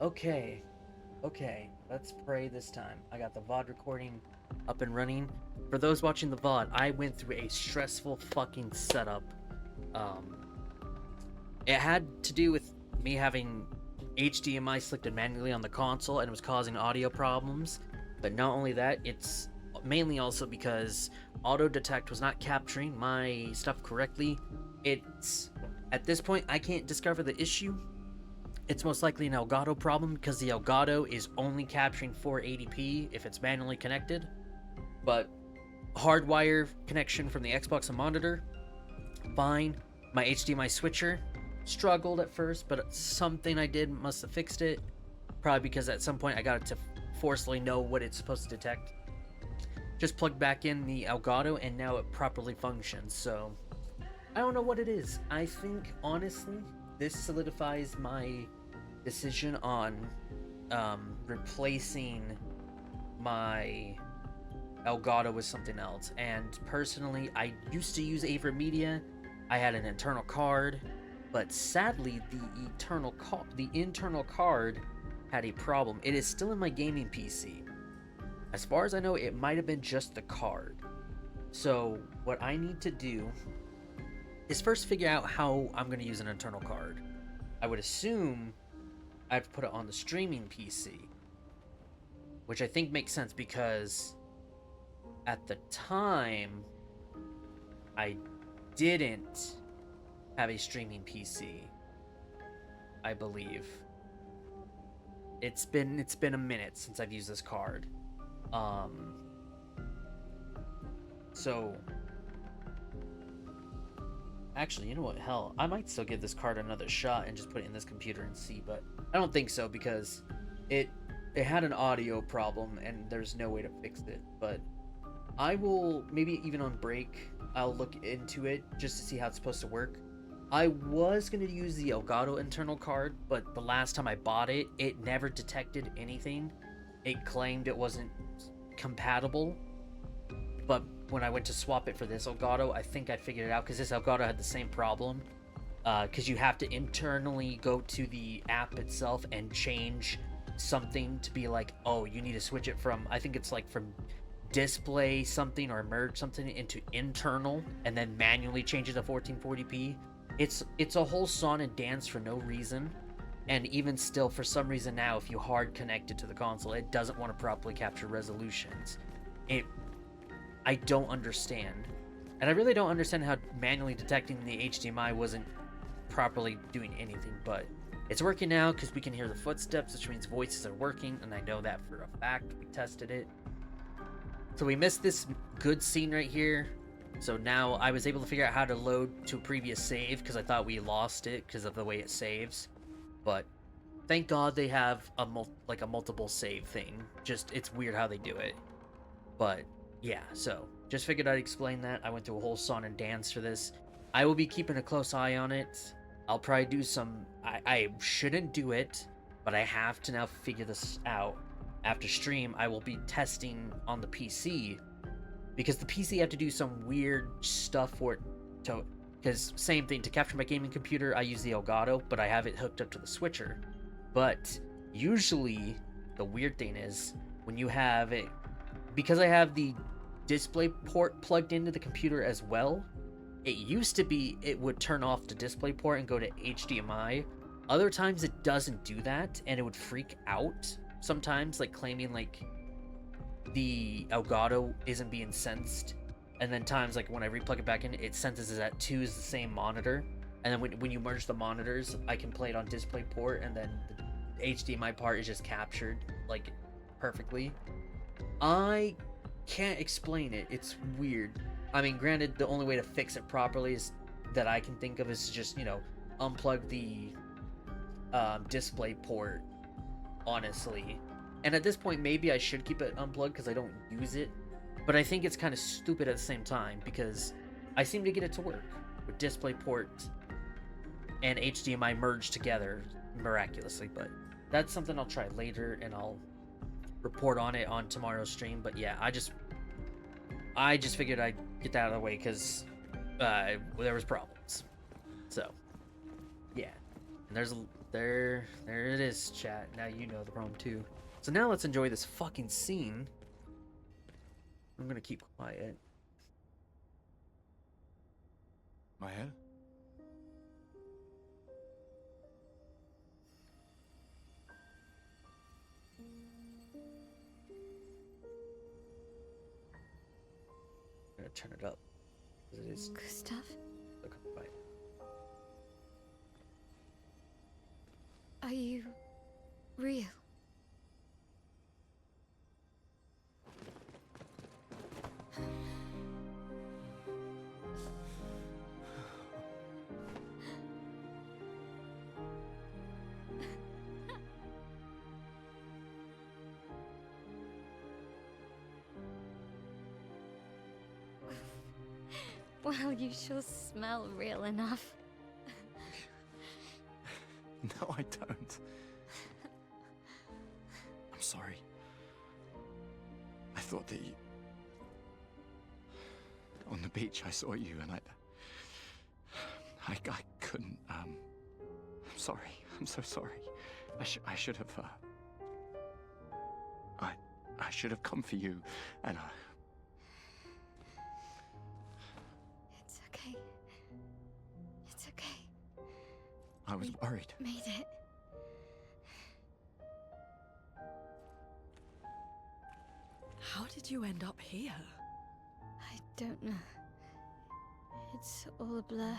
Okay, okay, let's pray this time. I got the VOD recording up and running. For those watching the VOD, I went through a stressful fucking setup. Um, it had to do with me having HDMI selected manually on the console and it was causing audio problems. But not only that, it's mainly also because auto detect was not capturing my stuff correctly. It's at this point I can't discover the issue. It's most likely an Elgato problem because the Elgato is only capturing 480p if it's manually connected. But hardwire connection from the Xbox and monitor, fine. My HDMI switcher struggled at first, but something I did must have fixed it. Probably because at some point I got it to forcefully know what it's supposed to detect. Just plugged back in the Elgato and now it properly functions. So I don't know what it is. I think honestly, this solidifies my decision on replacing my Elgato with something else. And personally, I used to use AverMedia. I had an internal card, but sadly, the internal card had a problem. It is still in my gaming PC. As far as I know, it might have been just the card. So what I need to do is first figure out how I'm going to use an internal card. I would assume I have to put it on the streaming PC, which I think makes sense because at the time I didn't have a streaming PC. I believe it's been a minute since I've used this card. Um, so actually, you know what? Hell, I might still give this card another shot and just put it in this computer and see, but I don't think so because it it had an audio problem and there's no way to fix it. But I will maybe even on break, I'll look into it just to see how it's supposed to work. I was going to use the Elgato internal card, but the last time I bought it, it never detected anything. It claimed it wasn't compatible, but when I went to swap it for this Elgato, I think I figured it out because this Elgato had the same problem. Because you have to internally go to the app itself and change something to be like, oh, you need to switch it from, I think it's like from display something or merge something into internal and then manually change it to 1440p. It's a whole song and dance for no reason. And even still, for some reason now, if you hard connect it to the console, it doesn't want to properly capture resolutions. It I don't understand. And I really don't understand how manually detecting the HDMI wasn't properly doing anything, but it's working now because we can hear the footsteps, which means voices are working, and I know that for a fact. We tested it. So we missed this good scene right here. So now I was able to figure out how to load to a previous save because I thought we lost it because of the way it saves. But thank God they have a multiple save thing. Just it's weird how they do it. But yeah, so just figured I'd explain that. I went through a whole song and dance for this. I will be keeping a close eye on it. I'll probably do some. I shouldn't do it, but I have to now figure this out. After stream, I will be testing on the PC because the PC have to do some weird stuff for it to. Because same thing, to capture my gaming computer, I use the Elgato, but I have it hooked up to the switcher. But usually, the weird thing is when you have it, because I have the display port plugged into the computer as well. It used to be it would turn off the display port and go to HDMI. Other times it doesn't do that and it would freak out sometimes, like claiming like the Elgato isn't being sensed. And then times like when I replug it back in, it senses that 2 is the same monitor. And then when you merge the monitors, I can play it on display port and then the HDMI part is just captured like perfectly. I can't explain it. It's weird. I mean, granted, the only way to fix it properly is that I can think of is just, unplug the display port, honestly. And at this point, maybe I should keep it unplugged because I don't use it. But I think it's kind of stupid at the same time because I seem to get it to work with display port and HDMI merged together miraculously. But that's something I'll try later and I'll report on it on tomorrow's stream. But yeah, I just figured I'd get that out of the way because there was problems. So yeah, There's there it is, chat. Now you know the problem too. So now let's enjoy this fucking scene. I'm gonna keep quiet. Mael? I'm gonna turn it up. It is Gustav? okay, quiet. Are you real? Well, you sure smell real enough. No, I don't. I'm sorry. I thought that you... On the beach, I saw you and I couldn't, I'm sorry. I'm so sorry. I should have, I should have come for you, and It's okay. It's okay. I was worried. Made it. How did you end up here? I don't know. It's all a blur.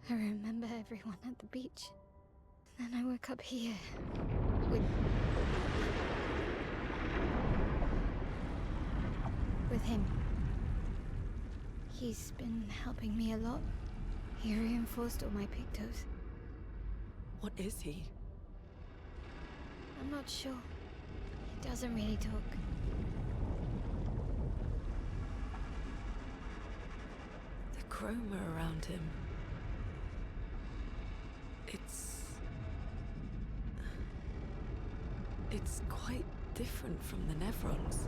I remember everyone at the beach. Then I woke up here. With him. He's been helping me a lot. He reinforced all my pictos. What is he? I'm not sure. He doesn't really talk. The chroma around him. It's quite different from the Nevrons.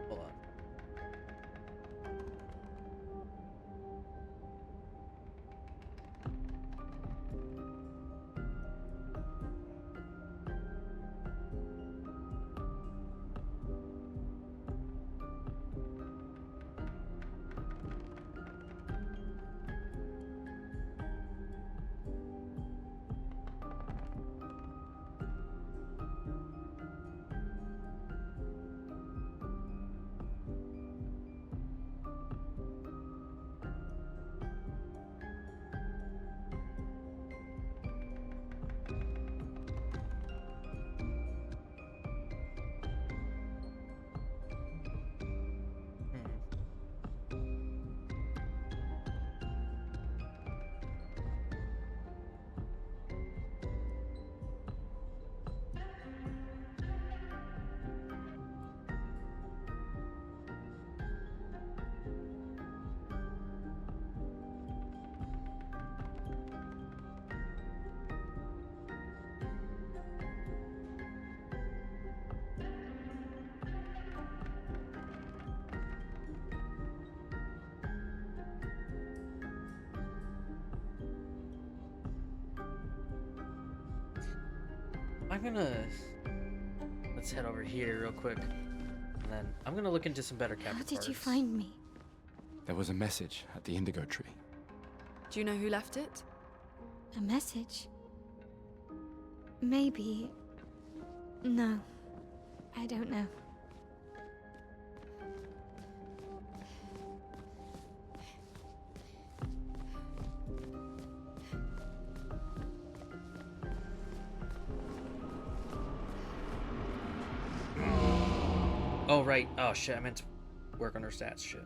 Hold on. Let's head over here real quick, and then I'm gonna look into some better capture How did you cards. find me? There was a message at the indigo tree. Do you know who left it? A message? Maybe. No. I don't know. Oh, right. Oh, shit. I meant to work on her stats. Shit.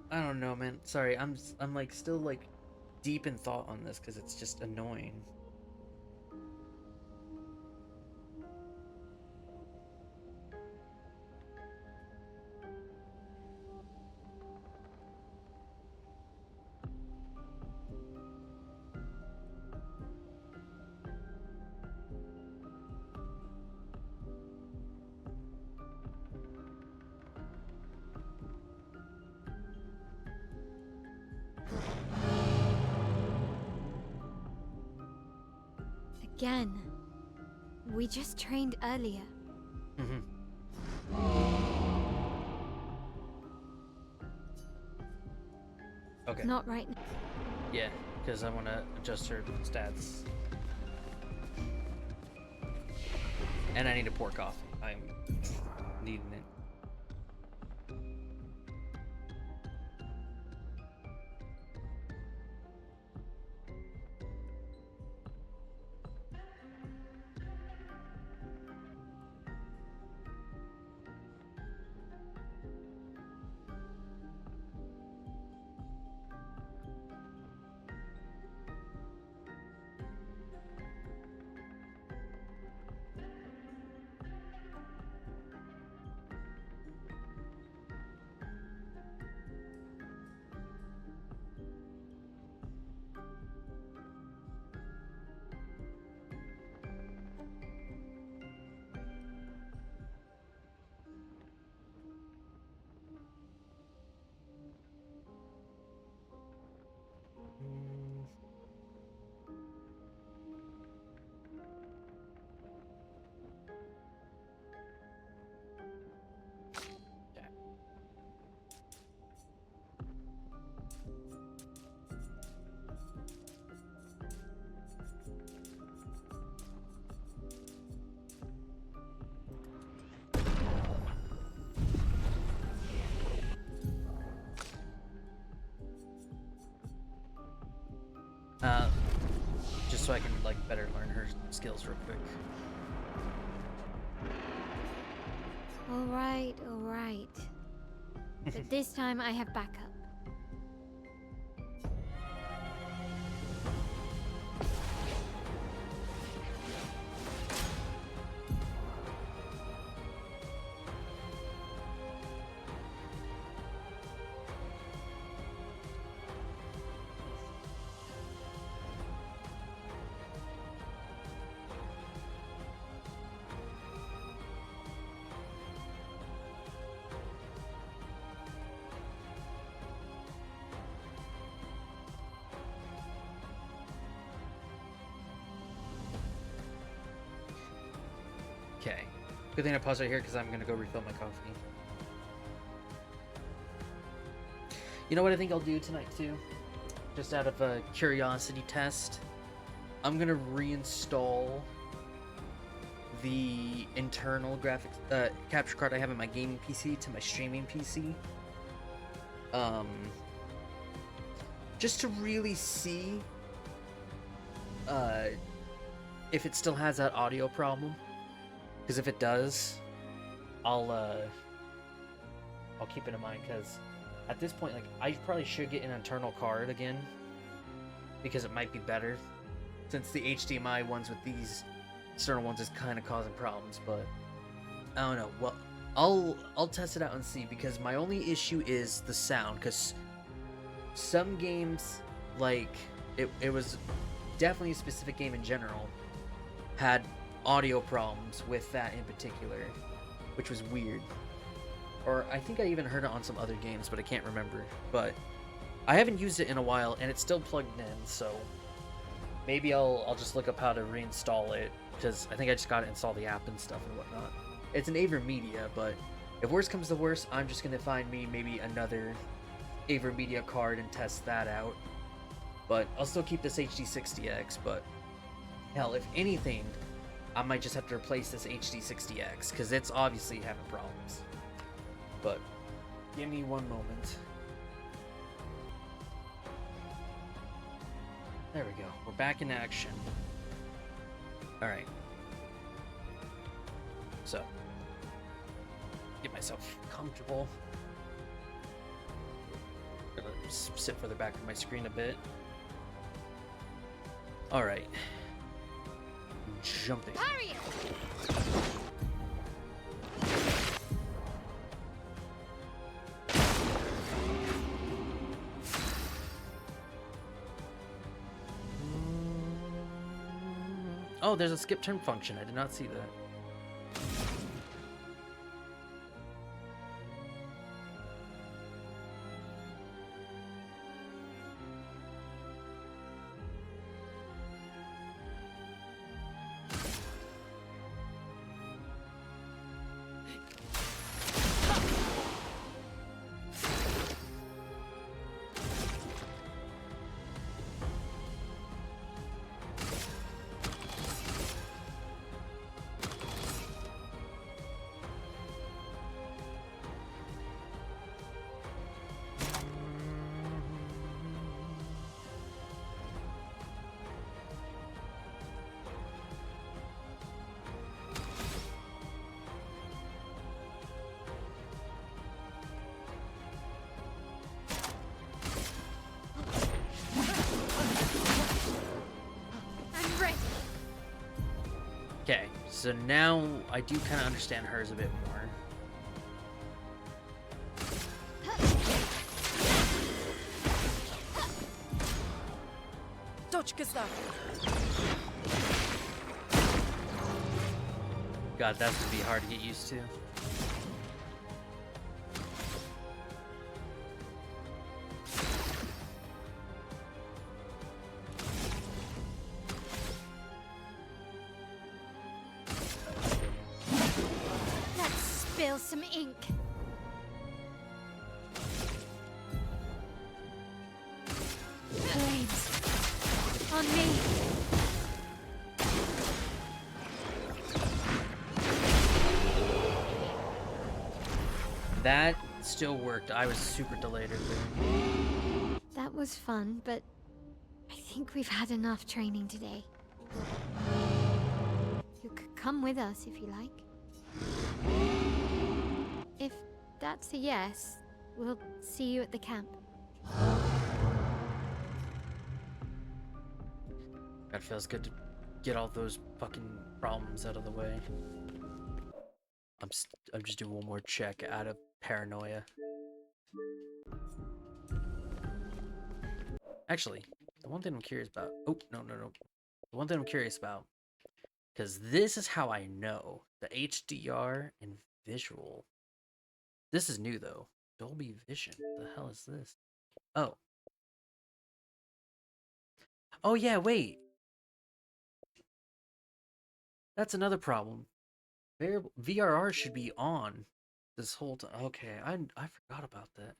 I don't know, man. Sorry, I'm like still like deep in thought on this because it's just annoying. Again. We just trained earlier. Mm-hmm. Okay. Not right now. Yeah, because I want to adjust her stats. And I need to pour coffee. I'm needing it. Just so I can like better learn her skills real quick. All right. But this time I have backup. Okay. Good thing I paused right here because I'm gonna go refill my coffee. You know what I think I'll do tonight too? Just out of a curiosity test, I'm gonna reinstall the internal graphics capture card I have in my gaming PC to my streaming PC. Just to really see if it still has that audio problem. Because if it does, I'll keep it in mind. Because at this point, like, I probably should get an internal card again, because it might be better, since the HDMI ones with these external ones is kind of causing problems. But I don't know. Well, I'll test it out and see, because my only issue is the sound. Because some games, like it was definitely a specific game in general, had audio problems with that in particular, which was weird. Or I think I even heard it on some other games, but I can't remember. But I haven't used it in a while, and it's still plugged in, so maybe I'll just look up how to reinstall it, because I think I just got to install the app and stuff and whatnot. It's an AverMedia, but if worst comes to worst, I'm just gonna find me maybe another AverMedia card and test that out. But I'll still keep this HD60X, but hell, if anything, I might just have to replace this HD60X, because it's obviously having problems. But give me one moment. There we go. We're back in action. Alright. So, get myself comfortable. sit further back from my screen a bit. All right. Jumping. Harriet! Oh, there's a skip turn function. I did not see that. Okay, so now I do kind of understand hers a bit more. Dodge, Gustav. God, that's gonna be hard to get used to. Let's spill some ink. Flames. On me. That still worked. I was super delayed there. That was fun, but I think we've had enough training today. You could come with us if you like. If that's a yes, we'll see you at the camp. That feels good to get all those fucking problems out of the way. I'm just doing one more check out of paranoia. Actually, the one thing I'm curious about. Oh, no. The one thing I'm curious about, because this is how I know the HDR and visual. This is new though. Dolby Vision. What the hell is this? Oh. Oh yeah, wait. That's another problem. Variable VRR should be on this whole time. Okay, I forgot about that.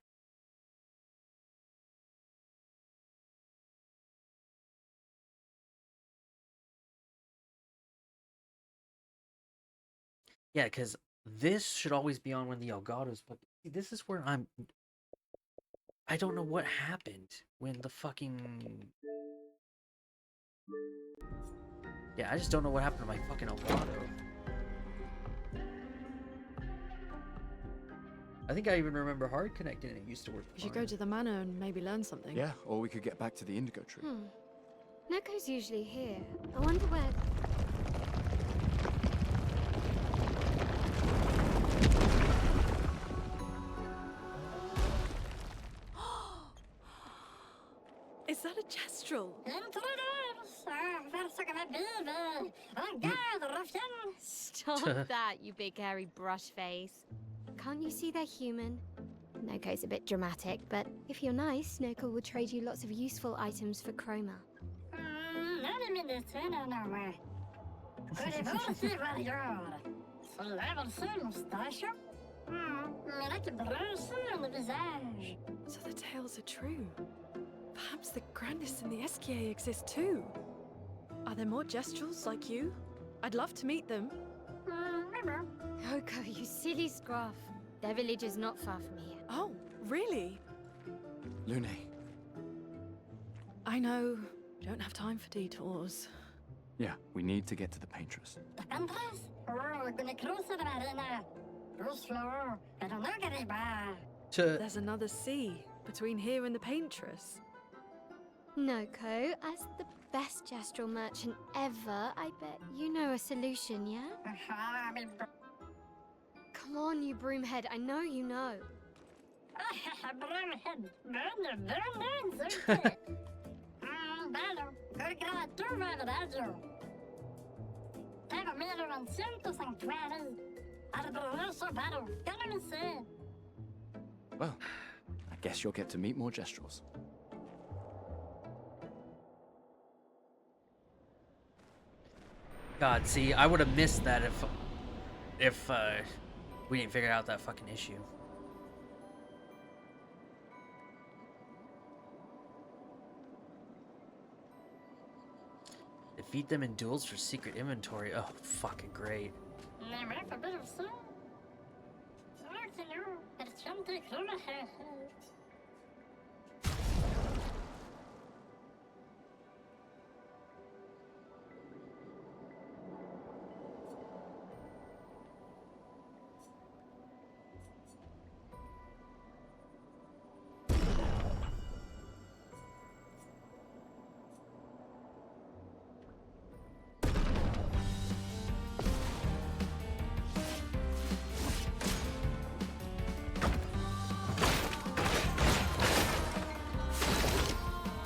Yeah, because this should always be on when the Elgato's. But see, this is where I don't know what happened when the fucking. Yeah, I just don't know what happened to my fucking Elgato. I think I even remember hard connecting and it used to work. We should go to the manor and maybe learn something. Yeah, or we could get back to the indigo tree. Neko's usually here. I wonder where... Is that a gestural? Stop that, you big hairy brush face. Can't you see they're human? Noko's a bit dramatic, but if you're nice, Noko will trade you lots of useful items for chroma. So the tales are true. Perhaps the grandest in the SKA exist too. Are there more gestrals like you? I'd love to meet them. Noko, you silly scruff. Their village is not far from here. Oh, really? Lune, I know. Don't have time for detours. yeah, we need to get to the paintress. To There's another sea. between here and the paintress. Noko, as the best gestural merchant ever, I bet you know a solution, yeah? Come on, you broomhead, I know you know. Well, I guess you'll get to meet more Gestrels. God, see, I would have missed that if we didn't figure out that fucking issue. Defeat them in duels for secret inventory. Oh, fucking great.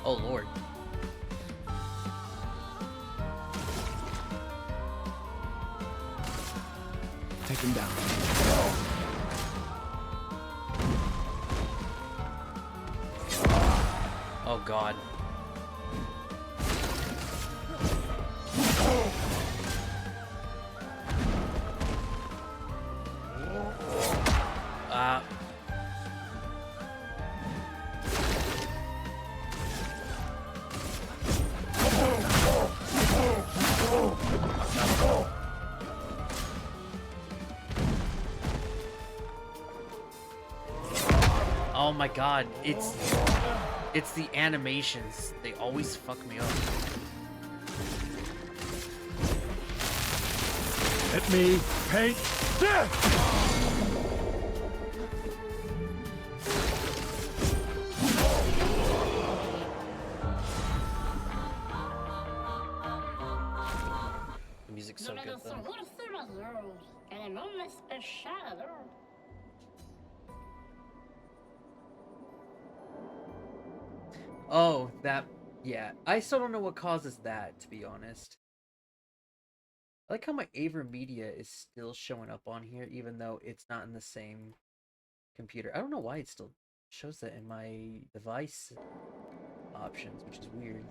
Oh, Lord. Take him down. Oh, God. Oh my God, it's the animations. They always fuck me up. Let me paint death! The music's so good though. Oh, that, yeah. I still don't know what causes that, to be honest. I like how my AverMedia is still showing up on here, even though it's not in the same computer. I don't know why it still shows that in my device options, which is weird.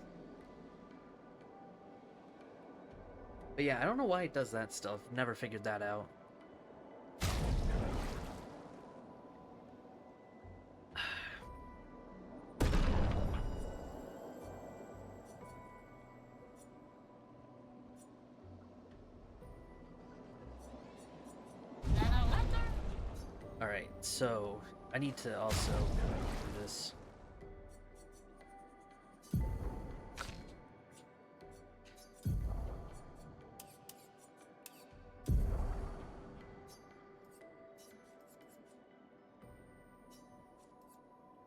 But yeah, I don't know why it does that stuff. Never figured that out. Alright, so I need to also do this.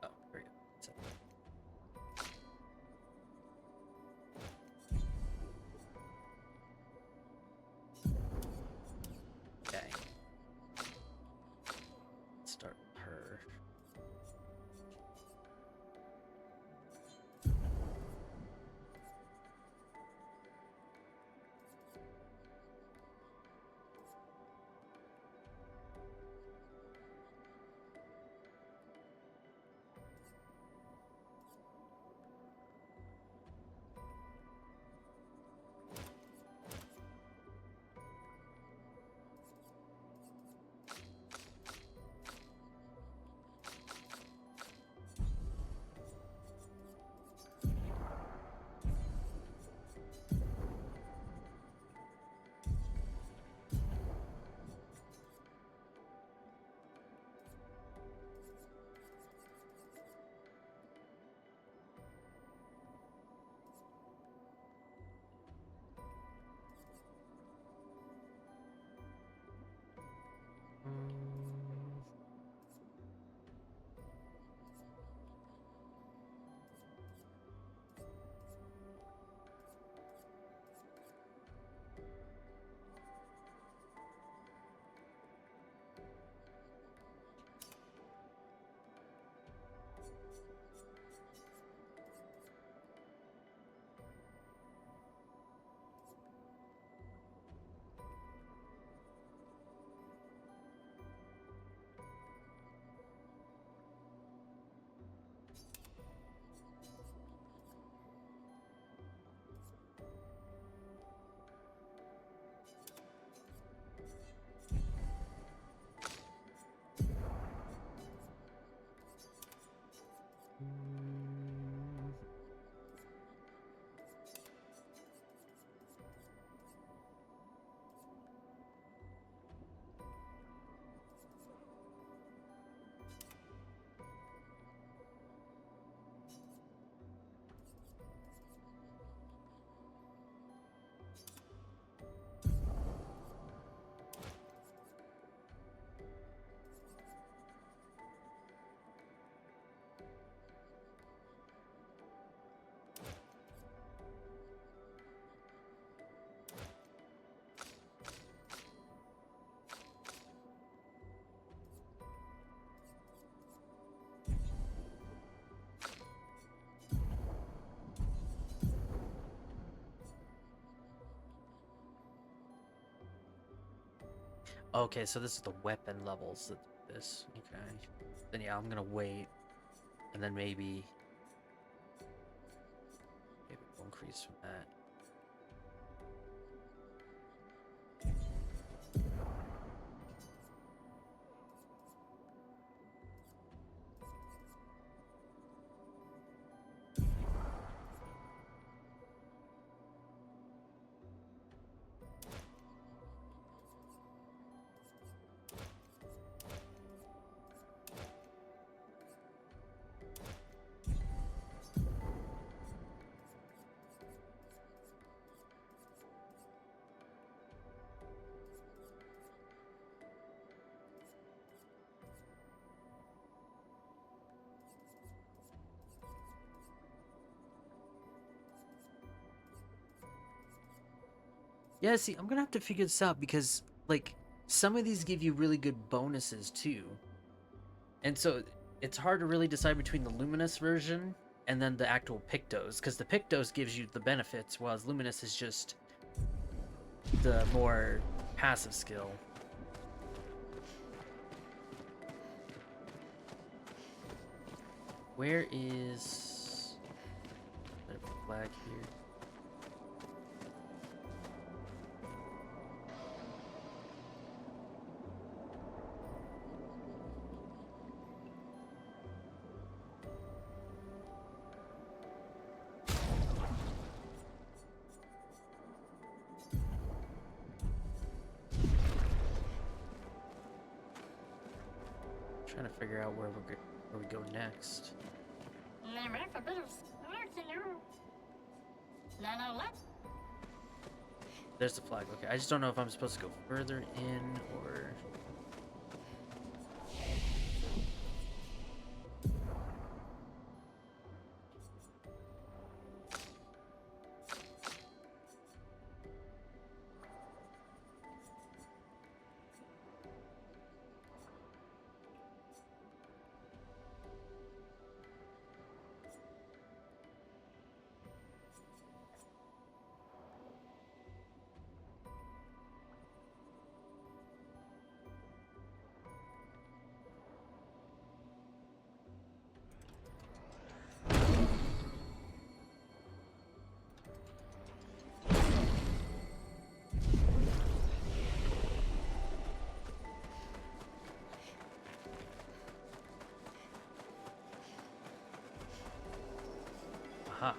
Oh, there we go. So, okay. Start her. Okay, so this is the weapon levels that this. Okay. Then yeah, I'm gonna wait, and then maybe we'll increase from that. Yeah, see, I'm gonna have to figure this out because, like, some of these give you really good bonuses too. And so it's hard to really decide between the Luminous version and then the actual Pictos, because the Pictos gives you the benefits, whereas Luminous is just the more passive skill. Where is the flag here? Trying to figure out where we go next. There's the flag. Okay, I just don't know if I'm supposed to go further in or. Aha.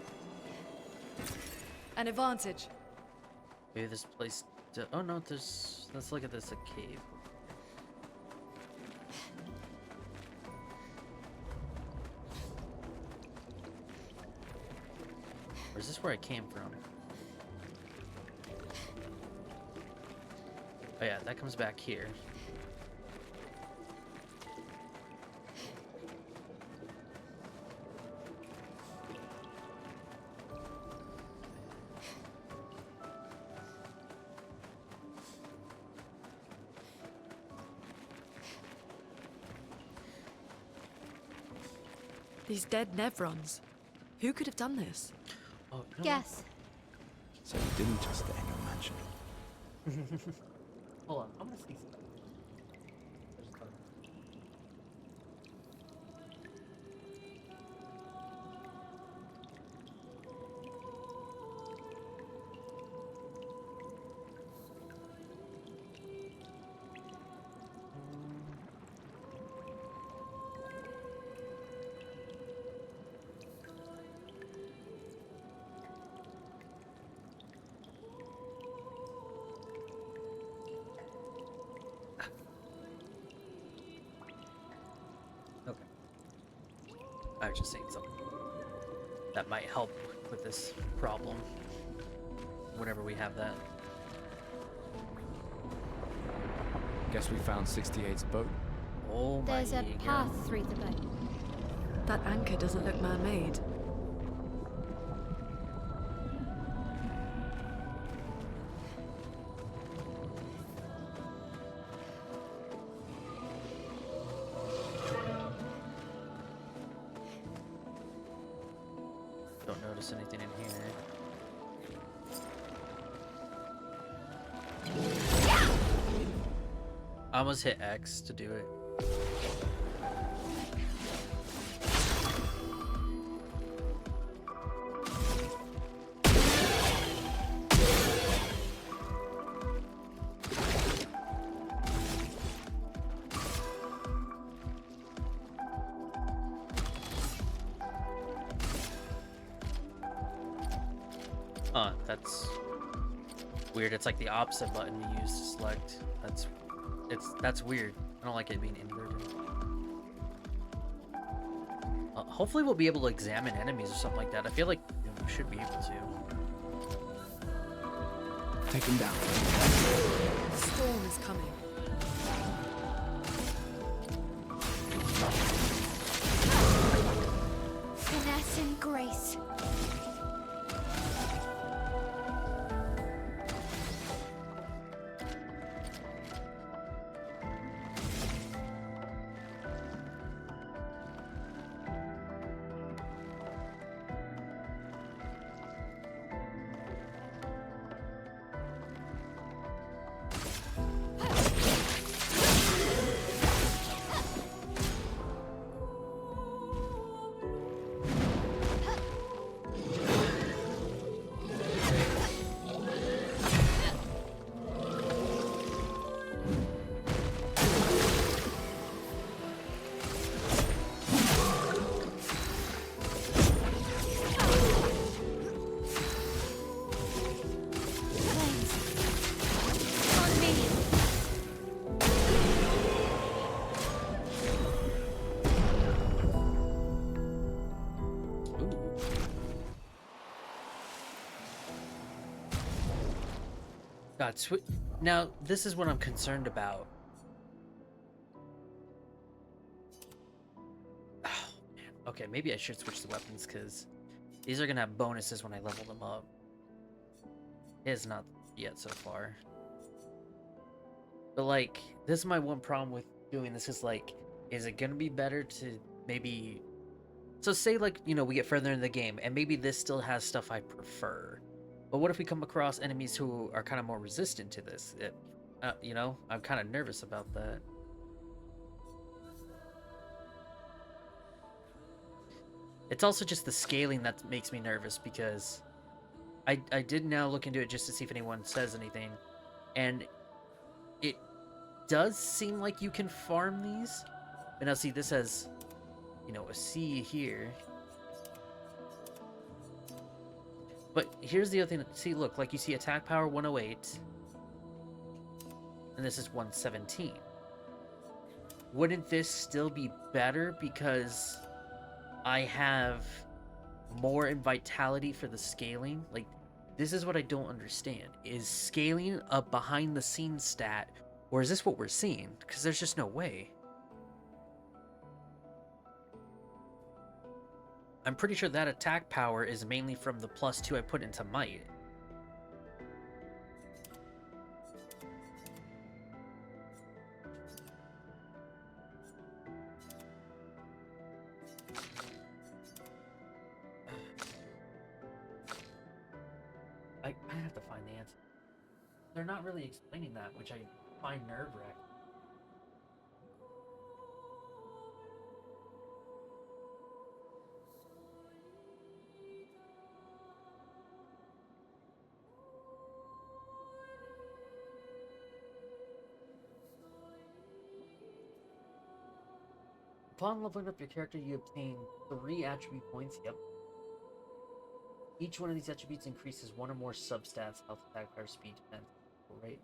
An advantage. Maybe this place. Oh no, there's. Let's look at this. A cave. Or is this where I came from? Oh yeah, that comes back here. These dead Nevrons. Who could have done this? Oh, no. Guess. So you didn't just stay in your mansion. Hold on, I'm gonna see something. I was just saying something that might help with this problem whenever we have that. Guess we found 68's boat. Oh my There's a God. path through the boat. That anchor doesn't look man-made. Don't notice anything in here. I almost hit X to do it. Huh, that's weird. It's like the opposite button you use to select. That's weird. I don't like it being inverted. Hopefully we'll be able to examine enemies or something like that. I feel like we should be able to. Take him down. The storm is coming. Finesse and grace. God, now this is what I'm concerned about. Oh, man. Okay, maybe I should switch the weapons because these are gonna have bonuses when I level them up. It is not yet so far. But like, this is my one problem with doing this is like, is it gonna be better to maybe... So say like, you know, we get further in the game and maybe this still has stuff I prefer. But what if we come across enemies who are kind of more resistant to this? You know, I'm kind of nervous about that. It's also just the scaling that makes me nervous because I did now look into it just to see if anyone says anything. And it does seem like you can farm these. But now see, this has, you know, a C here. But here's the other thing. See, look, like you see attack power 108. And this is 117. Wouldn't this still be better because I have more in vitality for the scaling? Like, this is what I don't understand. Is scaling a behind the scenes stat, or is this what we're seeing? Because there's just no way. I'm pretty sure that attack power is mainly from the +2 I put into might. I have to find the answer. They're not really explaining that, which I find nerve-wracking. Upon leveling up your character, you obtain 3 attribute points. Yep. Each one of these attributes increases 1 or more substats: health, attack, power, speed, defense. Right?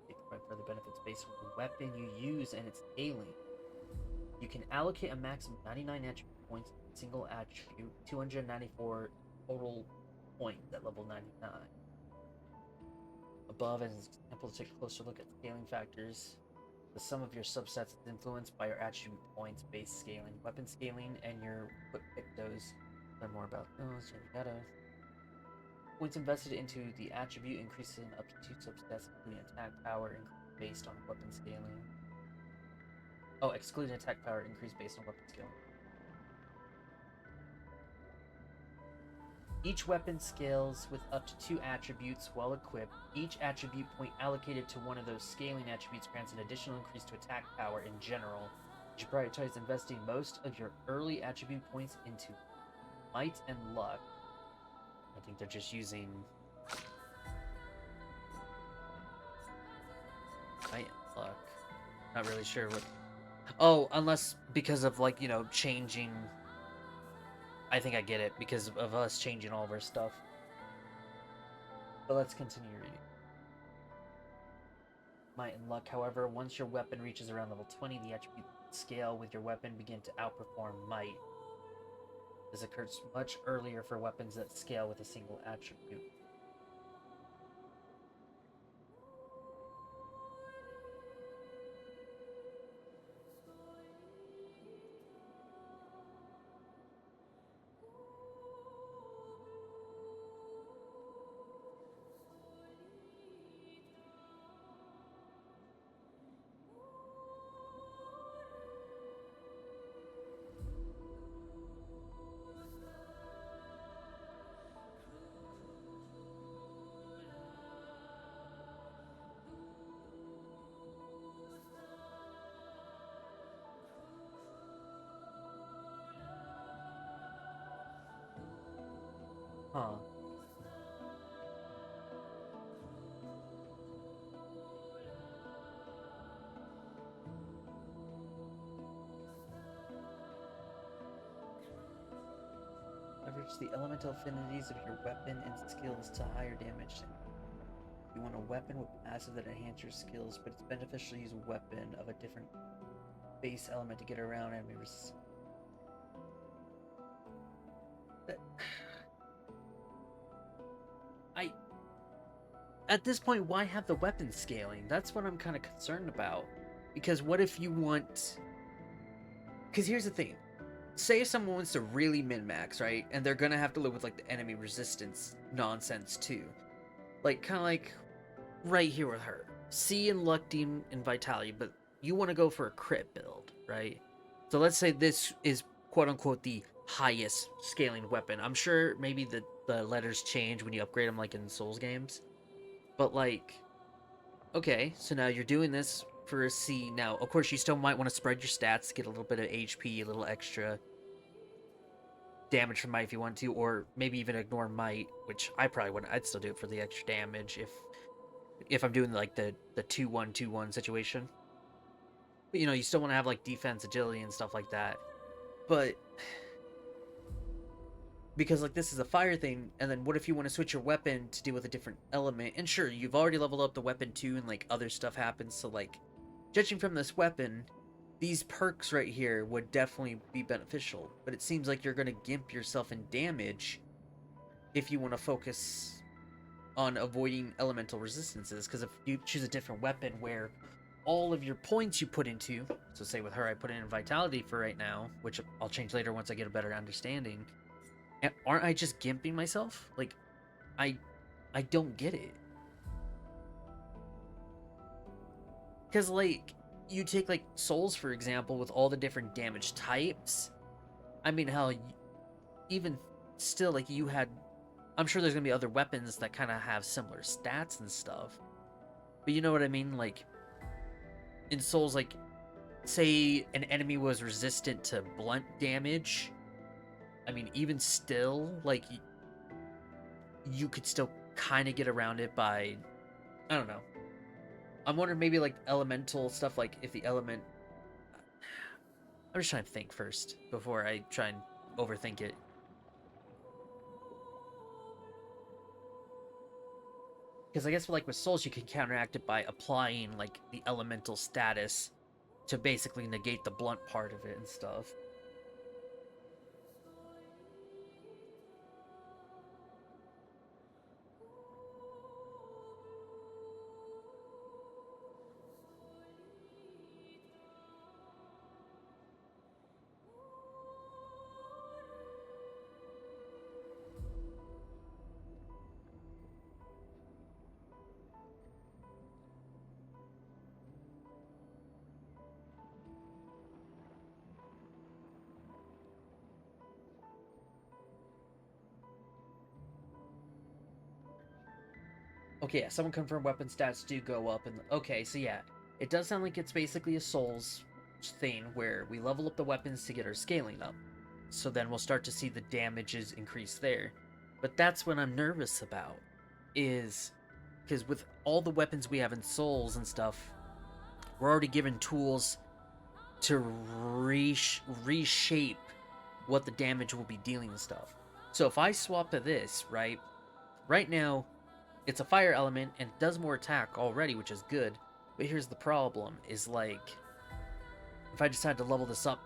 They provide further benefits based on the weapon you use and its scaling. You can allocate a max of 99 attribute points to a single attribute, 294 total points at level 99. Above, as an example, to take a closer look at scaling factors. The sum of your subsets is influenced by your attribute points based scaling, weapon scaling, and your quick pick those. Learn more about those. Points invested into the attribute increases in up to 2 subsets, including attack power based on weapon scaling. Oh, excluding attack power increase based on weapon scaling. Each weapon scales with up to 2 attributes while equipped. Each attribute point allocated to one of those scaling attributes grants an additional increase to attack power in general. You should prioritize investing most of your early attribute points into might and luck. I think they're just using might and luck. Not really sure what. Oh, unless because of, like, you know, changing. I think I get it because of us changing all of our stuff. But let's continue reading. Might and luck, however, once your weapon reaches around level 20, the attribute scale with your weapon begin to outperform might. This occurs much earlier for weapons that scale with a single attribute. Huh. Leverage the elemental affinities of your weapon and skills to higher damage. You want a weapon with passive that enhance your skills, but it's beneficial to use a weapon of a different base element to get around enemy resistance. At this point, why have the weapon scaling? That's what I'm kind of concerned about. Because what if you want... Because here's the thing. Say if someone wants to really min-max, right? And they're gonna have to live with, like, the enemy resistance nonsense, too. Like, kind of like right here with her. C and Luck, Deem, and Vitality, but you want to go for a crit build, right? So let's say this is, quote-unquote, the highest scaling weapon. I'm sure maybe the letters change when you upgrade them, like in Souls games. But, like, okay, so now you're doing this for a C. Now, of course, you still might want to spread your stats to get a little bit of HP, a little extra damage from might if you want to, or maybe even ignore might, which I probably wouldn't. I'd still do it for the extra damage if I'm doing, like, the 2-1-2-1 situation. But, you know, you still want to have, like, defense, agility, and stuff like that. But... because, like, this is a fire thing, and then what if you want to switch your weapon to deal with a different element? And sure, you've already leveled up the weapon too, and, like, other stuff happens, so, like, judging from this weapon, these perks right here would definitely be beneficial. But it seems like you're going to gimp yourself in damage if you want to focus on avoiding elemental resistances, because if you choose a different weapon where all of your points you put into, so say with her I put in Vitality for right now, which I'll change later once I get a better understanding, and aren't I just gimping myself? Like, I don't get it. Because, like, you take, like, Souls, for example, with all the different damage types. I mean, hell, even still, like, you had... I'm sure there's going to be other weapons that kind of have similar stats and stuff. But you know what I mean? Like, in Souls, like, say an enemy was resistant to blunt damage... I mean, even still, like, you could still kind of get around it by, I don't know. I'm wondering maybe, like, elemental stuff, like, if the element... I'm just trying to think first before I try and overthink it. Because I guess, like, with Souls, you can counteract it by applying, like, the elemental status to basically negate the blunt part of it and stuff. Okay, yeah, someone confirmed weapon stats do go up. And okay, so yeah, it does sound like it's basically a Souls thing where we level up the weapons to get our scaling up. So then we'll start to see the damages increase there. But that's what I'm nervous about, is because with all the weapons we have in Souls and stuff, we're already given tools to reshape what the damage will be dealing and stuff. So if I swap to this, right now, it's a fire element and it does more attack already, which is good. But here's the problem, is like, if I decide to level this up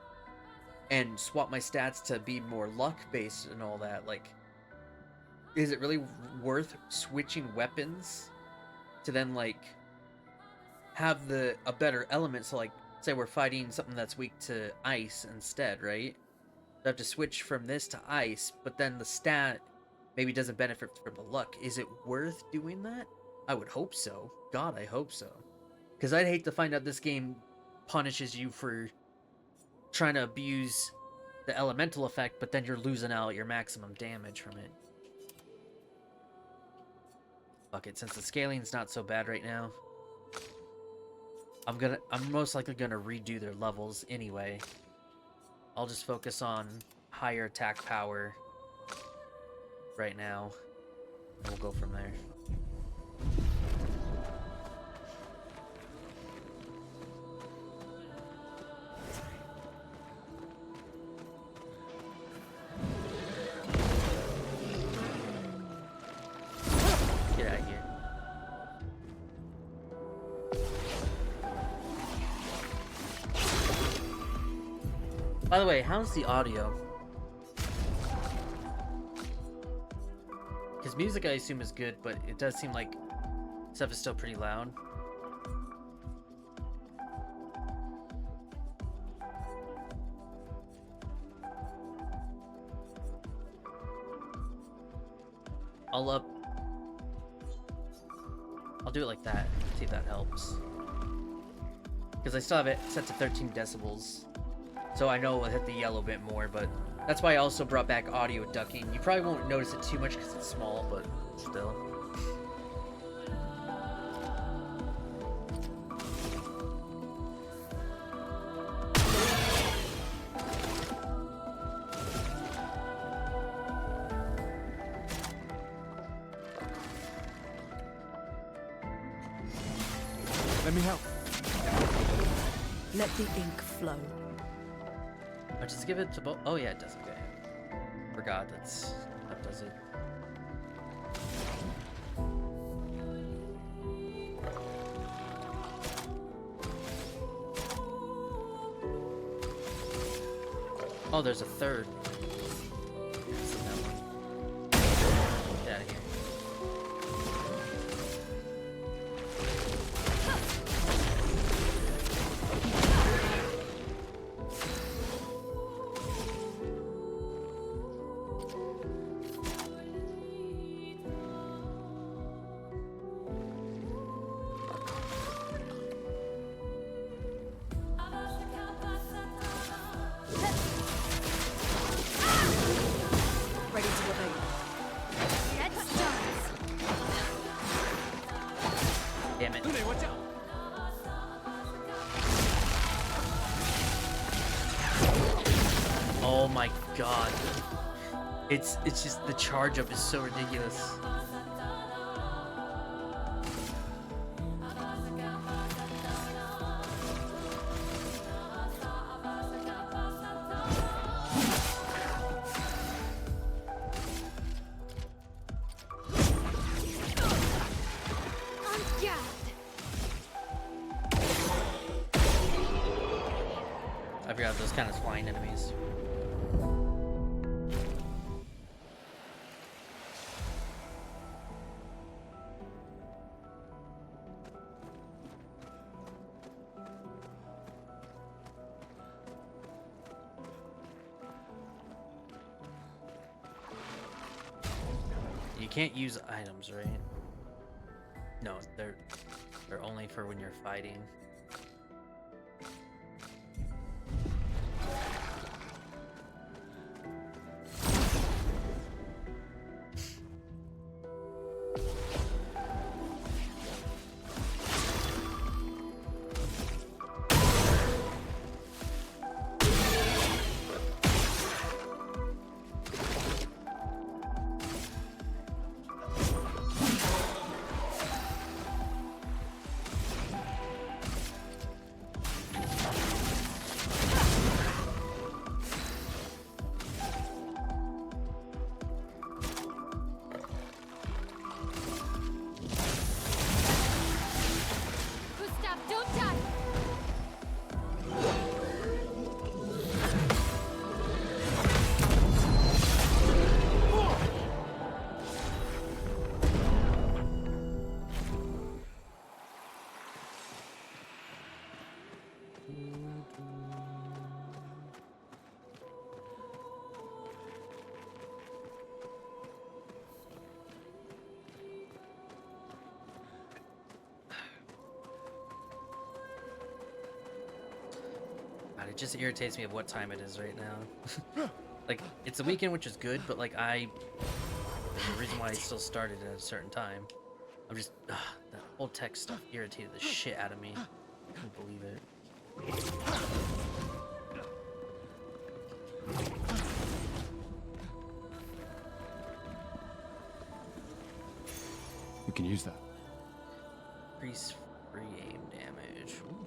and swap my stats to be more luck-based and all that, like, is it really worth switching weapons to then, like, have a better element? So, like, say we're fighting something that's weak to ice instead, right? I have to switch from this to ice, but then the stat maybe doesn't benefit from the luck. Is it worth doing that? I would hope so. God, I hope so. Because I'd hate to find out this game punishes you for trying to abuse the elemental effect, but then you're losing out your maximum damage from it. Fuck it, since the scaling's not so bad right now, I'm most likely gonna redo their levels anyway. I'll just focus on higher attack power right now, and we'll go from there. Get out of here. By the way, how's the audio? Because music, I assume, is good, but it does seem like stuff is still pretty loud. I'll do it like that, see if that helps. Because I still have it set to 13 decibels. So I know it'll hit the yellow bit more, but that's why I also brought back audio ducking. You probably won't notice it too much because it's small, but still. Let me help. Let the ink flow. I just give it to both. Oh yeah, it does. Okay. Forgot that does it. Oh, there's a third. Get out of here. Ready to obey. Damn it. Watch out! Oh my god. It's just the charge up is so ridiculous. I forgot those kind of flying enemies. You can't use items, right? No, they're only for when you're fighting. It just irritates me of what time it is right now. Like, it's a weekend, which is good, but like there's a reason why I still started at a certain time. I'm just, that whole tech stuff irritated the shit out of me. I couldn't believe it. We can use that. Increase free aim damage. Ooh.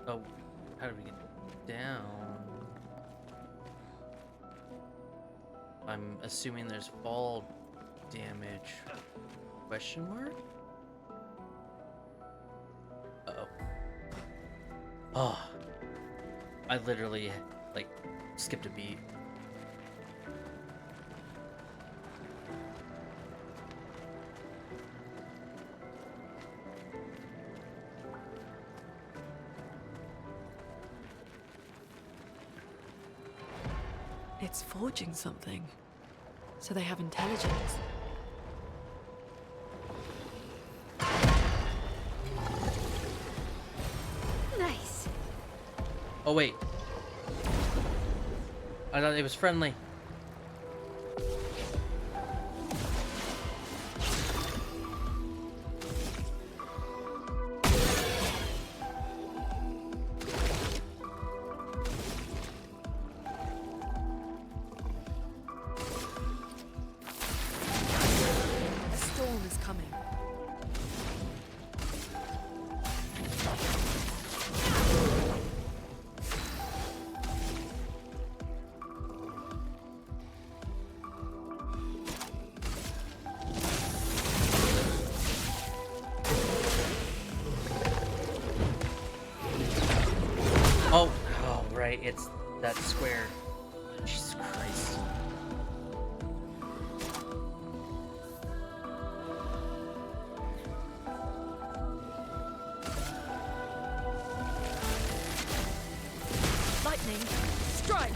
Oh, how do we get down? I'm assuming there's fall damage. Question mark? Uh-oh. Oh. I literally, like, skipped a beat. It's forging something. So they have intelligence. Nice. Oh, wait. I thought it was friendly. A storm is coming. Oh, right, it's that square. Jesus Christ. Lightning, strike!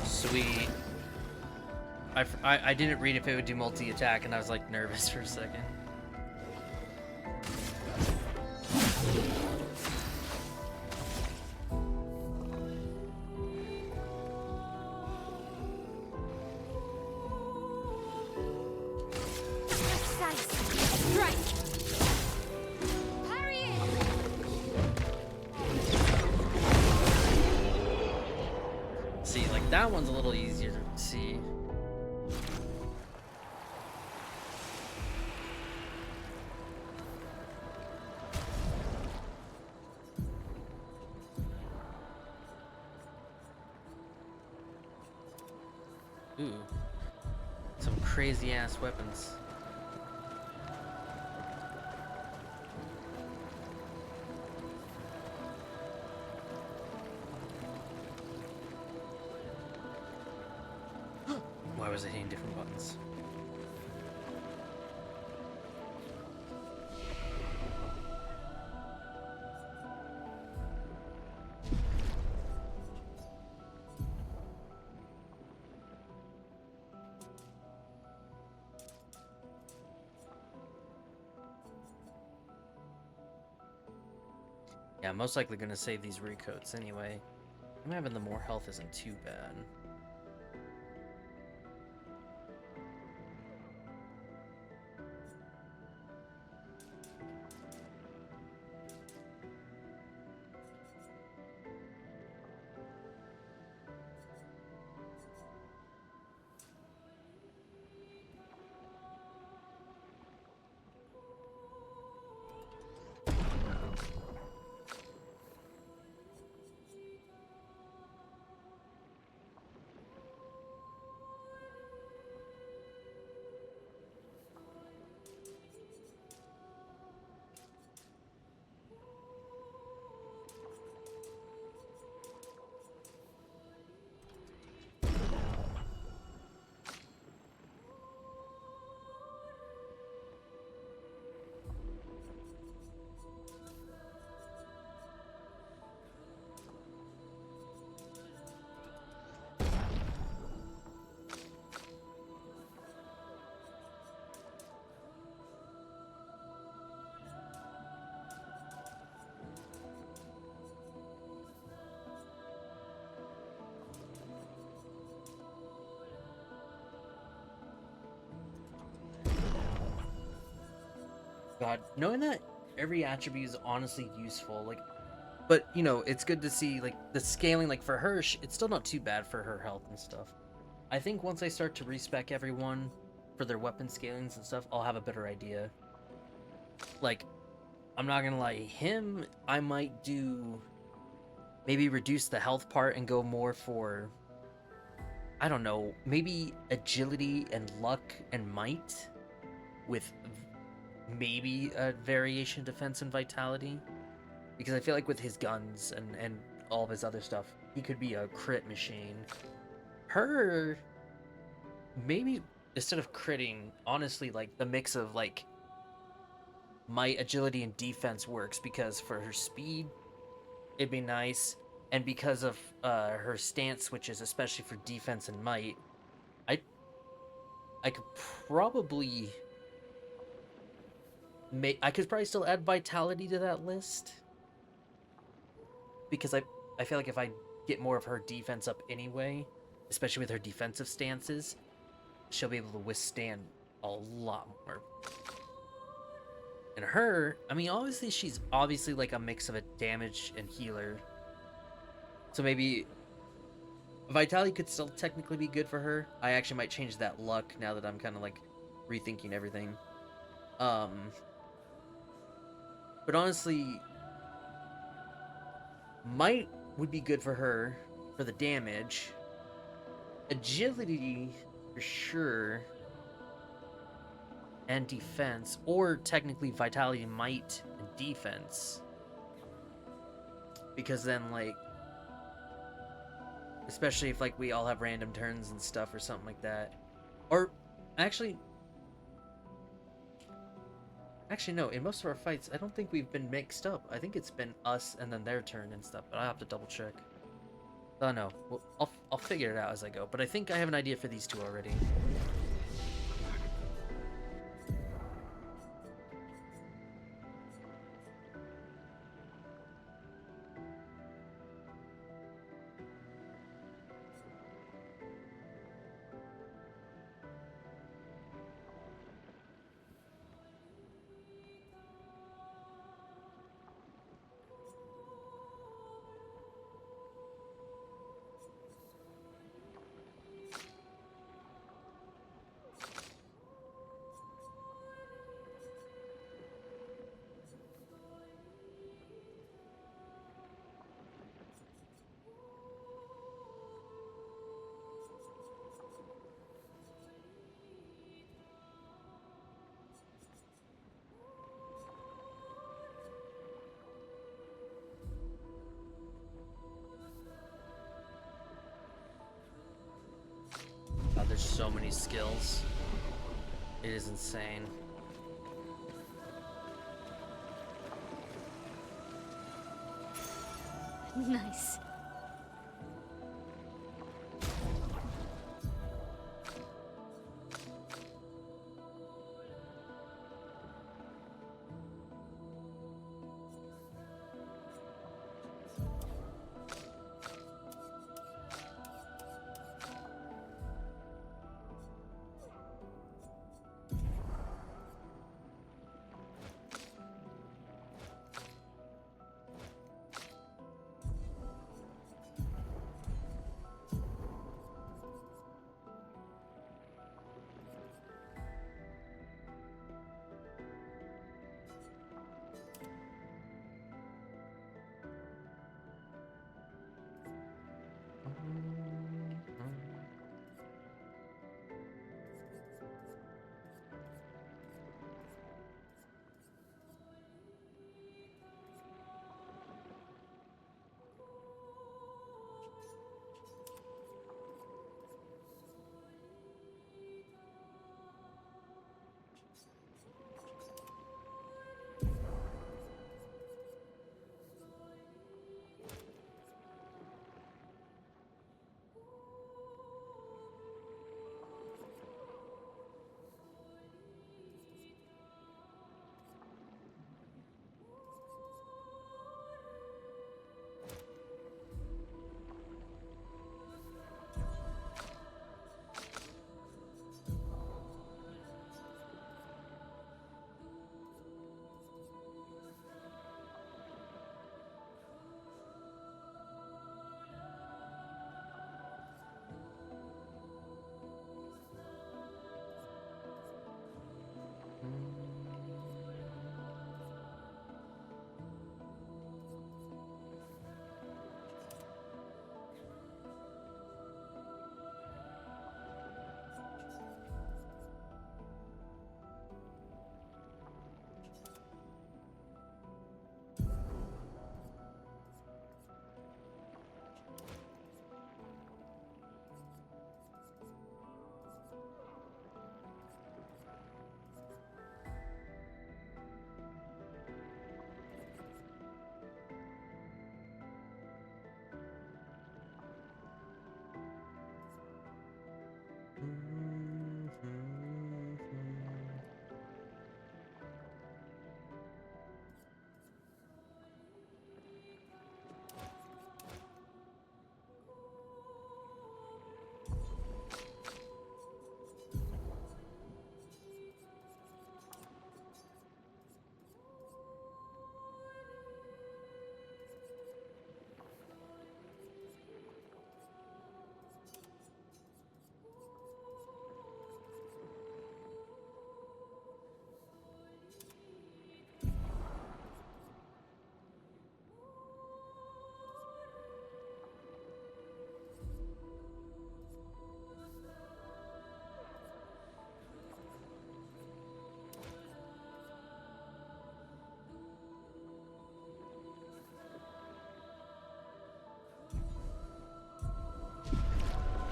Sweet. I didn't read if it would do multi-attack, and I was like nervous for a second. Precise. Strike. Parry it. See, like that one's a little easier to see. Ooh. Some crazy ass weapons. Why was it hitting different buttons? Yeah, I'm most likely gonna save these recoats anyway. I'm having the more health isn't too bad. God, knowing that every attribute is honestly useful, like, but you know, it's good to see like the scaling. Like for her, it's still not too bad for her health and stuff. I think once I start to respec everyone for their weapon scalings and stuff, I'll have a better idea. Like, I'm not gonna lie, him, I might do maybe reduce the health part and go more for, I don't know, maybe agility and luck and might with maybe a variation defense and vitality. Because I feel like with his guns and all of his other stuff, he could be a crit machine. Her, maybe instead of critting, honestly, like the mix of like might, agility, and defense works because for her speed, it'd be nice, and because of her stance switches, especially for defense and might, I could probably I could probably still add vitality to that list because I feel like if I get more of her defense up anyway, especially with her defensive stances, she'll be able to withstand a lot more. And her, I mean, obviously she's obviously like a mix of a damage and healer. So maybe vitality could still technically be good for her. I actually might change that luck now that I'm kind of like rethinking everything. But honestly, might would be good for her for the damage. Agility for sure. And defense, or technically vitality, might, and defense. Because then, like, especially if like we all have random turns and stuff or something like that. Or actually no, in most of our fights I don't think we've been mixed up. I think it's been us and then their turn and stuff, but I have to double check. Oh no, well, I'll figure it out as I go, but I think I have an idea for these two already. God, there's so many skills. It is insane. Nice.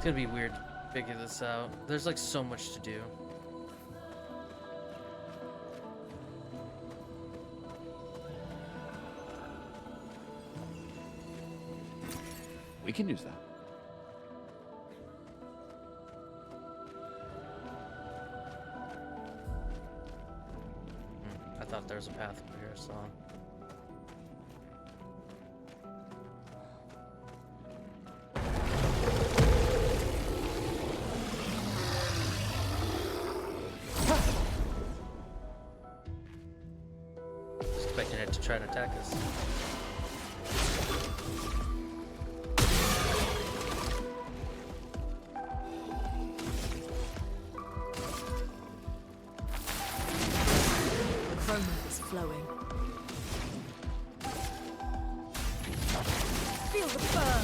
gonna be weird to figure this out. There's like so much to do. We can use that. I thought there was a path over here, so. Expecting it to try to attack us. Chroma is flowing. Feel the burn!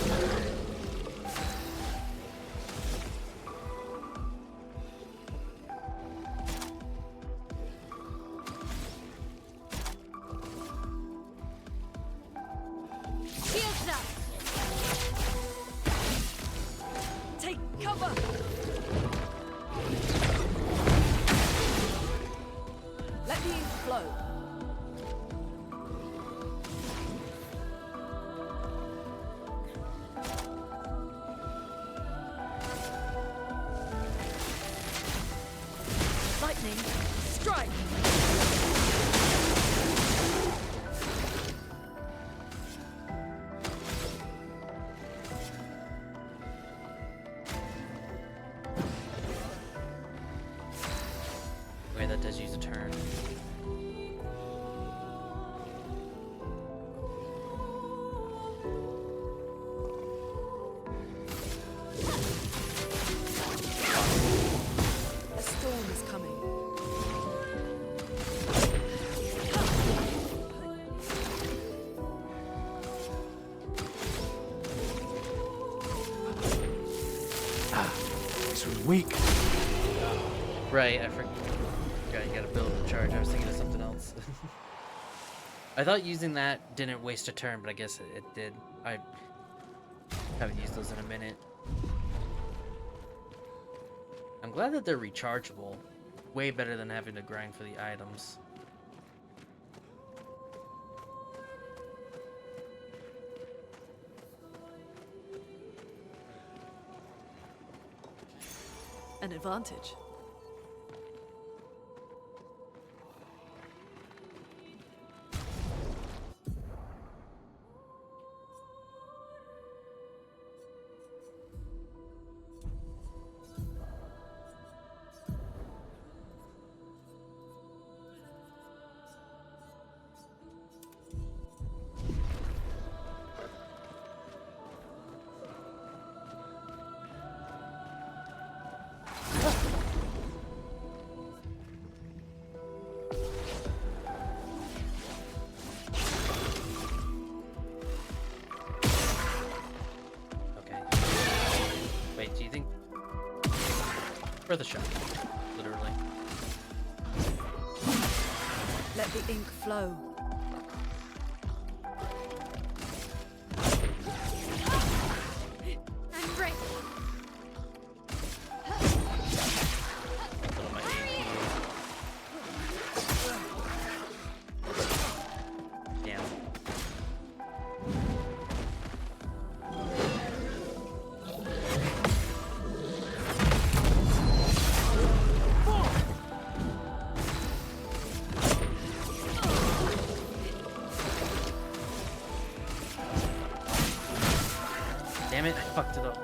Shields up! Take cover! Let the ink flow. Lightning, strike! Okay, that does use a turn. A storm is coming. This was weak. Right, I forgot. You gotta build the charge. I was thinking of something else. I thought using that didn't waste a turn, but I guess it did. I haven't used those in a minute. I'm glad that they're rechargeable. Way better than having to grind for the items. An advantage. Okay. Wait, do you think... For the shot. Literally. Let the ink flow. I'm ready. Put on my AP. Damn. Damn it, I fucked it up.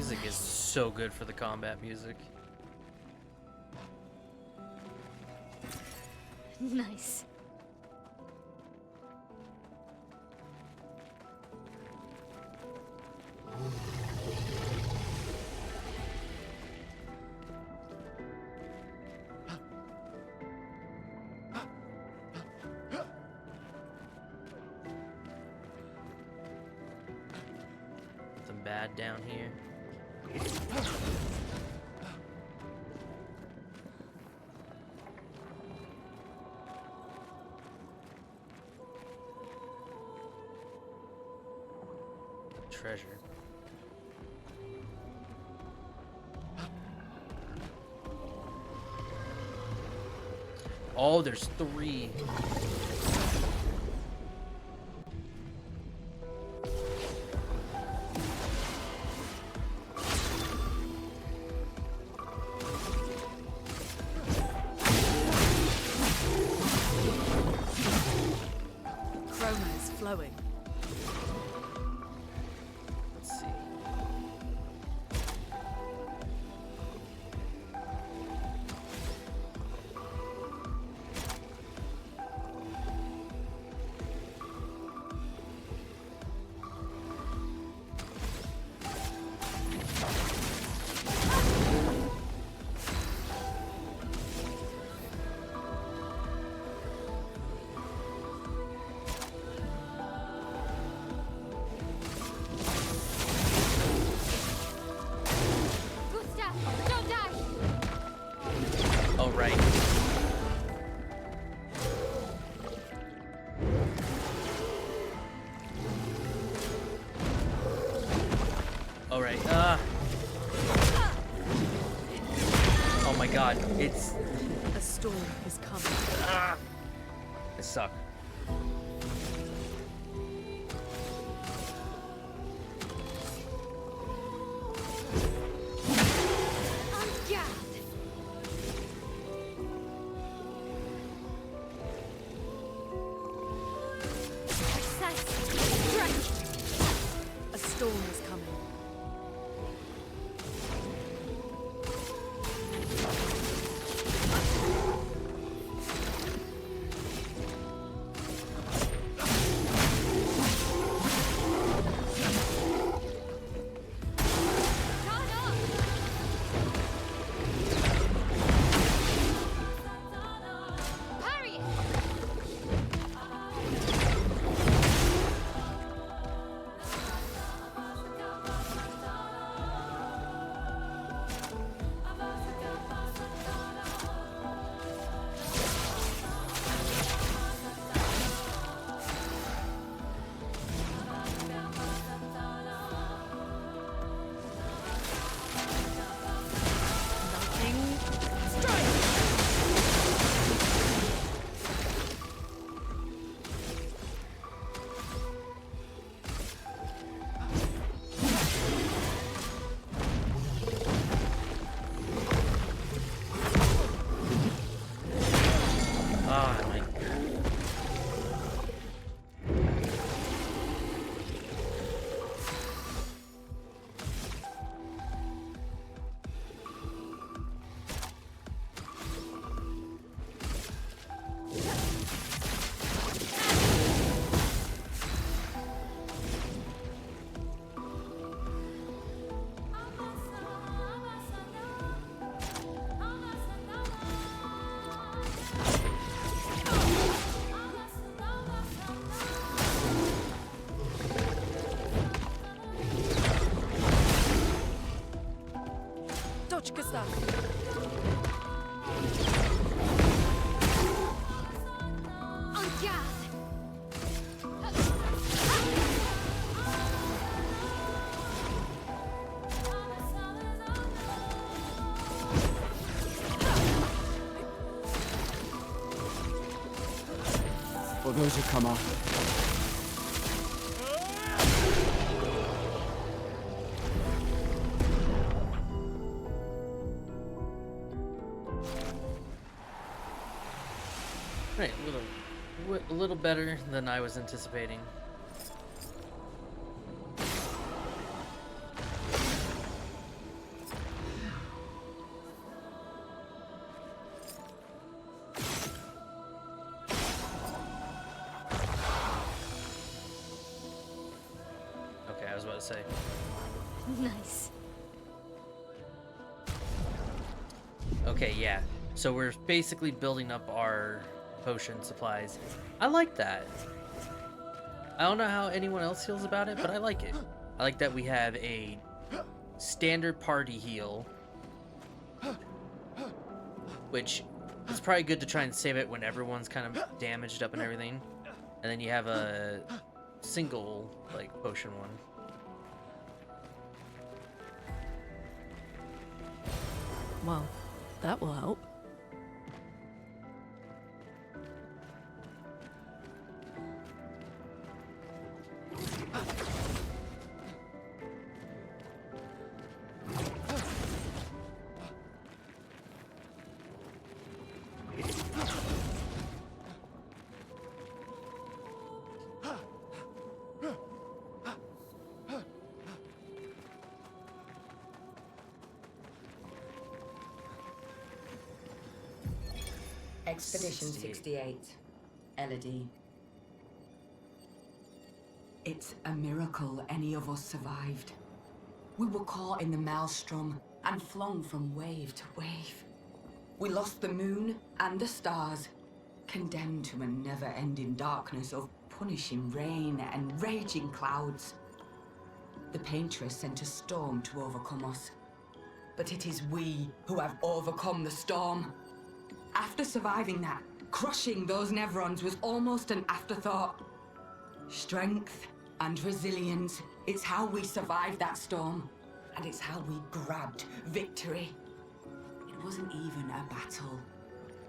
music is so good for the combat music. Nice. Something bad down here. Treasure. Oh, there's 3. Chroma is flowing. Let's see. Gustav, don't die! Oh, right. All right. Oh my God, it's. A storm is coming. I suck. On guard! Precise strike! A storm is coming. Turn up! Parry it! Lightning strike. Ah, my. Dodge, Gustav. On guard! For those who come after. Right, a little better than I was anticipating. about to say. Nice. Okay, yeah. So we're basically building up our potion supplies. I like that. I don't know how anyone else feels about it, but I like it. I like that we have a standard party heal, which is probably good to try and save it when everyone's kind of damaged up and everything. And then you have a single, like, potion one. Well, that will help. Expedition 68. Elodie. It's a miracle any of us survived. We were caught in the maelstrom and flung from wave to wave. We lost the moon and the stars, condemned to a never-ending darkness of punishing rain and raging clouds. The Paintress sent a storm to overcome us. But it is we who have overcome the storm. After surviving that, crushing those Nevrons was almost an afterthought. Strength and resilience, it's how we survived that storm. And it's how we grabbed victory. It wasn't even a battle.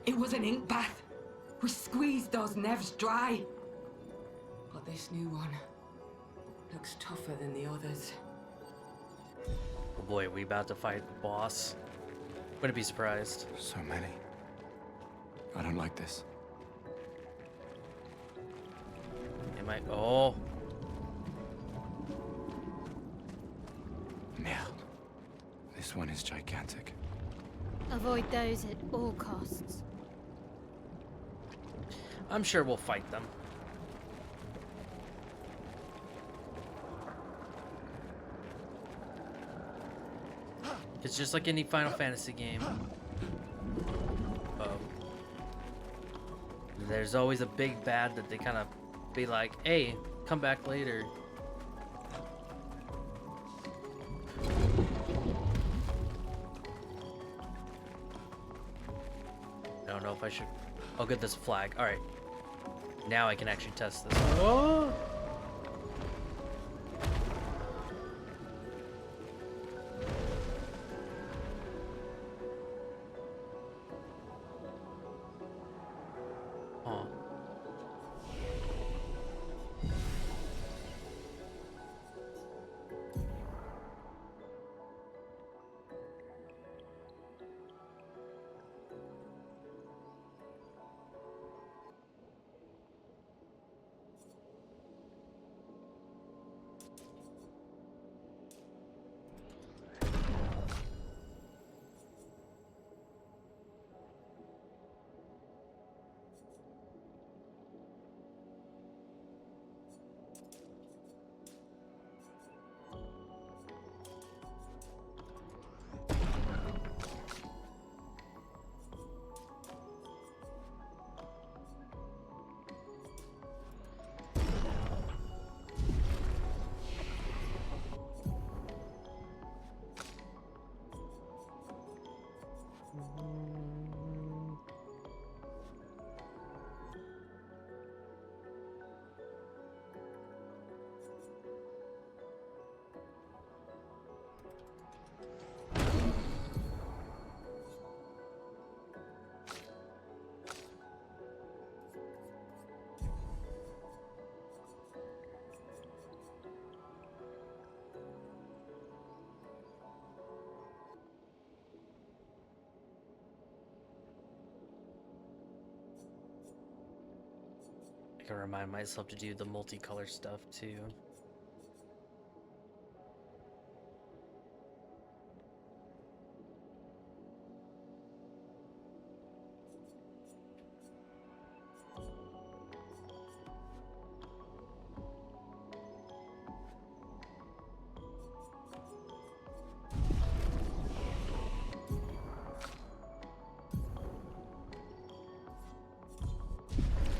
It was an ink bath. We squeezed those Nevs dry. But this new one looks tougher than the others. Oh boy, we about to fight the boss. Wouldn't be surprised. So many. I don't like this. It might. Oh. Merde. This one is gigantic. Avoid those at all costs. I'm sure we'll fight them. It's just like any Final Fantasy game. There's always a big bad that they kind of be like, hey, come back later. I don't know if I should. I'll get this flag. All right. Now I can actually test this. Oh! Oh. I can remind myself to do the multicolor stuff too.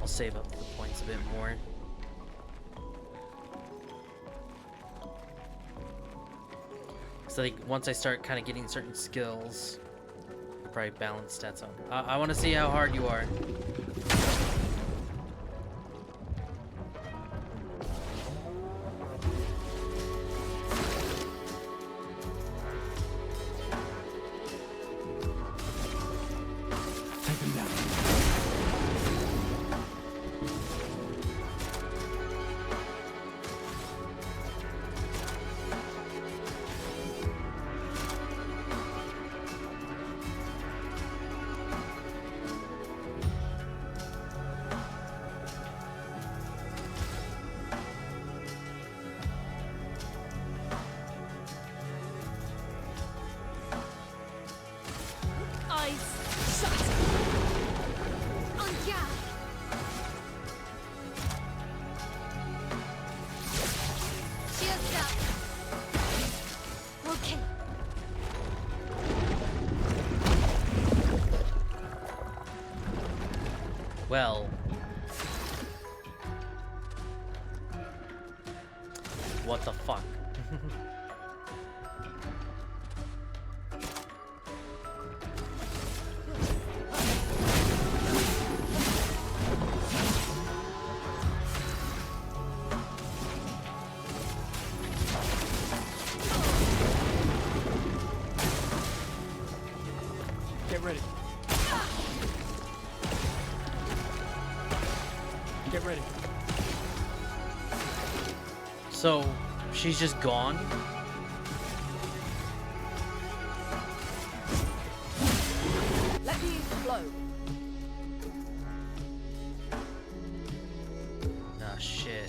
I'll save up the points a bit more. So I think once I start kind of getting certain skills, I'll probably balance stats on. I want to see how hard you are. Take him down. Eyes shut. On guard. Shields up. Okay. Well. What the fuck? Get ready. Get ready. So, she's just gone? Let me flow. Ah, shit.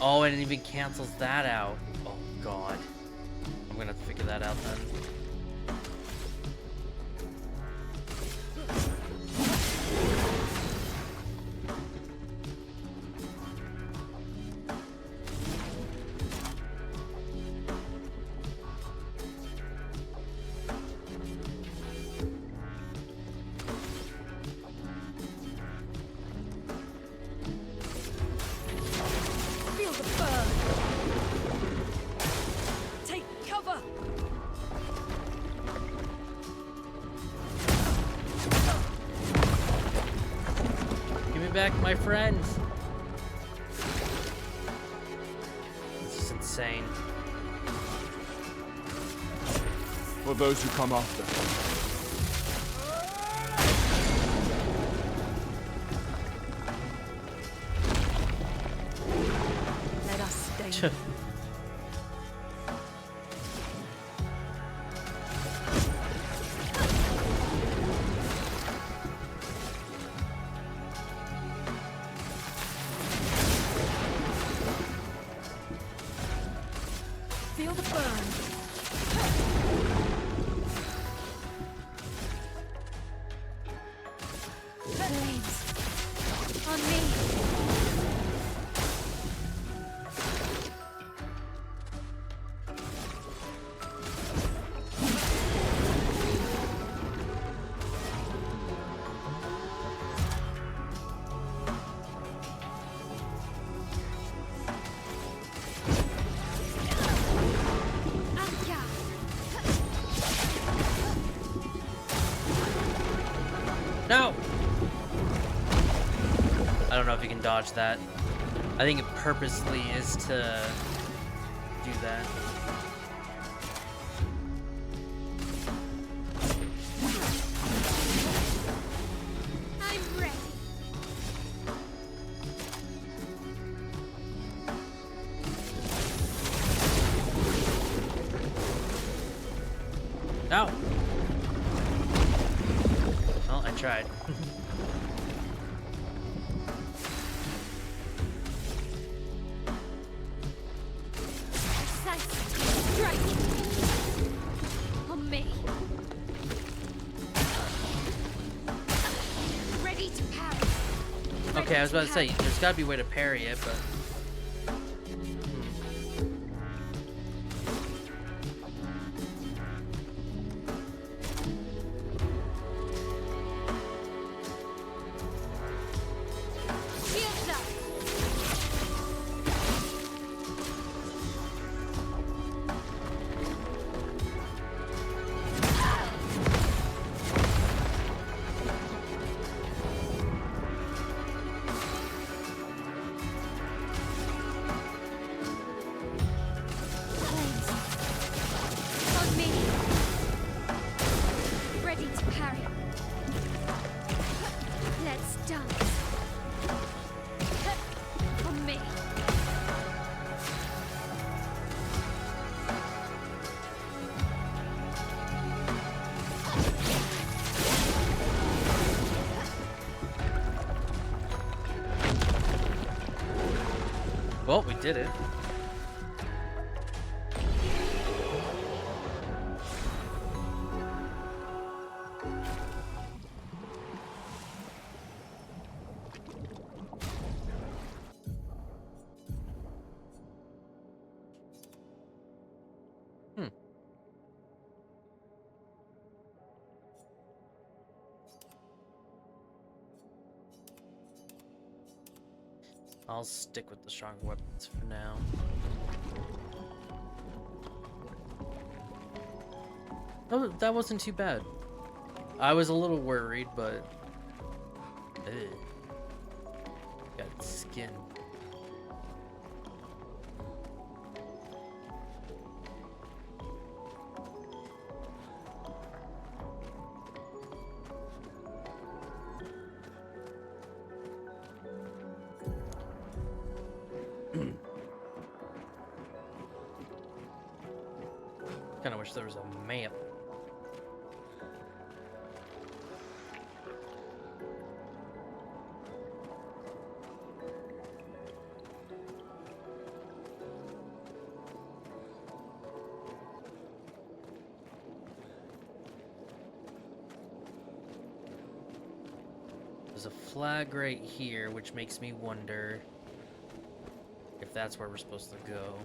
Oh, and it even cancels that out. Oh, God. I'm gonna have to figure that out then. Feel the burn. Take cover. Give me back my friends. This is insane. For those who come after. Let us stay. Feel the burn. Flames. On me. On guard. No! I don't know if you can dodge that. I think it purposely is to do that. I'm ready. No! Well, I tried. Precise strike. On me. Ready to parry. Okay, I was about to say, there's gotta be a way to parry it, but Dance. For me. Well, we did it. I'll stick with the stronger weapons for now. Oh, that wasn't too bad. I was a little worried, but... Got skin. Kinda wish there was a map. There's a flag right here, which makes me wonder if that's where we're supposed to go.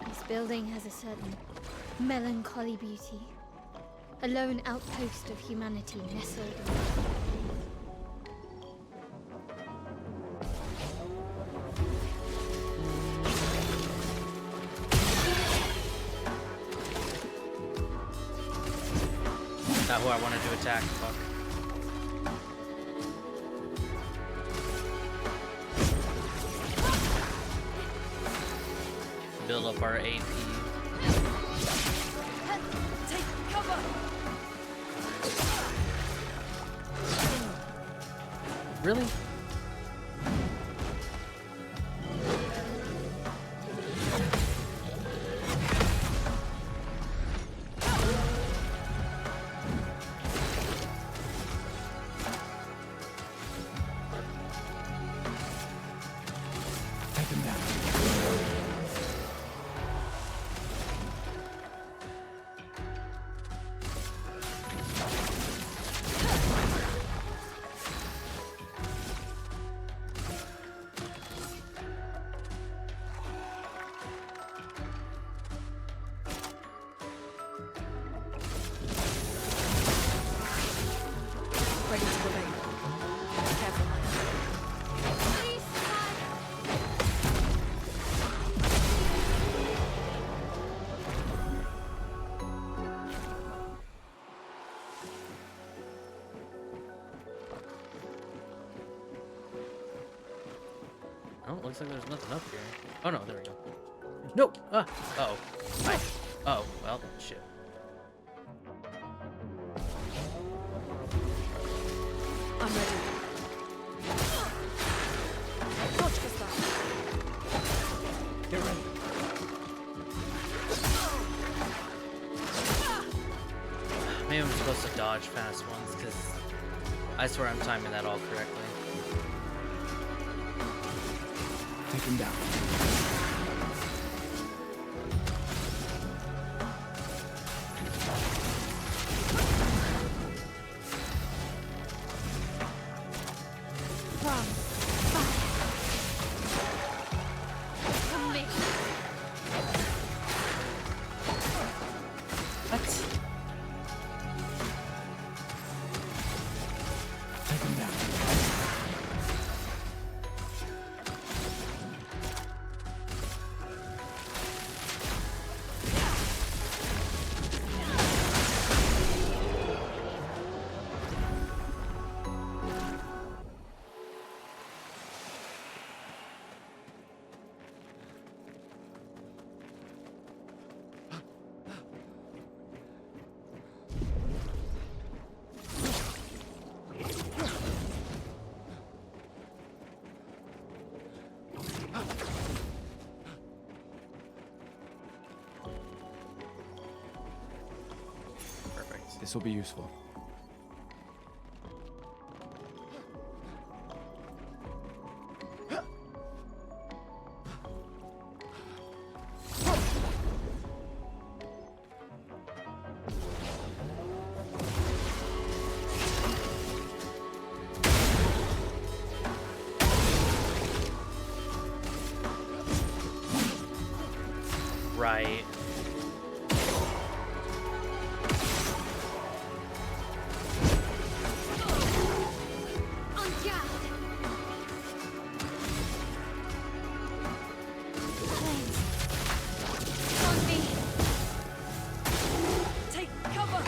This building has a certain melancholy beauty. A lone outpost of humanity nestled in... Not who I wanted to attack, fuck. Build up our AP. Take cover! Really? Take him down. Ready to obey. Careful. Oh, looks like there's nothing up here. Oh no, there we go. Nope! Ah! Uh-oh. Hi. Oh, well, shit. I'm ready. Dodge for that. Get ready. Maybe I'm supposed to dodge fast ones, because I swear I'm timing that all correctly. Take him down. From fire. For me. What? Take him down. This will be useful. Right. On guard. Flames. On me. Take cover!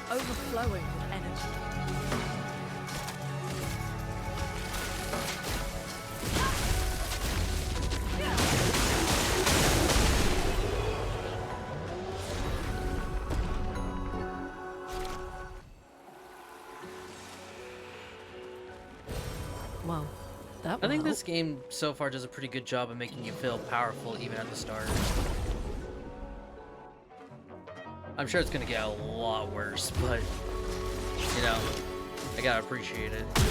Overflowing with energy. Well, that I will think help. this game so far does a pretty good job of making you feel powerful even at the start. I'm sure it's gonna get a lot worse, but you know, I gotta appreciate it. Take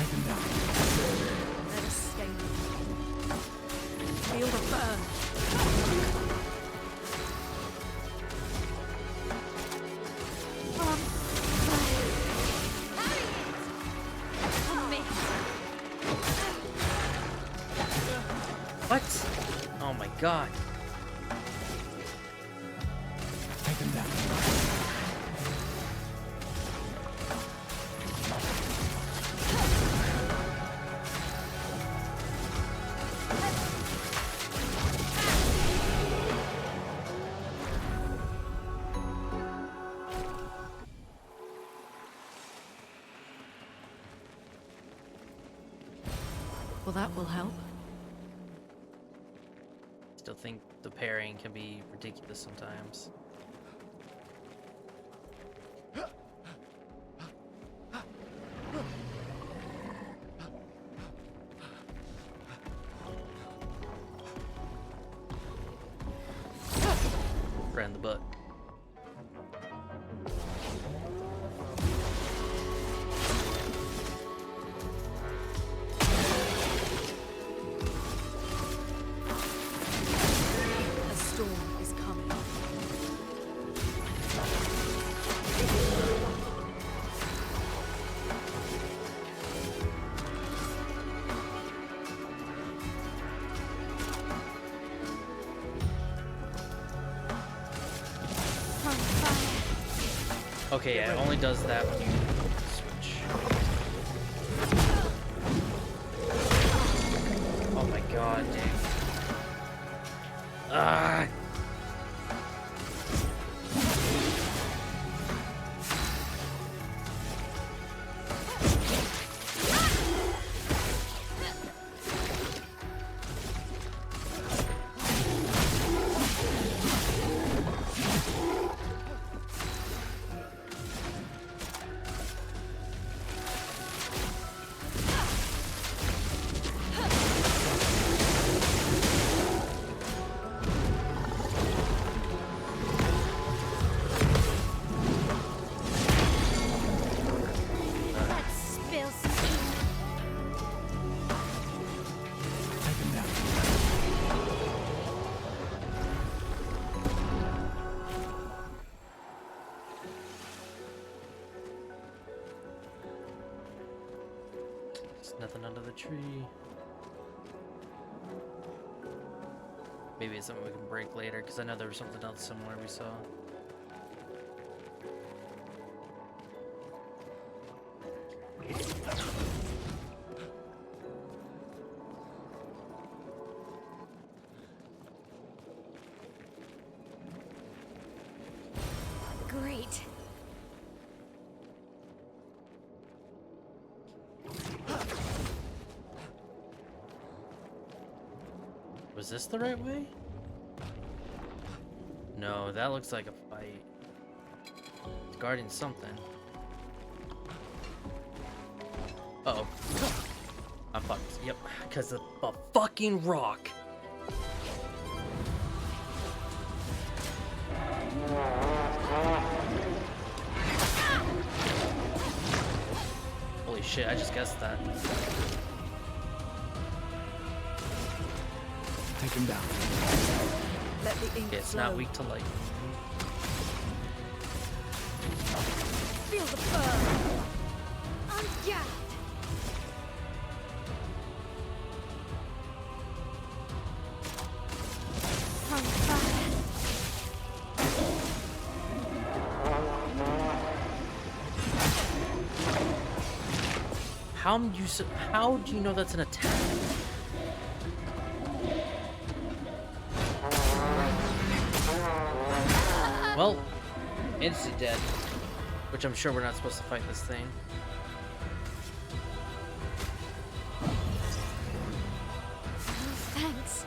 them down. Let us stay. Feel the burn. On me. What? Oh my god. Take them down. Well, that will help. Still think the pairing can be ridiculous sometimes. Right in the butt. A storm is coming. On fire. Okay, yeah, it only does that when you switch. Oh my god, dude. Ah! Let's spill some ink. Take them down. There's nothing under the tree. Maybe it's something we can break later, because I know there was something else similar we saw. Great. Was this the right way? No, that looks like a fight. guarding something. Uh-oh. I'm fucked. Yep, because of a fucking rock. Holy shit, I just guessed that. Take him down. Let the ink Okay, it's flow. not weak to light. Feel the burn. Ungagged! On fire. How do you know that's an attack? Well, instant dead. Which I'm sure we're not supposed to fight this thing. Oh, thanks.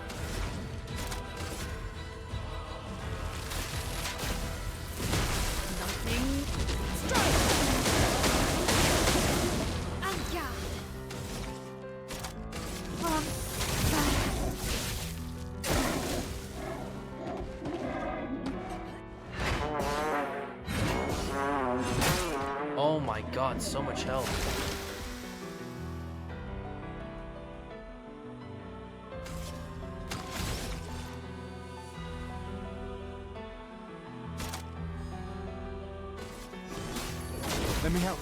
Lightning strike. Ungagged! On fire. Oh my god, so much health. Let me help.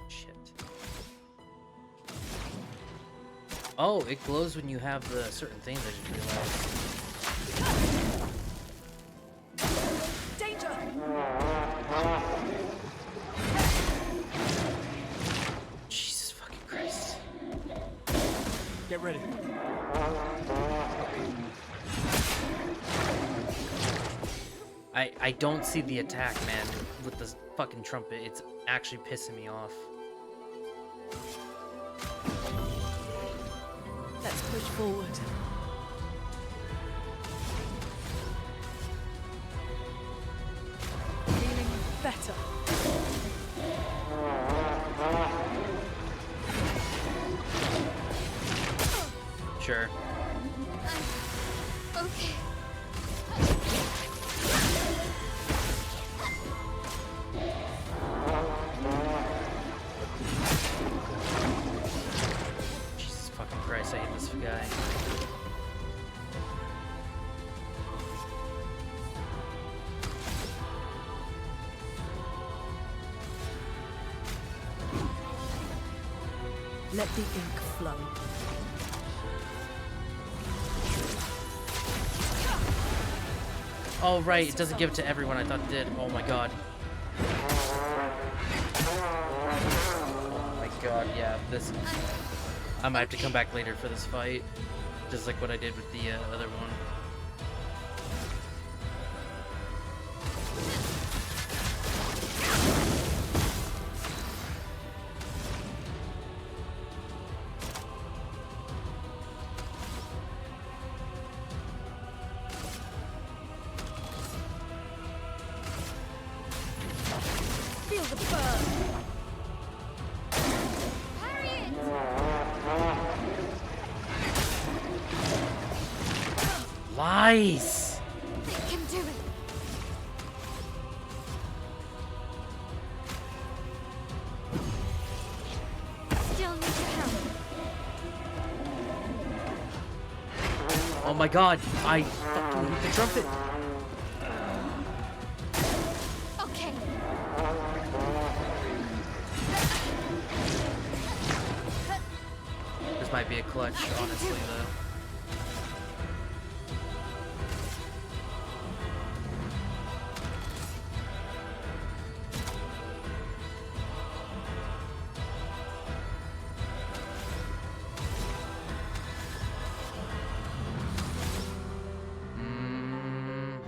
Shit. Oh, it glows when you have the certain things, I just realized. Danger. Jesus fucking Christ. Get ready. I don't see the attack, man, with the fucking trumpet. It's actually pissing me off. Let's push forward. Feeling better. Sure. Okay. Jesus fucking Christ, I hate this guy. Let the ink flow. Oh, right, it doesn't give it to everyone. I thought it did. Oh my god. Oh my god, yeah, this... I might have to come back later for this fight. Just like what I did with the other one. Feel the burn. Harriet! Lies! They can do it. Still need your help. Oh my god, I fucking hate the trumpet. Okay. This might be a clutch, honestly, though. Mm.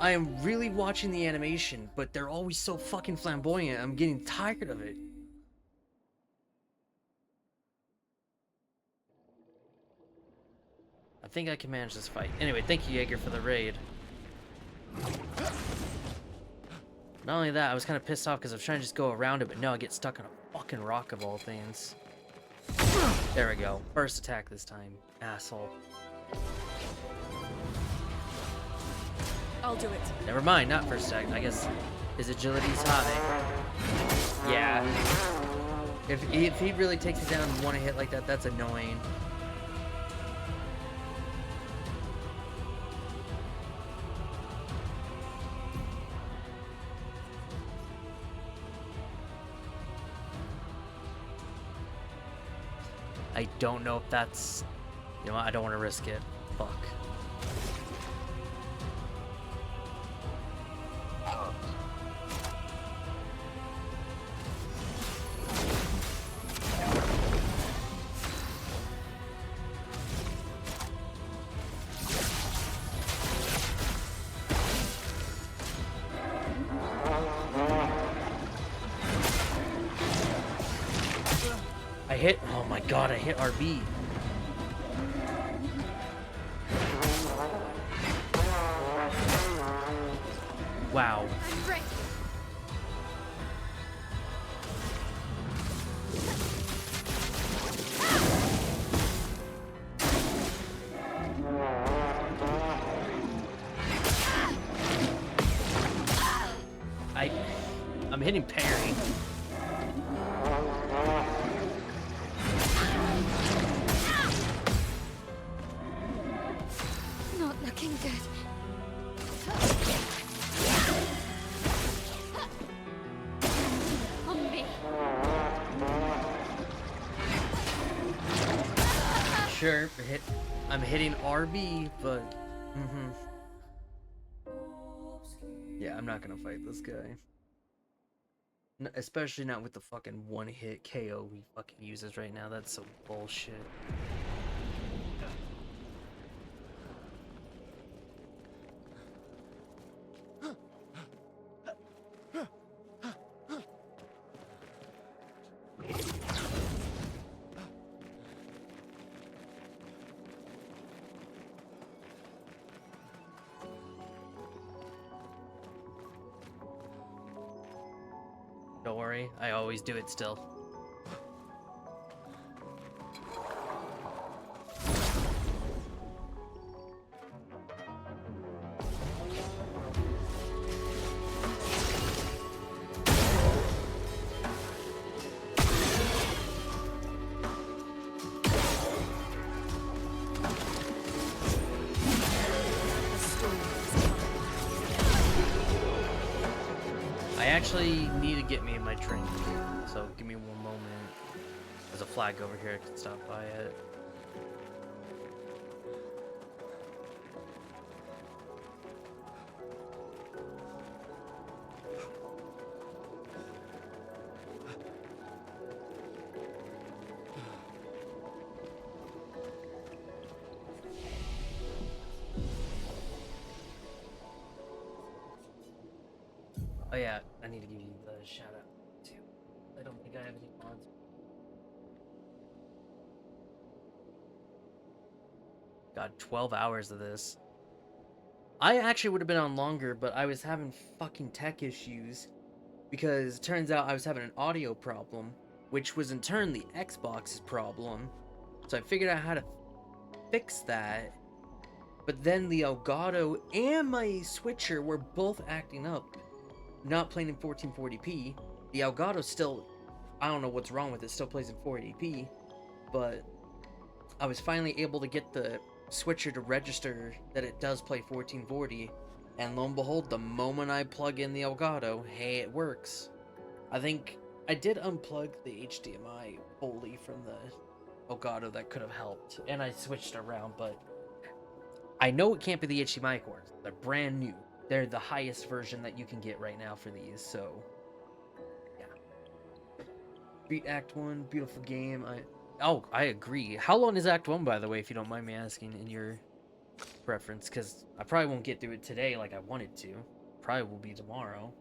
I am really watching the animation, but they're always so fucking flamboyant. I'm getting tired of it. I think I can manage this fight. Anyway, thank you, Jaeger, for the raid. Not only that, I was kind of pissed off because I was trying to just go around it, but no, I get stuck on a fucking rock of all things. There we go. First attack this time. Asshole. I'll do it. Never mind, not first attack. I guess his agility's high. Yeah. If he really takes it down in one hit like that, that's annoying. I don't know if that's... You know what? I don't want to risk it. Fuck. Oh my god, I hit RB. Wow. I'm hitting parry. Not looking good. On me. Sure, I'm hitting RB, but yeah, I'm not gonna fight this guy. Especially not with the fucking one-hit KO he fucking uses right now. That's some bullshit. Don't worry, I always do it still. I actually need to get me my drink, so give me one moment. There's a flag over here, I can stop by it. Oh yeah, I need to give you the shout out too. I don't think I have any mods. God, 12 hours of this. I actually would have been on longer, but I was having fucking tech issues because it turns out I was having an audio problem, which was in turn the Xbox's problem. So I figured out how to fix that. But then the Elgato and my switcher were both acting up. Not playing in 1440p. The Elgato still, I don't know what's wrong with it, still plays in 480p, but I was finally able to get the switcher to register that it does play 1440, and lo and behold, the moment I plug in the Elgato, hey, it works. I think I did unplug the HDMI fully from the Elgato. That could have helped, and I switched around, but I know it can't be the HDMI cords. They're brand new. They're the highest version that you can get right now for these, so yeah. Beat Act 1, beautiful game. I agree. How long is Act 1, by the way, if you don't mind me asking, in your preference, because I probably won't get through it today like I wanted to. Probably will be tomorrow.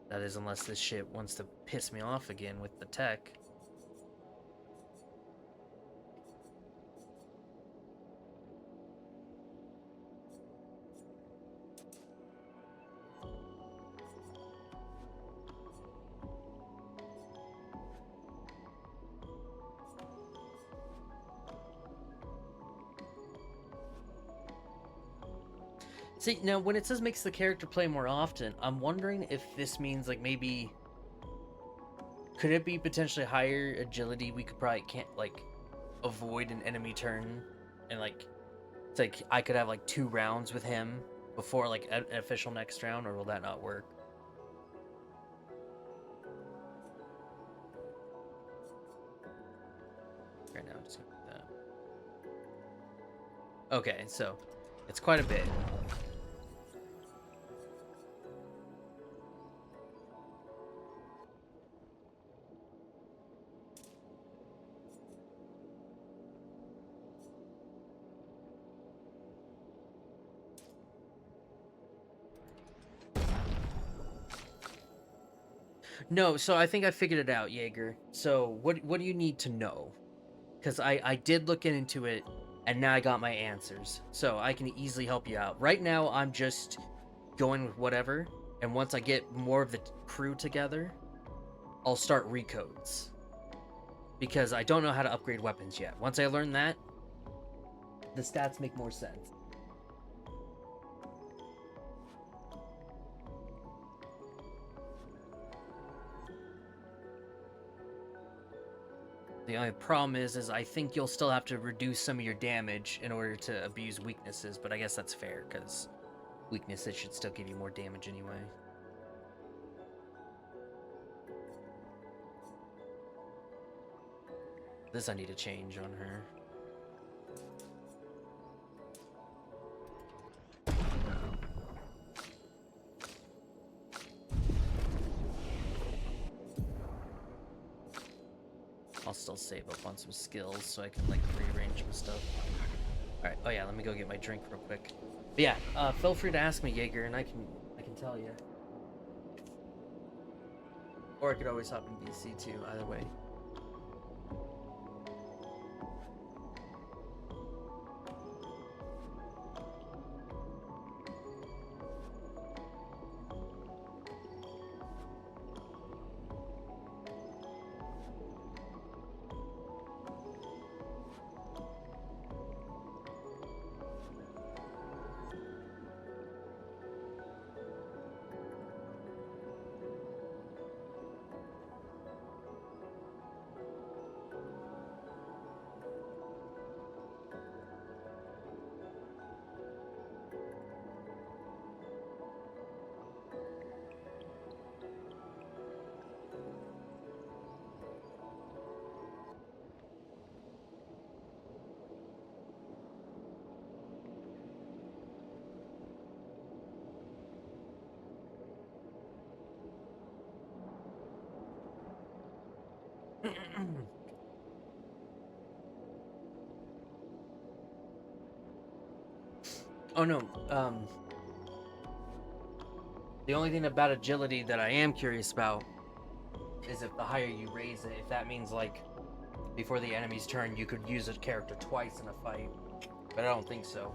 That is, unless this shit wants to piss me off again with the tech. See, now when it says makes the character play more often, I'm wondering if this means, like, maybe... Could it be potentially higher agility? We could probably can't, like, avoid an enemy turn. And, like, it's like I could have, like, 2 rounds with him before, like, an official next round, or will that not work? Right now, I'm just gonna do that. Okay, so it's quite a bit. No, so I think I figured it out, Jaeger. So what do you need to know? Because I did look into it, and now I got my answers. So I can easily help you out. Right now, I'm just going with whatever, and once I get more of the crew together, I'll start recodes. Because I don't know how to upgrade weapons yet. Once I learn that, the stats make more sense. The only problem is I think you'll still have to reduce some of your damage in order to abuse weaknesses, but I guess that's fair, because weaknesses should still give you more damage anyway. This I need to change on her. I'll still save up on some skills so I can, like, rearrange my stuff. Alright, oh yeah, let me go get my drink real quick. But yeah, feel free to ask me, Jaeger, and I can tell you. Or I could always hop in BC too, either way. Oh no, the only thing about agility that I am curious about is if the higher you raise it, if that means, like, before the enemy's turn, you could use a character twice in a fight. But I don't think so.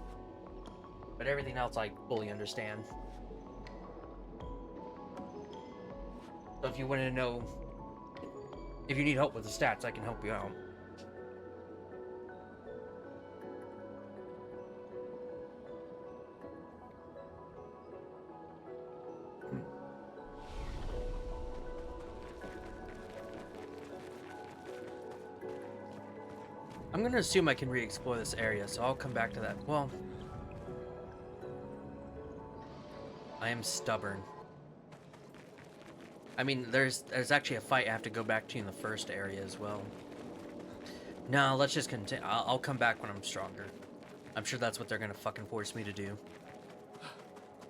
But everything else I fully understand. So if you want to know, if you need help with the stats, I can help you out. I'm gonna assume I can re-explore this area, so I'll come back to that. Well, I am stubborn. I mean, there's actually a fight I have to go back to in the first area as well. No, let's just continue. I'll come back when I'm stronger. I'm sure that's what they're gonna fucking force me to do.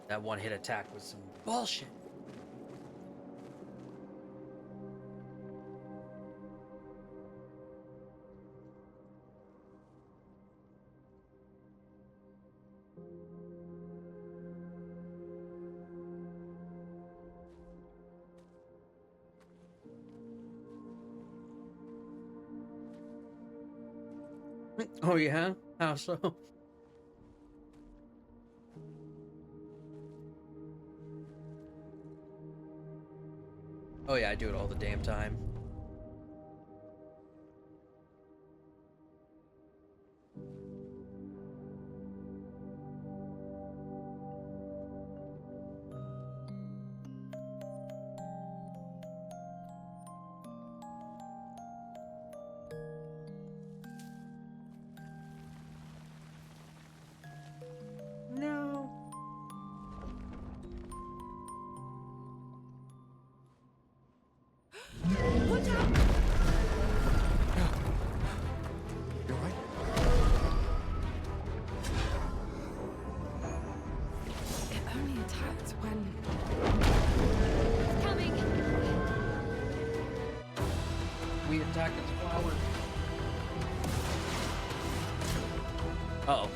That one-hit attack was some bullshit. Oh yeah? How so? Oh yeah, I do it all the damn time. No. Watch out! You alright? It only attacked when... It's coming. We attacked its flower. Uh-oh.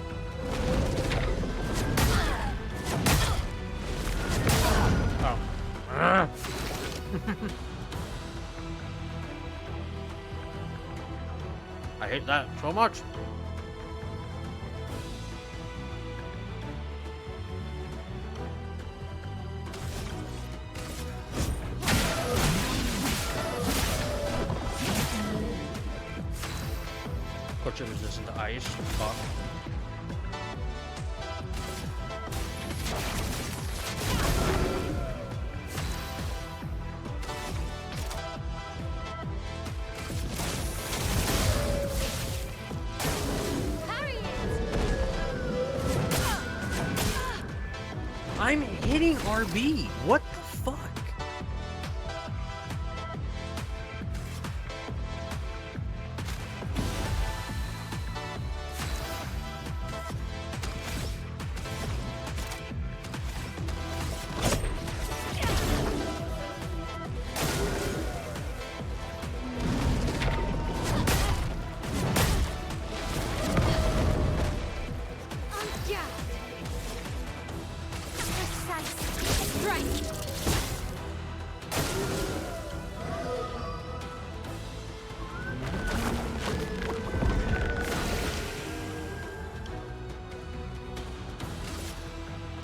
Oh. I hate that so much. Of course, you're resistant to ice. Fuck. Parry it! I'm hitting RB. What the fuck?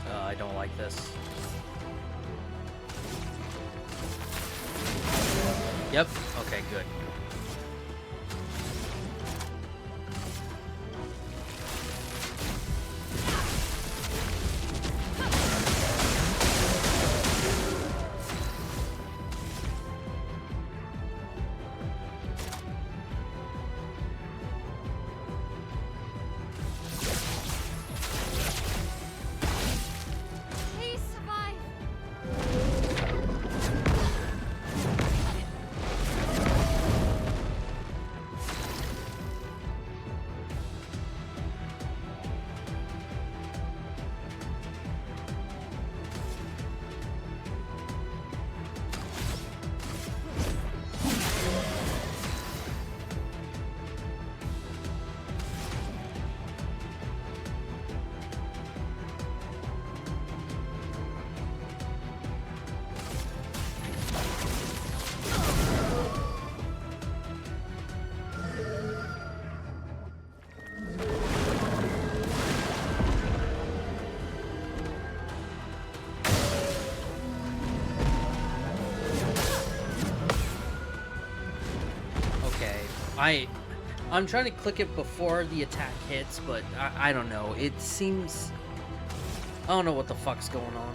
I don't like this. Yep. Okay, good. Please survive. I'm trying to click it before the attack hits, but I don't know. It seems... I don't know what the fuck's going on.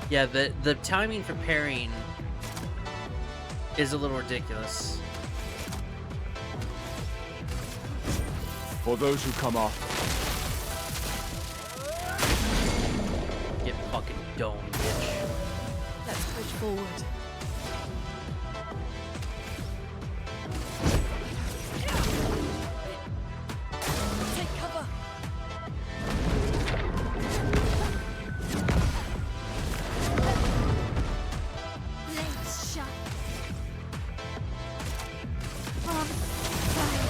Yeah, the timing for parrying is a little ridiculous. For those who come after. Get fucking domed, bitch. Let's push forward. Take cover. Blades shut. On fire.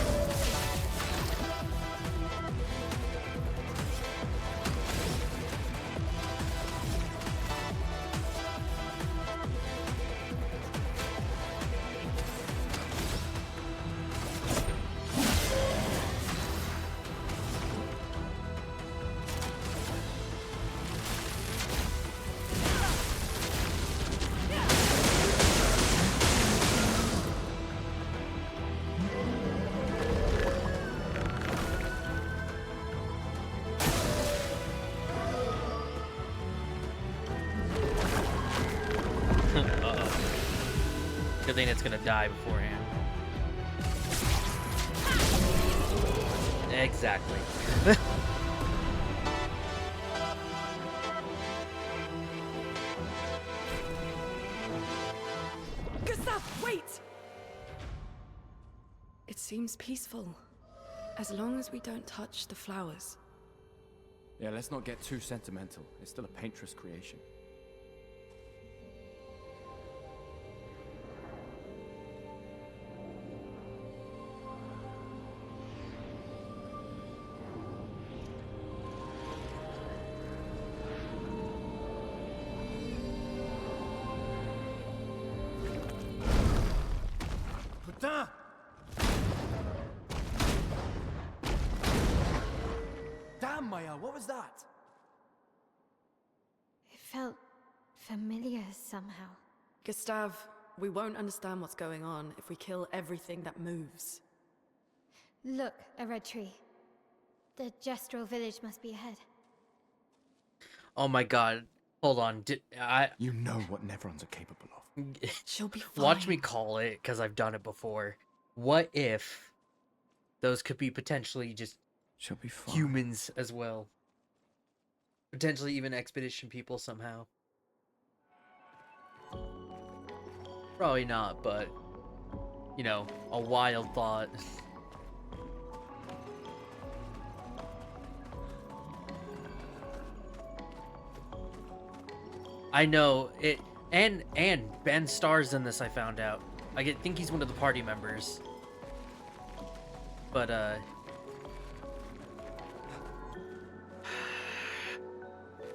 Good thing it's gonna die beforehand. Exactly. Gustav, wait! It seems peaceful. As long as we don't touch the flowers. Yeah, let's not get too sentimental. It's still a painter's creation. Putain! Damn, Maya, what was that? It felt familiar somehow. Gustav, we won't understand what's going on if we kill everything that moves. Look, a red tree. The Gestural village must be ahead. Oh my god. Hold on. You know what Nevrons are capable of. She'll be fine. Watch me call it, because I've done it before. What if those could be potentially just She'll be fine. humans as well? Potentially even expedition people somehow. Probably not, but, you know, a wild thought. I know it, and Ben stars in this. I found out. Think he's one of the party members. But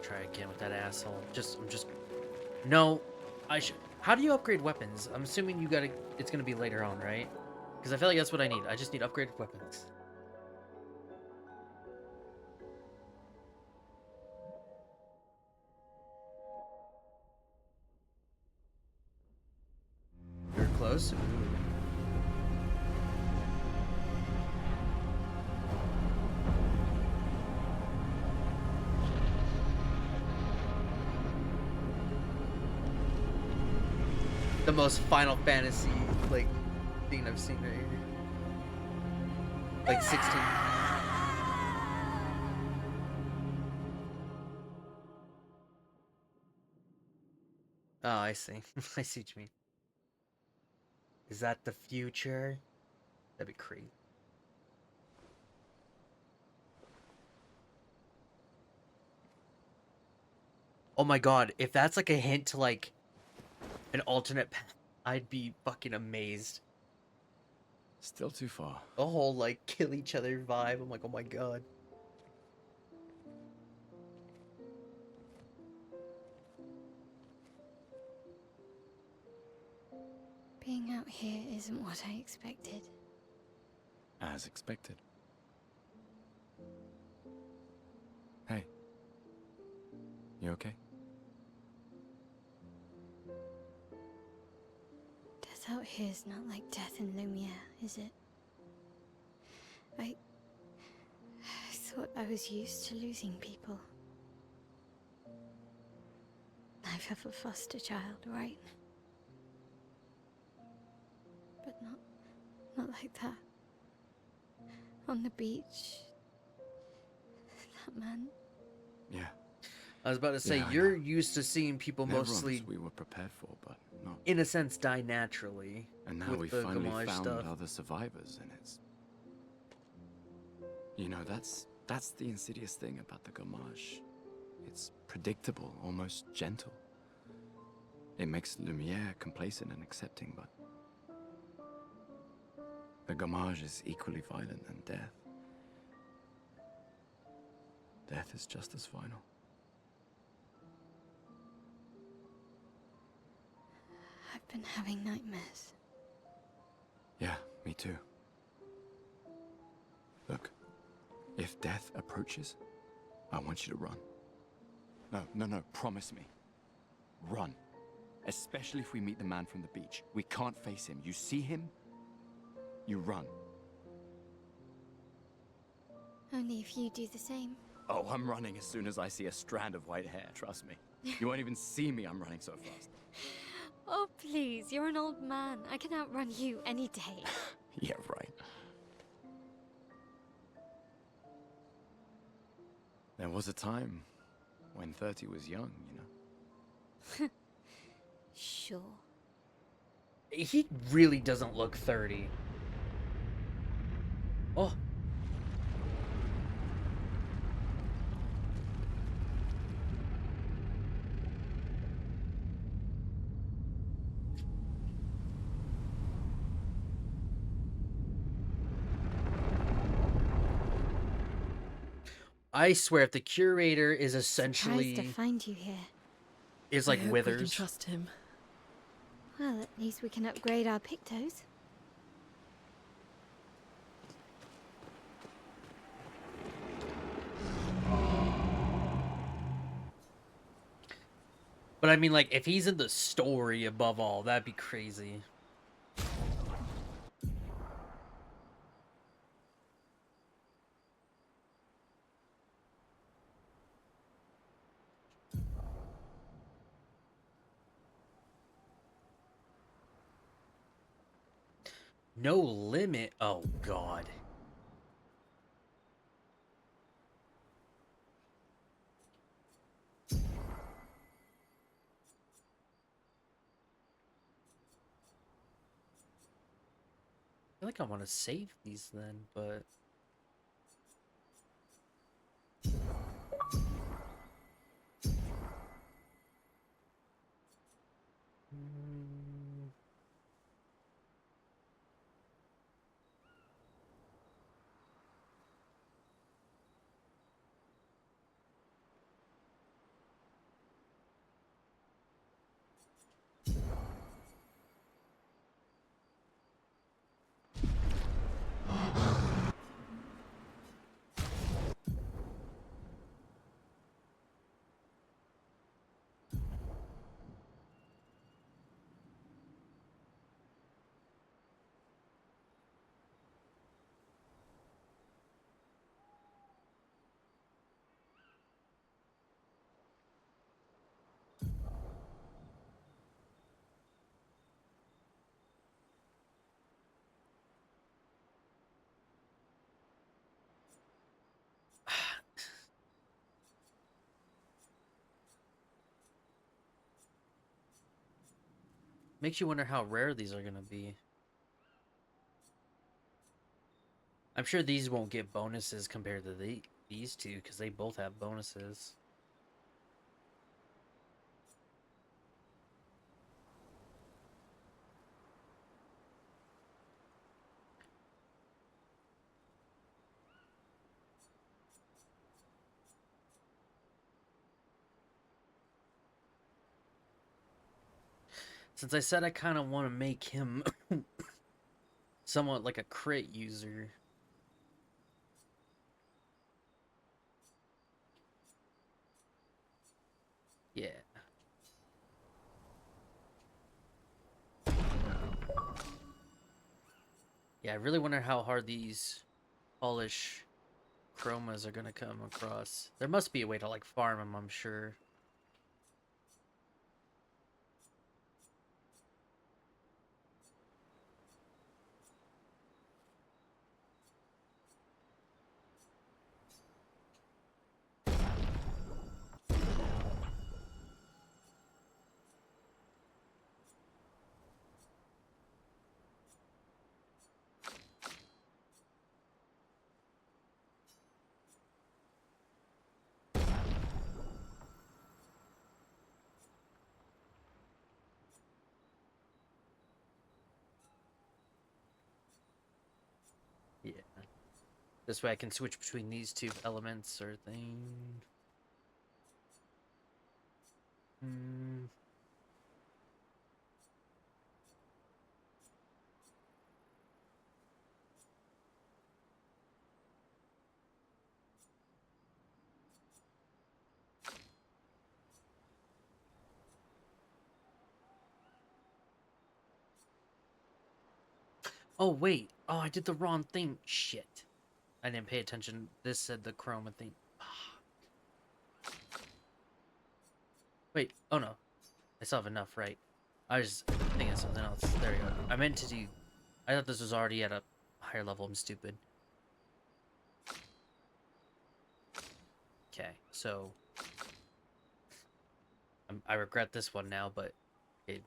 try again with that asshole. I'm just. No, I should. How do you upgrade weapons? I'm assuming you gotta. It's gonna be later on, right? Because I feel like that's what I need. I just need upgraded weapons. You're close. Ooh. The most Final Fantasy like thing I've seen right here. Like 16. Oh, I see. I see what you mean. Is that the future? That'd be crazy. Oh my god, if that's like a hint to like an alternate path, I'd be fucking amazed. Still too far. The whole like kill each other vibe. I'm like, oh my god. Being out here isn't what I expected. As expected. Hey. You okay? Death out here's not like death in Lumiere, is it? I thought I was used to losing people. I've have a foster child, right? But not like that. On the beach. That man. Yeah. I was about to say, Yeah, I you're know. used to seeing people They're mostly, runs we were prepared for, but not. in a sense, die naturally. And now with we the finally Gamage found stuff. other survivors, and it's. You know, that's the insidious thing about the Gamage. It's predictable, almost gentle. It makes Lumiere complacent and accepting, but the Gamage is equally violent than death. Death is just as final. I've been having nightmares. Yeah, me too. Look, if death approaches, I want you to run. No, promise me. Run. Especially if we meet the man from the beach. We can't face him. You see him, you run. Only if you do the same. Oh, I'm running as soon as I see a strand of white hair, trust me. You won't even see me, I'm running so fast. Oh, please, you're an old man. I can outrun you any day. Yeah, right. There was a time when 30 was young, you know? Sure. He really doesn't look 30. Oh. I swear, if the curator is Surprised to essentially find you here. is I like hope we can Withers. trust him. Well, at least we can upgrade our pictos. But I mean, like, if he's in the story above all, that'd be crazy. No limit. Oh, God. I feel like I want to save these then, but... Mm. Makes you wonder how rare these are going to be. I'm sure these won't get bonuses compared to these two, because they both have bonuses. Since I said I kind of want to make him somewhat like a crit user. Yeah. Yeah, I really wonder how hard these Polish chromas are going to come across. There must be a way to, like, farm them, I'm sure. Yeah. This way I can switch between these two elements or thing. Hmm. Oh, wait. Oh, I did the wrong thing. Shit. I didn't pay attention. This said the chroma thing. Wait. Oh, no. I still have enough, right? I was thinking of something else. There we go. I meant to do... I thought this was already at a higher level. I'm stupid. Okay, so... I regret this one now, but... we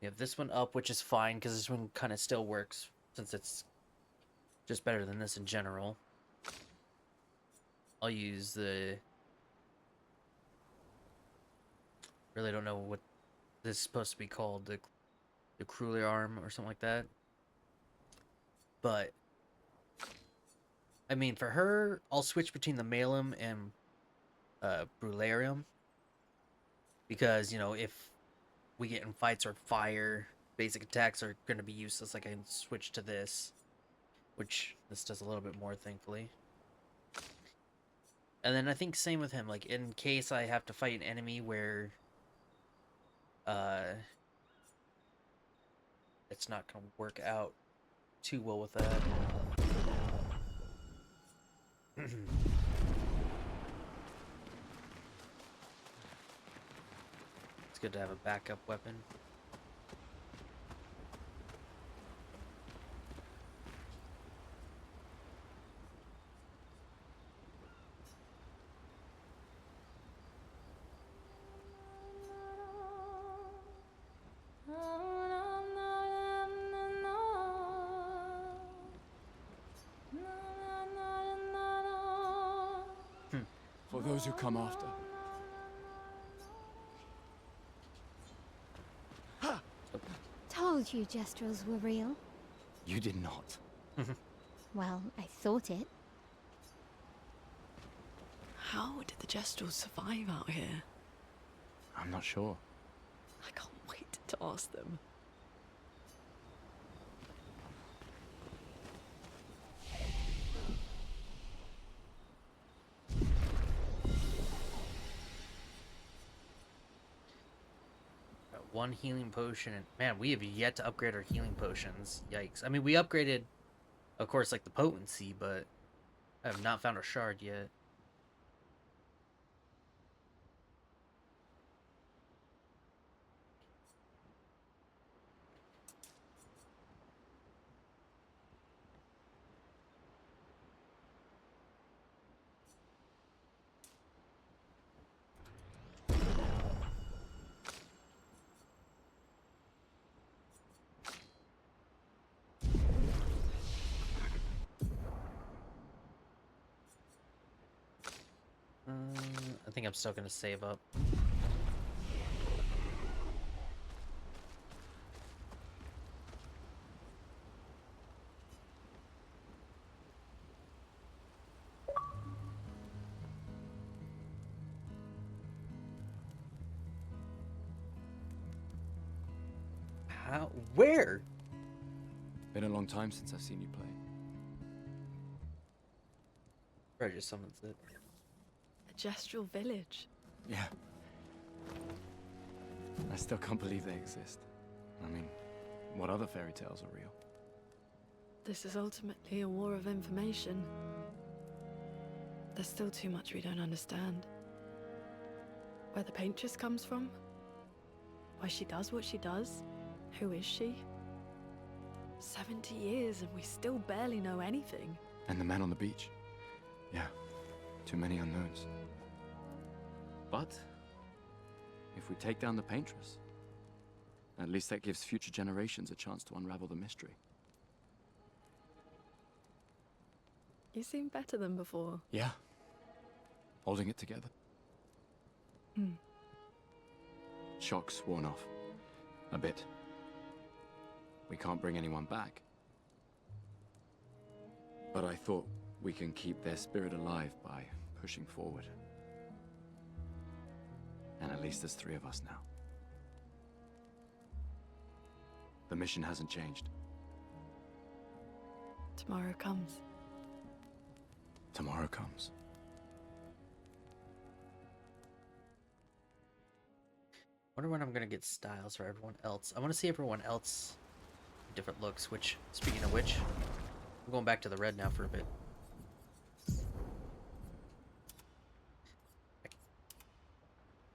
have this one up, which is fine, because this one kind of still works, since it's just better than this in general. I'll use the... Really don't know what this is supposed to be called, the crueler arm or something like that. But I mean, for her, I'll switch between the Malum and Brularium, because, you know, if we get in fights or fire, basic attacks are going to be useless. Like, I can switch to this, which this does a little bit more, thankfully. And then I think same with him, like, in case I have to fight an enemy where it's not going to work out too well with that. It's good to have a backup weapon. For those who come after. Told you Gestrels were real. You did not. Well, I thought it. How did the Gestrels survive out here? I'm not sure. I can't wait to ask them. Got one healing potion, and man, we have yet to upgrade our healing potions. Yikes. I mean, we upgraded, of course, like the potency, but I have not found a shard yet. I think I'm still gonna save up. How? Where? Been a long time since I've seen you play. Probably just summons it. A Gestral village. Yeah. I still can't believe they exist. I mean, what other fairy tales are real? This is ultimately a war of information. There's still too much we don't understand. Where the paintress comes from? Why she does what she does? Who is she? 70 years and we still barely know anything. And the man on the beach. Yeah, too many unknowns. But if we take down the paintress, at least that gives future generations a chance to unravel the mystery. You seem better than before. Yeah. Holding it together. Shock's worn off. A bit. We can't bring anyone back. But I thought we can keep their spirit alive by pushing forward. And at least there's 3 of us now. The mission hasn't changed. Tomorrow comes. Tomorrow comes. Wonder when I'm gonna get styles for everyone else. I want to see everyone else different looks. Which, speaking of which, I'm going back to the red now for a bit.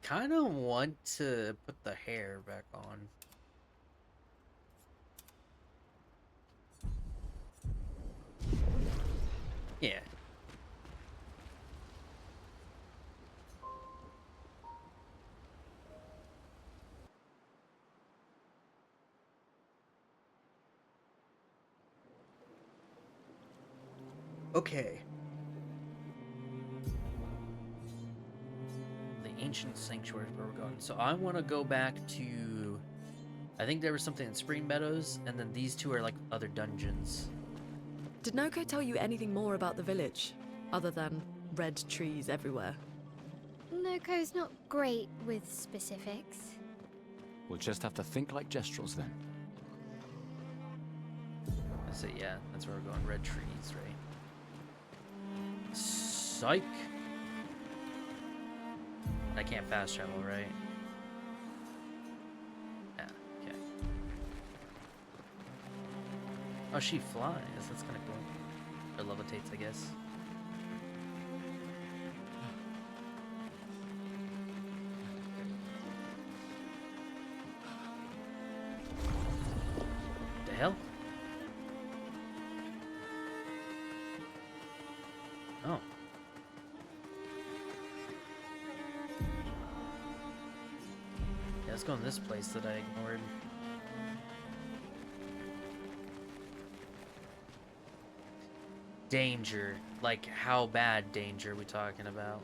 kind of want to put the hair back on. Yeah. Okay. The ancient sanctuary is where we're going. So I want to go back to... I think there was something in Spring Meadows, and then these two are like other dungeons. Did Noko tell you anything more about the village, other than red trees everywhere? Noko's not great with specifics. We'll just have to think like Gestrels then. I say, yeah, that's where we're going. Red trees, right? Psych! I can't fast travel, right? Yeah, okay. Oh, she flies. That's kind of cool. Or levitates, I guess. The hell? Oh. Yeah, let's go in this place that I ignored. Danger. Like, how bad danger are we talking about?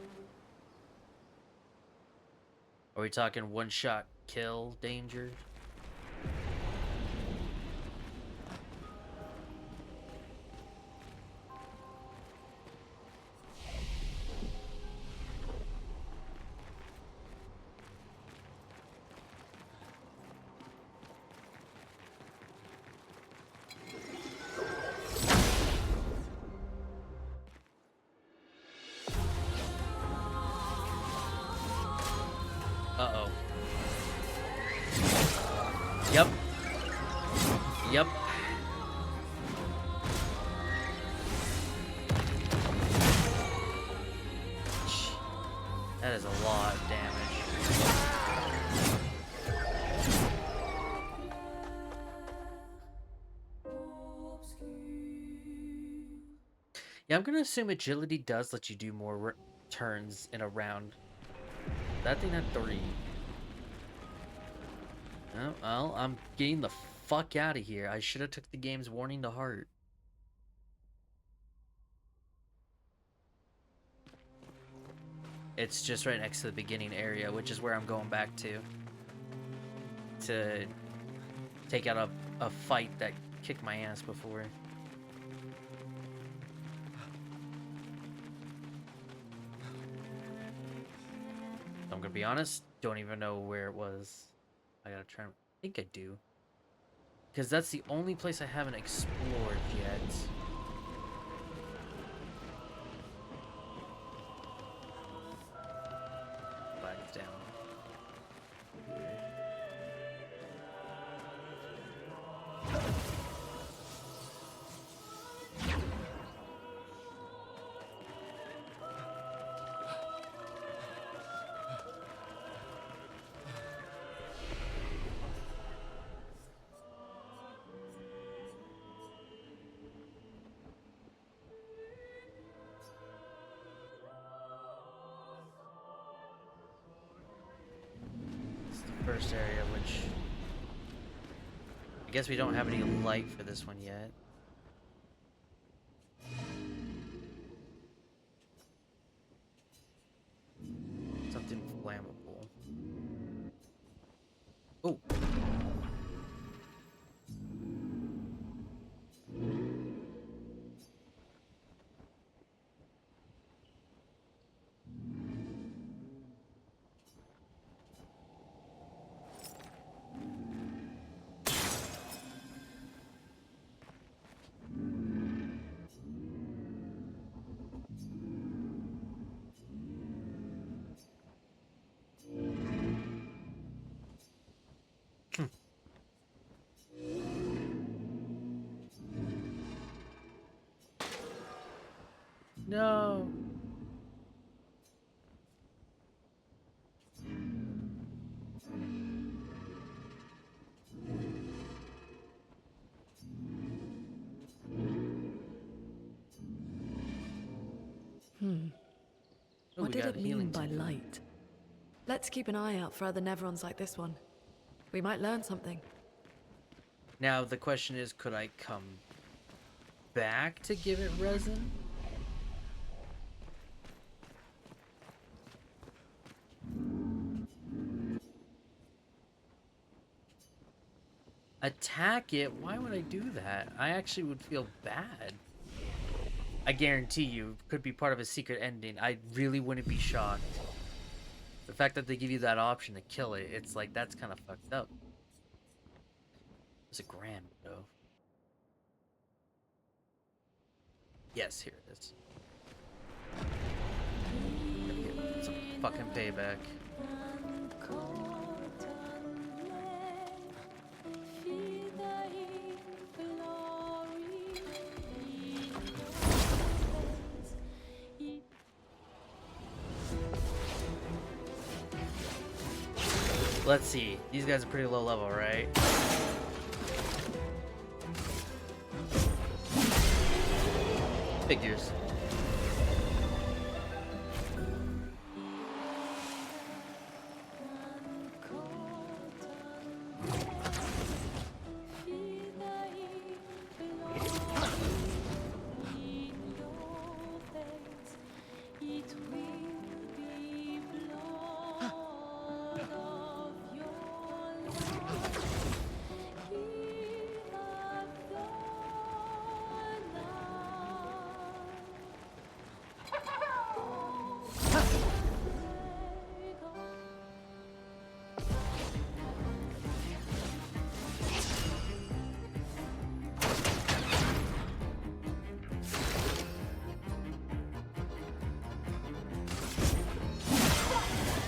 Are we talking one-shot kill danger? Uh-oh. Yep. Yep. That is a lot of damage. Yeah, I'm gonna assume agility does let you do more turns in a round. That thing had 3. Oh, well, I'm getting the fuck out of here. I should have took the game's warning to heart. It's just right next to the beginning area, which is where I'm going back to take out a fight that kicked my ass before. I'm gonna be honest, don't even know where it was. I gotta try. I think I do. Because that's the only place I haven't explored yet. Flags down. First area, which I guess we don't have any light for this one yet. Something flammable. Oh. Ooh, What we did got it mean healing by tincture. light? Let's keep an eye out for other Nevrons like this one. We might learn something. Now the question is, could I come back to give it resin? Attack it? Why would I do that? I actually would feel bad. I guarantee you, it could be part of a secret ending. I really wouldn't be shocked. The fact that they give you that option to kill it, it's like, that's kind of fucked up. It's a grand though. Yes, here it is. It's a fucking payback. Let's see. These guys are pretty low level, right? Figures.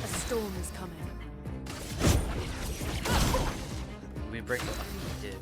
A storm is coming. We break the we did.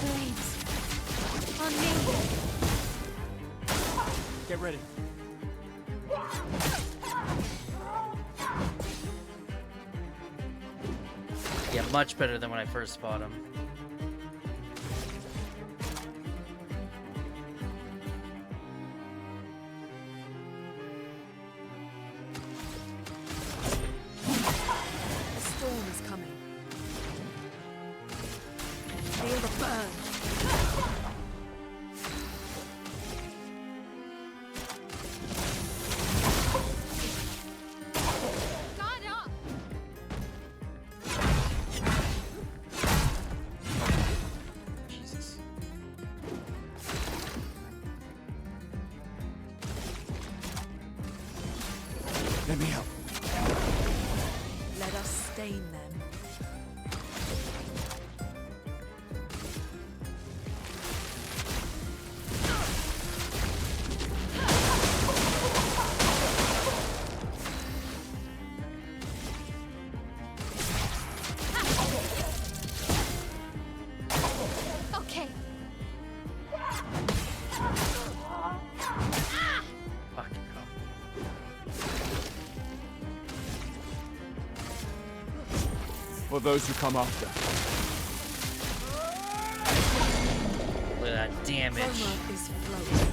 Flames. On me. Get ready. Yeah, much better than when I first fought him. A storm is coming. Feel the burn. Guard up. Jesus. Let me help. Let us stain them. Okay. Fucking hell. For those who come after. Look at that damage. Chroma is flowing.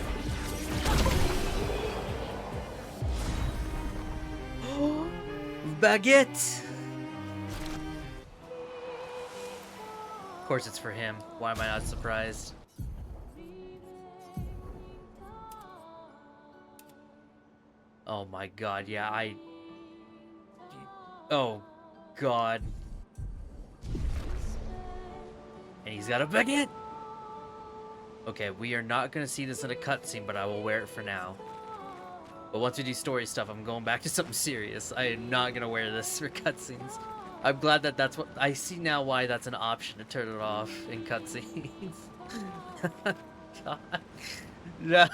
Baguette! Of course it's for him. Why am I not surprised? Oh my god, yeah, oh god. And he's got a baguette! Okay, we are not gonna see this in a cutscene, but I will wear it for now. But once we do story stuff, I'm going back to something serious. I am not gonna wear this for cutscenes. I'm glad that that's what I see now. Why that's an option to turn it off in cutscenes. God. No.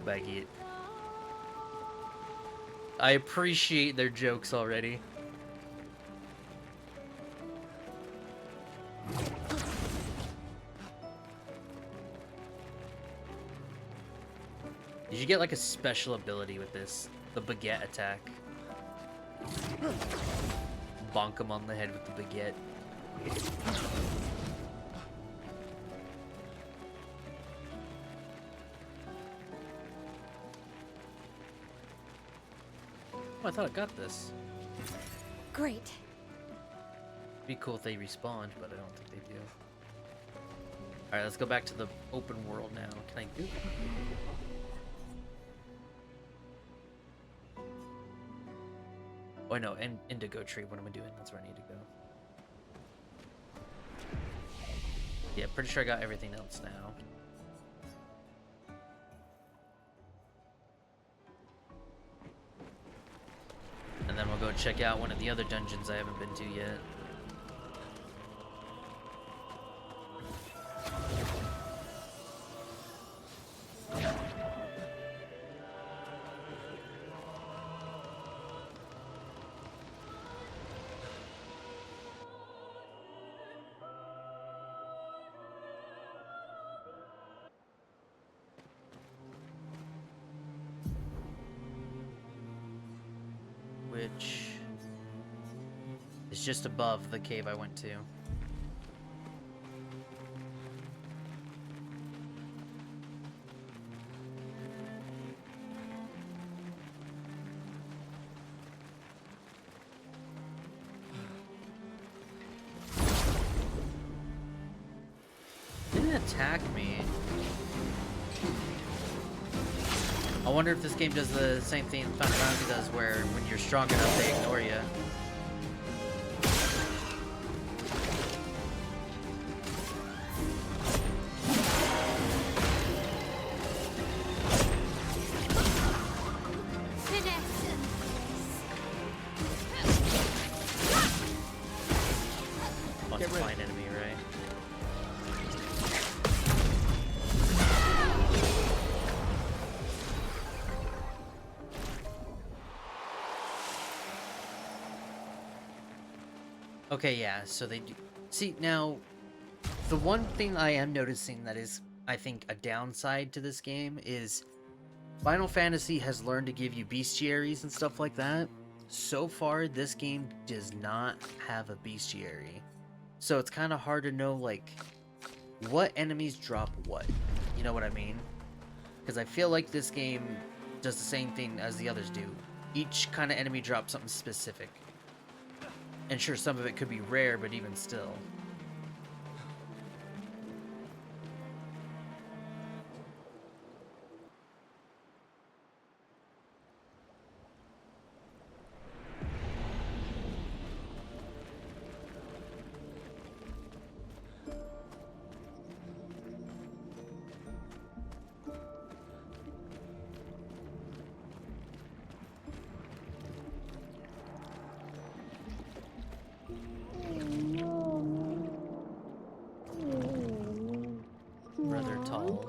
Baguette. I appreciate their jokes already. Did you get like a special ability with this? The baguette attack. Bonk him on the head with the baguette. Oh, I thought I got this. Great. Be cool if they respawned, but I don't think they do. Alright, let's go back to the open world now. Can I do it? Oh, no, Indigo Tree. What am I doing? That's where I need to go. Yeah, pretty sure I got everything else now. And then we'll go check out one of the other dungeons I haven't been to yet. Which is just above the cave I went to. Didn't attack me. I wonder if this game does the same thing Final Fantasy does, where when you're strong enough, they ignore you. Wants to find enemy, right? Okay, yeah, so they do. See, now, the one thing I am noticing that is, I think, a downside to this game is Final Fantasy has learned to give you bestiaries and stuff like that. So far, this game does not have a bestiary. So it's kind of hard to know, like, what enemies drop what. You know what I mean? Because I feel like this game does the same thing as the others do. Each kind of enemy drops something specific. And sure, some of it could be rare, but even still. Rather tall.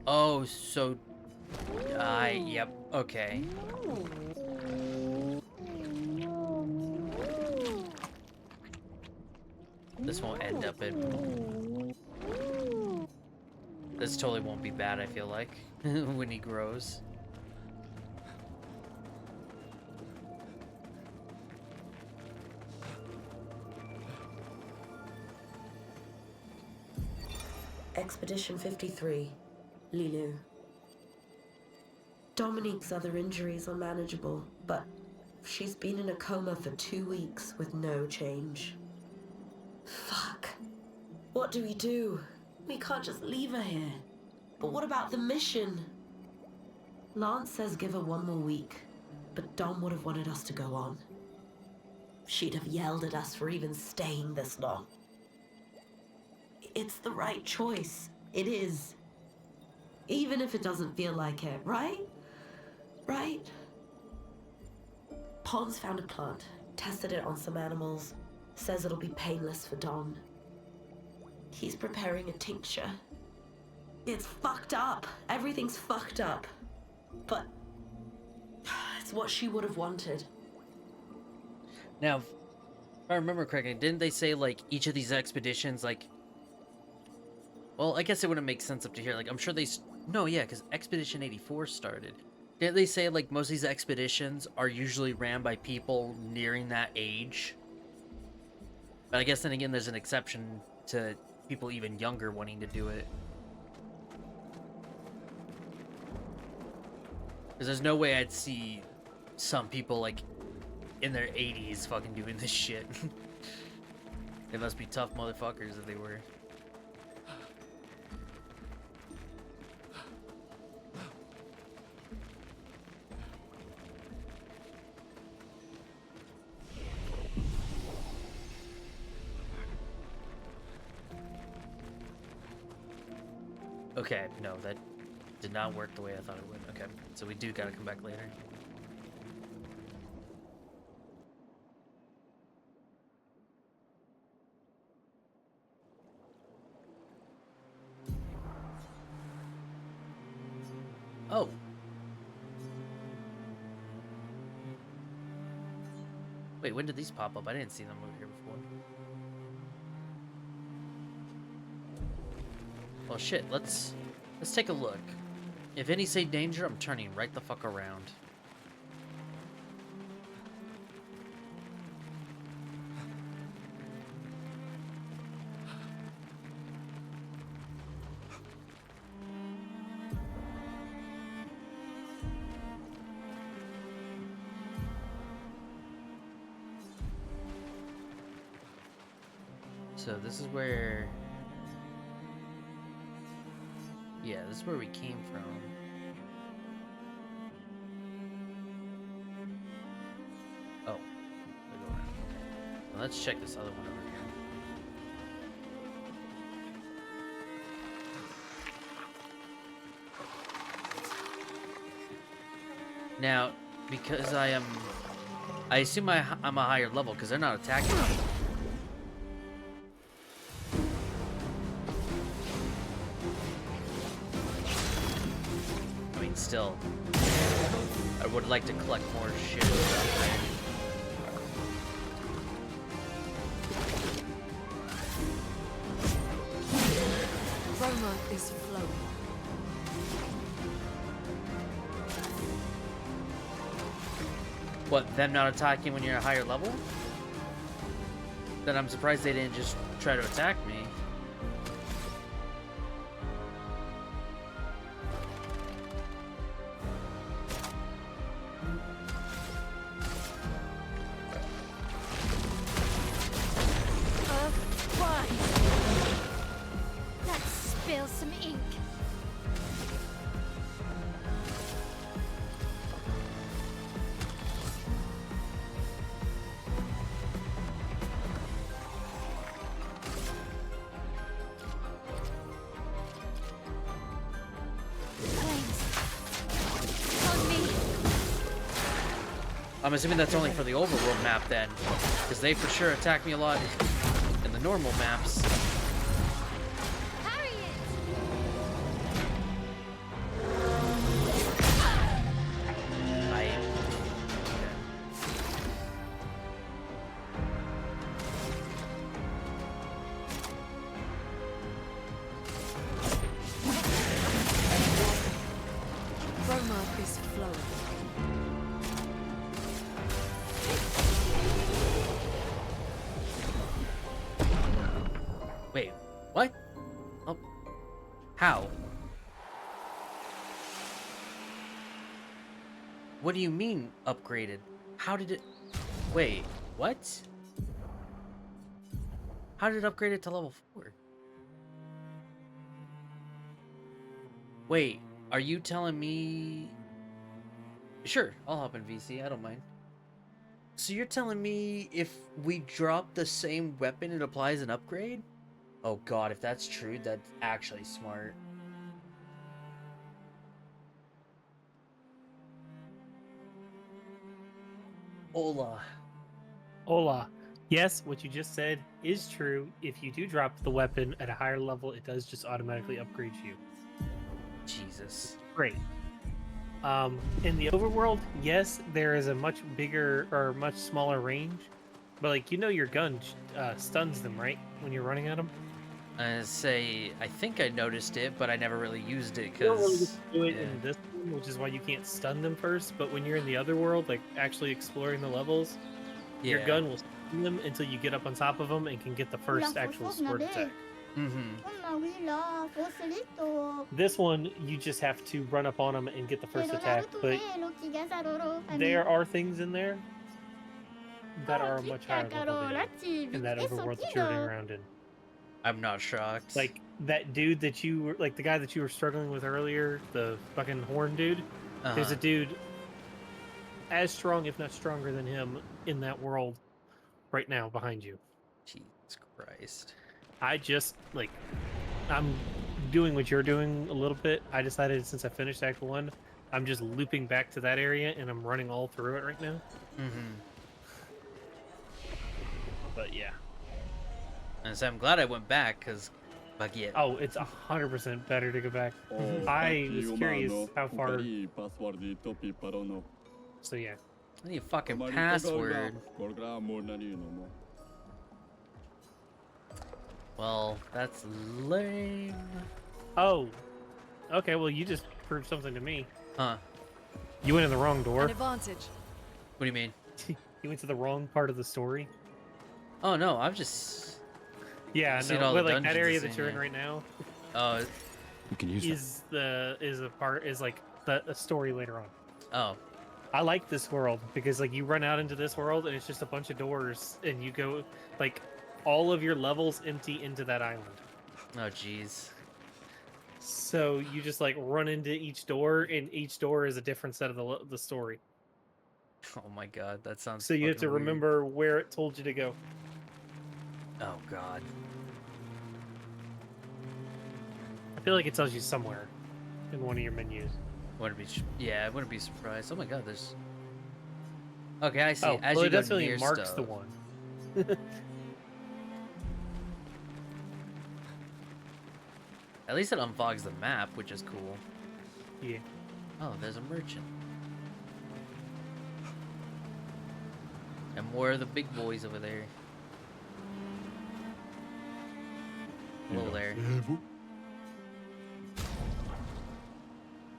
Oh, so... yep, okay. This won't end up in... This totally won't be bad, I feel like, when he grows. Expedition 53, Lilu. Dominique's other injuries are manageable, but she's been in a coma for 2 weeks with no change. Fuck. What do we do? We can't just leave her here. But what about the mission? Lance says give her 1 more week, but Dom would have wanted us to go on. She'd have yelled at us for even staying this long. It's the right choice. It is. Even if it doesn't feel like it, right? Right? Pons found a plant, tested it on some animals, says it'll be painless for Dom. He's preparing a tincture. It's fucked up. Everything's fucked up. But it's what she would have wanted. Now, if I remember correctly, didn't they say, like, each of these expeditions, like... Well, I guess it wouldn't make sense up to here. Like, I'm sure they... No, yeah, because Expedition 84 started. Didn't they say, like, most of these expeditions are usually ran by people nearing that age? But I guess then again, there's an exception to people even younger wanting to do it. Because there's no way I'd see some people, like, in their 80s fucking doing this shit. They must be tough motherfuckers if they were. Okay, no, that did not work the way I thought it would. Okay, so we do gotta come back later. Oh. Wait, when did these pop up? I didn't see them over here before. Well, shit, let's take a look. If any say danger, I'm turning right the fuck around. So this is where... Yeah, this is where we came from. Oh. We go around. Okay. Well, let's check this other one over here. Now, because I assume I'm a higher level because they're not attacking me. Still, I would like to collect more shit. Roma is flowing. What, them not attacking when you're a higher level? Then I'm surprised they didn't just try to attack me. I'm assuming that's only for the overworld map then, because they for sure attack me a lot in the normal maps. Roma is flowing. Wait, what? Oh, How? What do you mean upgraded? How did it... Wait, what? How did it upgrade it to level 4? Wait, are you telling me... Sure, I'll hop in VC, I don't mind. So you're telling me if we drop the same weapon, it applies an upgrade? Oh god, if that's true, that's actually smart. Hola. Hola. Yes, what you just said is true. If you do drop the weapon at a higher level, it does just automatically upgrade you. Jesus. Great. In the overworld, yes, there is a much bigger or much smaller range, but like your gun stuns them, right? When you're running at them. I think I noticed it, but I never really used it You don't really get because to do it in this one, which is why you can't stun them first. But when you're in the other world, like actually exploring the levels, your gun will stun them until you get up on top of them and can get the first actual sword attack. Mm-hmm. This one, you just have to run up on them and get the first attack. But there are things in there that are a much higher level than you in that overworld that you're running around in. I'm not shocked. Like that dude that you were, like the guy that you were struggling with earlier, the fucking horn dude. There's a dude as strong, if not stronger than him, in that world right now behind you. Jesus Christ. I just I'm doing what you're doing a little bit. I decided since I finished Act 1, I'm just looping back to that area and I'm running all through it right now. Mm-hmm. But yeah. And so I'm glad I went back, because yeah. Oh, it's 100% better to go back. I was curious how far. So yeah. I need a fucking password. Well, that's lame. Oh. Okay, well you just proved something to me. Huh. You went in the wrong door. An advantage. What do you mean? You went to the wrong part of the story. Oh no, I'm just... Yeah, seen no, all but the like that dungeons area and that you're in yeah. right now Oh, You can use is like the story later on. oh. I like this world because like you run out into this world and it's just a bunch of doors and you go like all of your levels empty into that island. Oh, jeez. So you just like run into each door and each door is a different set of the story. Oh my god, that sounds So you have to fucking weird. remember where it told you to go. Oh god. I feel like it tells you somewhere in one of your menus. Wouldn't be... Yeah, I wouldn't be surprised. Oh my god, there's... Okay, I see. Oh, As well, you it go definitely near marks stuff. the one. At least it unfogs the map, which is cool. Yeah. Oh, there's a merchant. And more of the big boys over there. Hello there.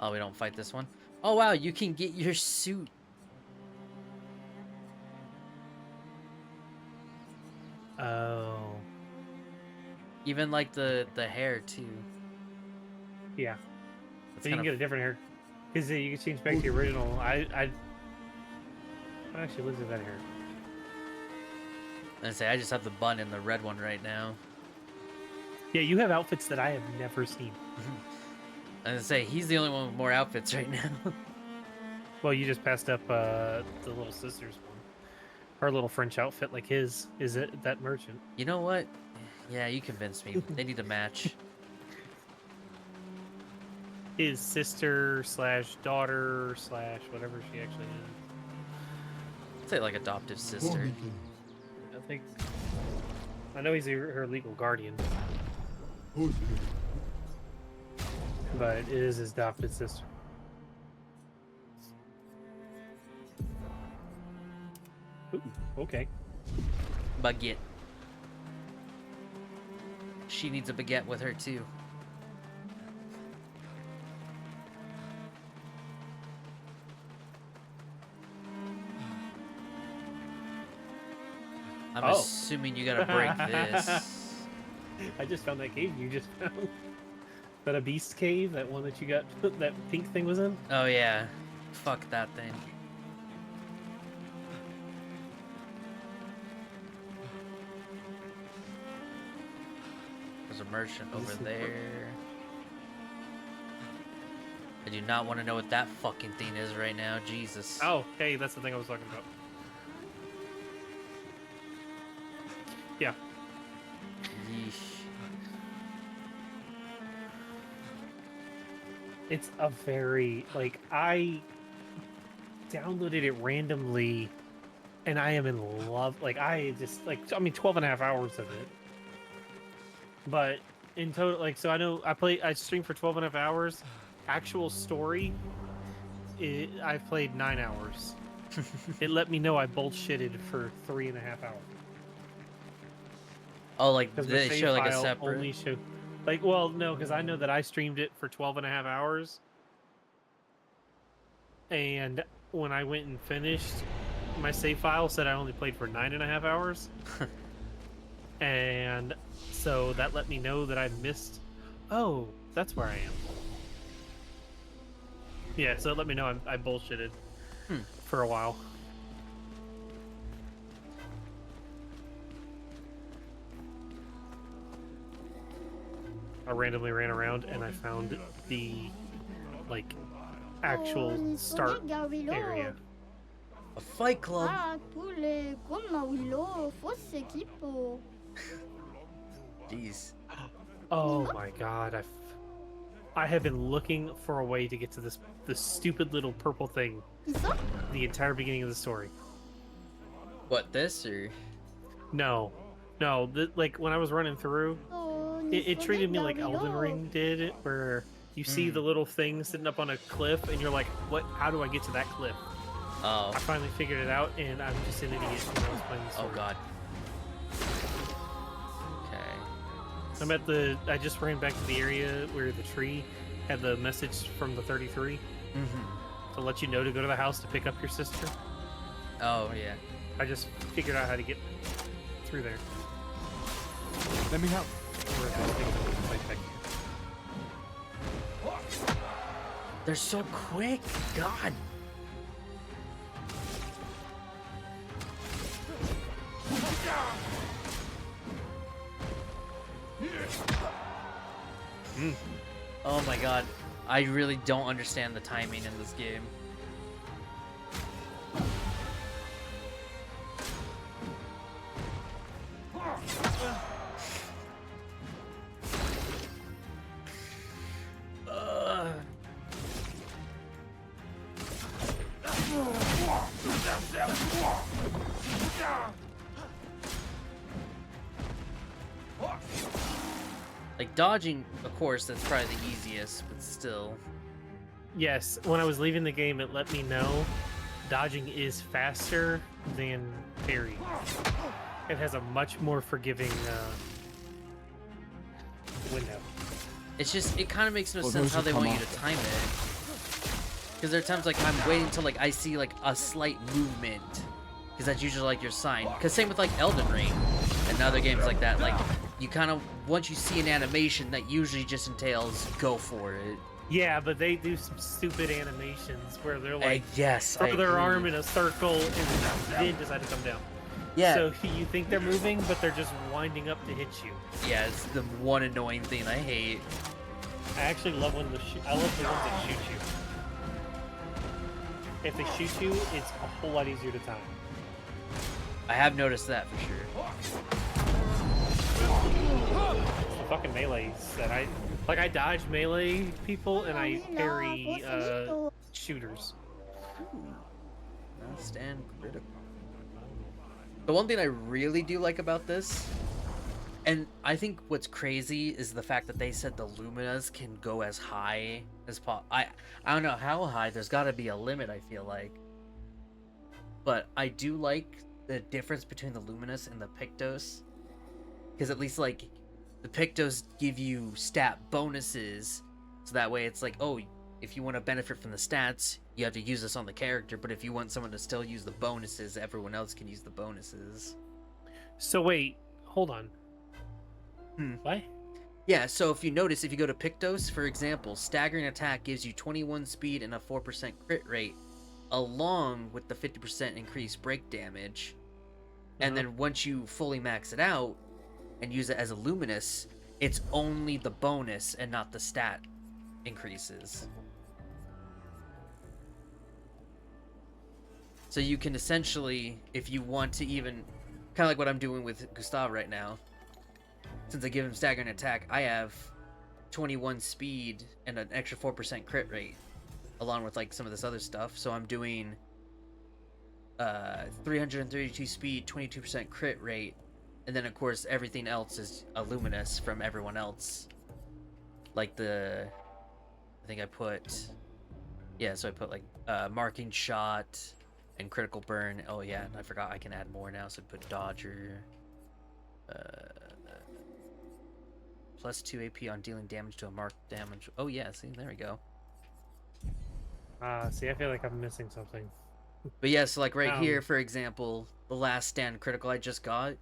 Oh, we don't fight this one? Oh wow, you can get your suit. Oh. Even like the hair too. Yeah. That's So you can kind get a of... different hair. Because you can change back to the original. I actually lives in that hair. I say I just have the bun and the red one right now. Yeah, you have outfits that I have never seen. I say he's the only one with more outfits right now. Well, you just passed up the little sister's one. Her little French outfit like his. Is it that merchant? You know what? Yeah, you convinced me. They need a match. His sister slash daughter slash whatever she actually is. I'd say like adoptive sister. I think. I know he's her legal guardian. But it is his adopted sister. Ooh, okay. Baguette. She needs a baguette with her too. I'm assuming you gotta break this. I just found that cave you just found. That a beast cave, that one that you got, that pink thing was in? Oh yeah. Fuck that thing. There's a merchant over there. I do not want to know what that fucking thing is right now. Jesus. Oh, hey, that's the thing I was talking about. Yeah. Yeesh. It's a very, like, I downloaded it randomly, and I am in love. Like, I just, like, I mean, 12 and a half hours of it. But in total, like, so I know I streamed for 12 and a half hours. Actual story, I've played 9 hours. It let me know I bullshitted for 3.5 hours. Oh, like Because they show like a separate. only show, like, well, no, because I know that I streamed it for 12 and a half hours. And when I went and finished, my save file said I only played for 9.5 hours. And so that let me know that I missed. Oh, that's where I am. Yeah, so it let me know I bullshitted for a while. I randomly ran around and I found the, like, actual start area. A fight club. Jeez. Oh my god, I have been looking for a way to get to this stupid little purple thing the entire beginning of the story. What, this or? No, like when I was running through, it treated me like Elden Ring did, where you see the little thing sitting up on a cliff, and you're like, "What? How do I get to that cliff?" Oh. I finally figured it out, and I'm just an idiot when I was playing the story. Oh god. Okay. I'm at the. I just ran back to the area where the tree had the message from the 33 to let you know to go to the house to pick up your sister. Oh yeah. I just figured out how to get through there. Let me help. They're so quick. God. Oh my god. I really don't understand the timing in this game. Like, dodging, of course, that's probably the easiest, but still. Yes, when I was leaving the game, it let me know dodging is faster than parry. It has a much more forgiving window. It's just, it kind of makes no sense how they want you to time it. Because there are times, like, I'm waiting until, like, I see, like, a slight movement. Because that's usually, like, your sign. Because same with, like, Elden Ring and other games like that. Like, you kind of, once you see an animation, that usually just entails go for it. Yeah, but they do some stupid animations where they're like, yes, throw their arm in a circle and then decide to come down. Yeah. So you think they're moving, but they're just winding up to hit you. Yeah, it's the one annoying thing I hate. I actually love when I love the ones that shoot you. If they shoot you, it's a whole lot easier to time. I have noticed that for sure. It's the fucking melees that I dodge melee people and I parry shooters. Not stand critical. The one thing I really do like about this, and I think what's crazy, is the fact that they said the Luminas can go as high as possible. I don't know how high. There's got to be a limit, I feel like. But I do like the difference between the Luminous and the Pictos. Because at least, like, the Pictos give you stat bonuses. So that way it's like, oh, if you want to benefit from the stats, you have to use this on the character. But if you want someone to still use the bonuses, everyone else can use the bonuses. So wait, hold on. What? Yeah, so if you notice, if you go to Pictos, for example, staggering attack gives you 21 speed and a 4% crit rate, along with the 50% increased break damage. And then once you fully max it out and use it as a luminous, it's only the bonus and not the stat increases. So you can essentially, if you want to even, kind of like what I'm doing with Gustav right now, since I give him staggering attack, I have 21 speed and an extra 4% crit rate, along with like some of this other stuff. So I'm doing 332 speed, 22% crit rate, and then of course everything else is a luminous from everyone else. Like I think I put, yeah, so I put like marking shot and critical burn. Oh yeah, and I forgot I can add more now, so I put dodger. Plus 2 AP on dealing damage to a marked damage. Oh yeah, see, there we go. See, I feel like I'm missing something. But yeah, so like right here, for example, the last stand critical I just got,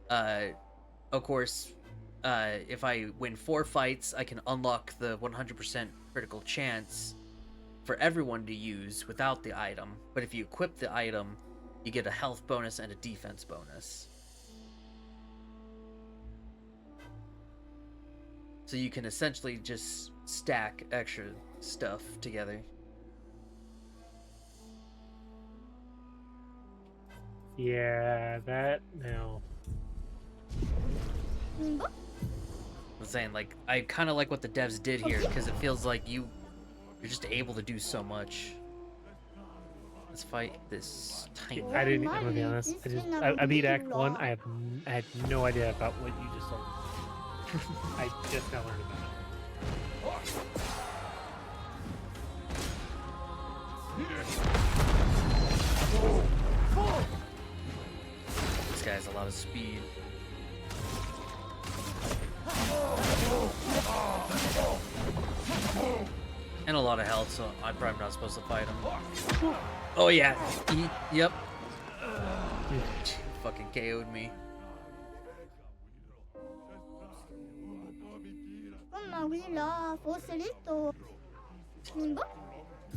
of course, if I win 4 fights, I can unlock the 100% critical chance for everyone to use without the item. But if you equip the item, you get a health bonus and a defense bonus. So you can essentially just stack extra stuff together. Yeah, that now. I'm saying, like, I kind of like what the devs did here, because it feels like you're just able to do so much. Let's fight this tiny. I'm gonna be honest. I beat Act 1. I had no idea about what you just told me. I just now learned about it. This guy has a lot of speed. And a lot of health, so I'm probably not supposed to fight him. Oh yeah, yep. Fucking KO'd me.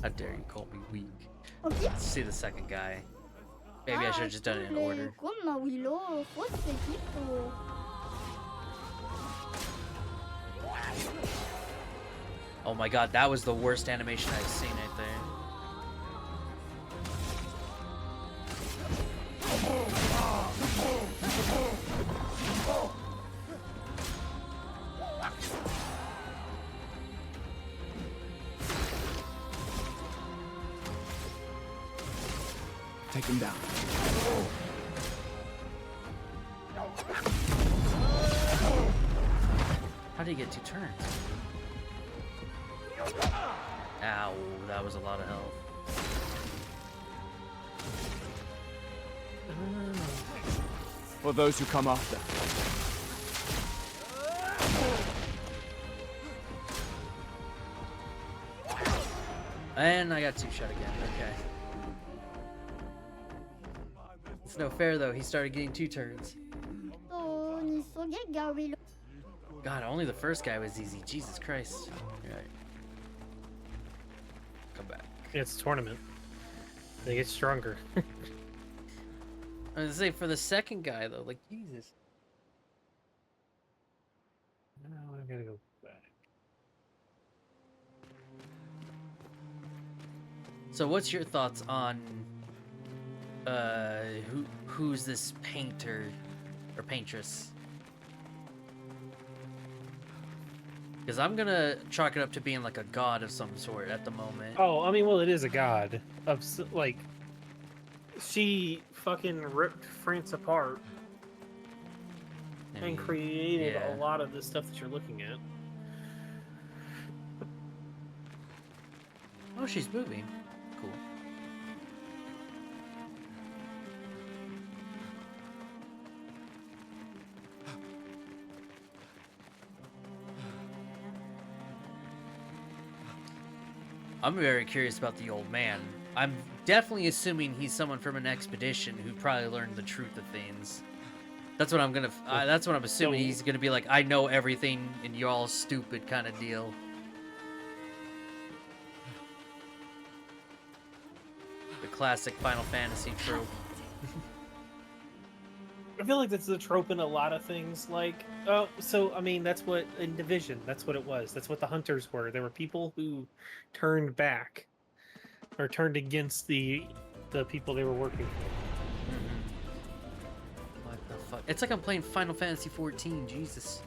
How dare you call me weak? Let's see the second guy. Maybe I should have just done it in order. Oh my god, that was the worst animation I've seen right there. Take him down. How did he get 2 turns? Ow, that was a lot of health. For those who come after. And I got 2 shot again, okay. It's no fair though, he started getting 2 turns. God, only the first guy was easy, Jesus Christ. Alright. Come back. It's a tournament. They get stronger. I was gonna say, for the second guy though, like, Jesus. No, I gotta go back. So what's your thoughts on who's this painter or paintress? Because I'm gonna chalk it up to being like a god of some sort at the moment. Oh, I mean, well, it is a god of like. She fucking ripped France apart and created a lot of the stuff that you're looking at. Oh, she's moving. Cool. I'm very curious about the old man. I'm definitely assuming he's someone from an expedition who probably learned the truth of things. That's what I'm gonna. That's what I'm assuming. So- He's gonna be like, I know everything, and you're all stupid, kind of deal. The classic Final Fantasy trope. I feel like that's the trope in a lot of things. Like, oh, so I mean, that's what in Division. That's what it was. That's what the hunters were. There were people who turned back or turned against the people they were working for. What the fuck? It's like I'm playing Final Fantasy 14. Jesus.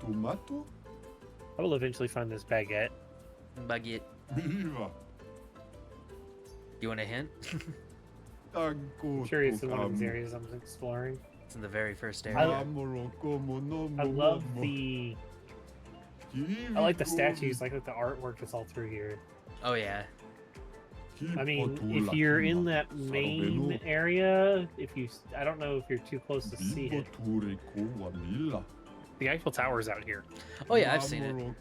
tomato? I will eventually find this baguette. Baguette. Viva! You want a hint? Tango I'm curious in one of these areas I'm exploring. It's in the very first area. I love the. I like the statues. I like the artwork that's all through here. Oh yeah. I mean, if you're in that main area, I don't know if you're too close to see it. The Eiffel Tower's out here. Oh yeah, I've seen it.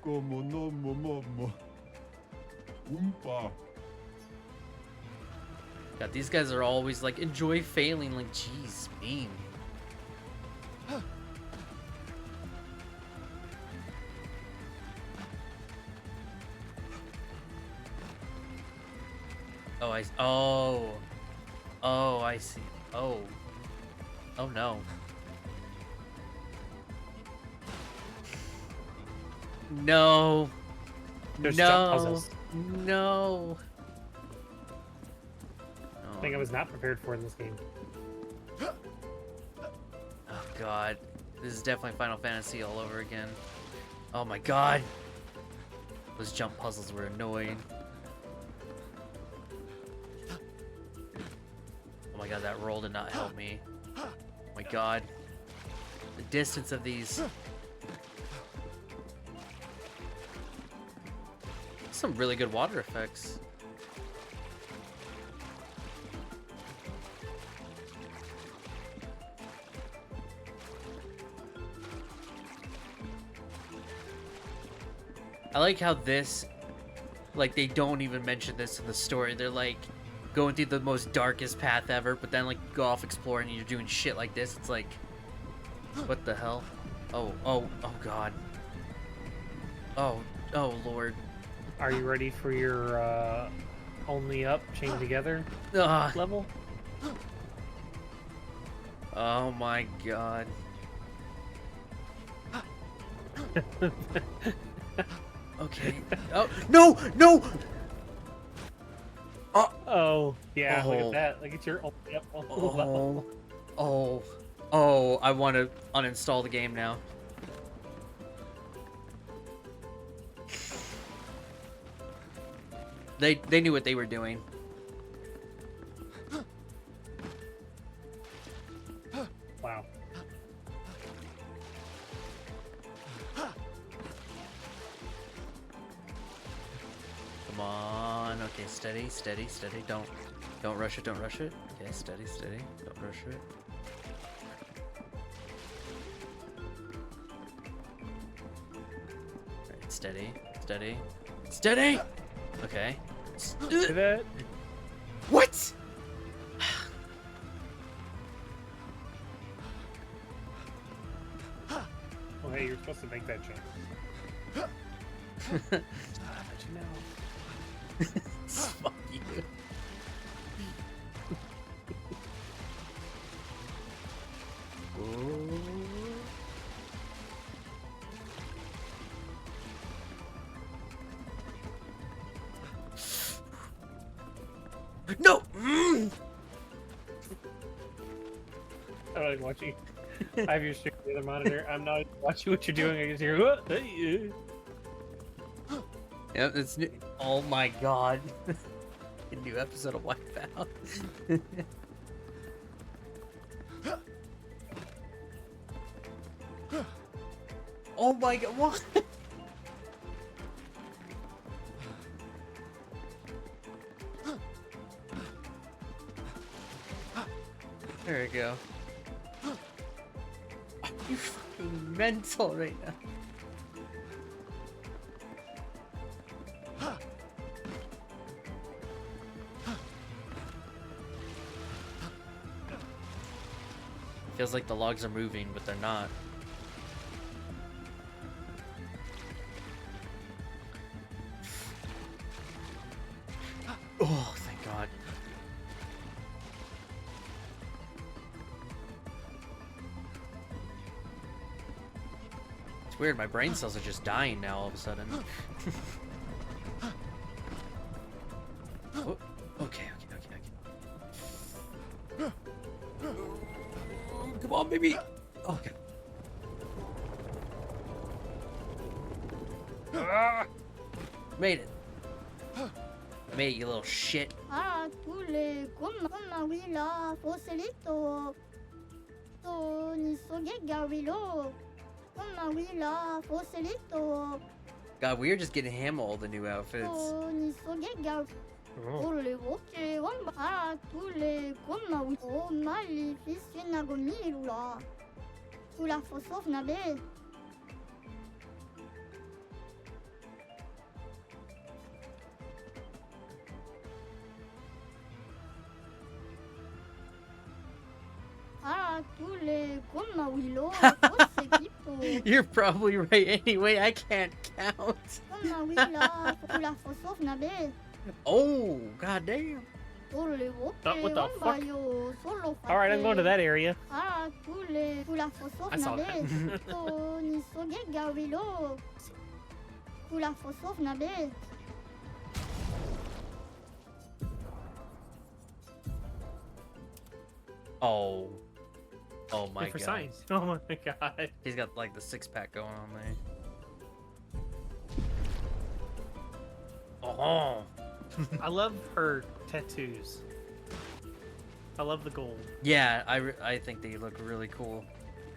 God, these guys are always like, enjoy failing. Like, jeez, mean. Oh, I see. Oh no. No. There's jump No. puzzles. No. Thing I was not prepared for in this game. Oh god. This is definitely Final Fantasy all over again. Oh my god. Those jump puzzles were annoying. Oh my god, that roll did not help me. Oh my god. The distance of these. Some really good water effects. I like how this, like, they don't even mention this in the story. They're like going through the most darkest path ever, but then like go off exploring and you're doing shit like this. It's like, what the hell? Oh god. Oh lord. Are you ready for your only up chain together level? Oh my god. Okay. Oh no! Oh yeah, look Oh. at that. Look at your only up level. Oh! I want to uninstall the game now. They knew what they were doing. Wow. Come on. Okay, steady. Don't rush it. Okay, steady. Don't rush it. Alright, steady. Okay. Look at that. What? Oh hey, you're supposed to make that jump. Fuck you. No! I'm not watching. I have your stream on the other monitor. I'm not watching what you're doing. I just hear. "What? Hey, Yep, it's new. Oh my god. A new episode of Wipeout. Oh my god, what? There we go. Are you fucking mental right now? Feels like the logs are moving, but they're not. Oh, thank God. It's weird, my brain cells are just dying now all of a sudden. Oh, okay. Come on, baby. Okay. Made it. Made it, you little shit. Ah, tous les comme oui là, foselito. To ni soge gawilo. Comme oui là, foselito. God, we are just getting him all the new outfits. To ni soge gaw. Oh les woke, ah tous les comme oui. Oh mali fils nagomi là. Tout la fosof nabe. Ah, tous les comme Willow, You're probably right anyway, I can't count. Oh, goddamn. Oh, what the fuck? Alright, I'm going to that area. I saw that. Oh. Oh my Good for God. science. Oh my God. He's got like the six-pack going on there. Oh. I love her tattoos. I love the gold. Yeah, I think they look really cool.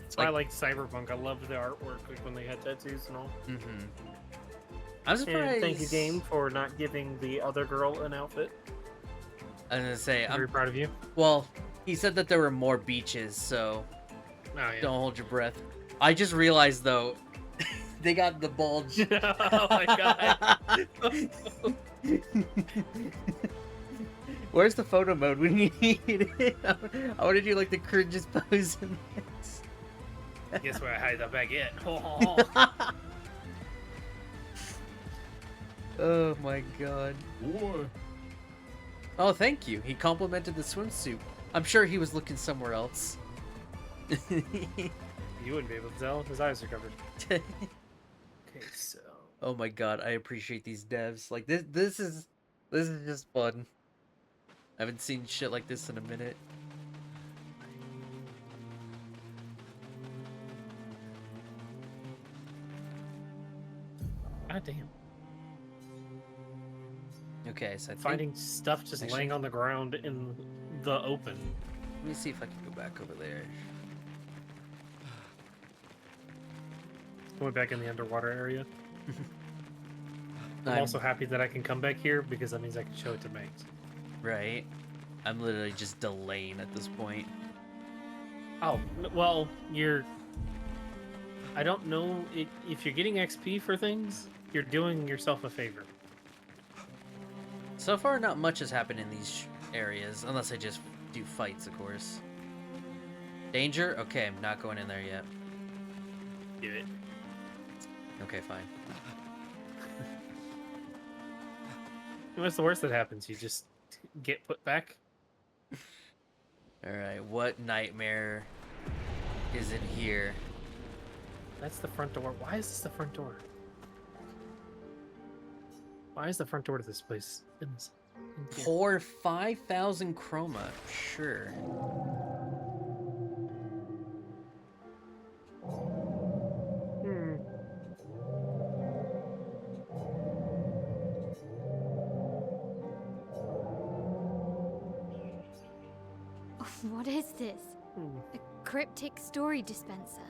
That's why I like Cyberpunk. I love the artwork, like when they had tattoos and all. Mm-hmm. I'm surprised. And thank you, game, for not giving the other girl an outfit. I was gonna say, I'm very proud of you. Well, he said that there were more beaches, so don't hold your breath. I just realized though, they got the bulge. Oh my God. Where's the photo mode when you need it? I want to do like the cringiest pose in this. Guess where I hide the baguette. Oh my God. Boy. Oh, thank you. He complimented the swimsuit. I'm sure he was looking somewhere else. You wouldn't be able to tell. His eyes are covered. Okay, so. Oh my God, I appreciate these devs. Like this is just fun. I haven't seen shit like this in a minute. God damn. Okay, so I think... Finding stuff just Actually- laying on the ground in the open. Let me see if I can go back over there. Going back in the underwater area. I'm also happy that I can come back here because that means I can show it to Max. Right. I'm literally just delaying at this point. Oh, well, you're... I don't know if you're getting XP for things, you're doing yourself a favor. So far, not much has happened in these areas, unless I just do fights, of course. Danger? Okay, I'm not going in there yet. Do it. Okay, fine. What's the worst that happens? You just get put back? Alright, what nightmare is in here? That's the front door. Why is this the front door? Why is the front door to this place in this? In here? For 5,000 chroma, sure. Hmm. What is this? Hmm. A cryptic story dispenser.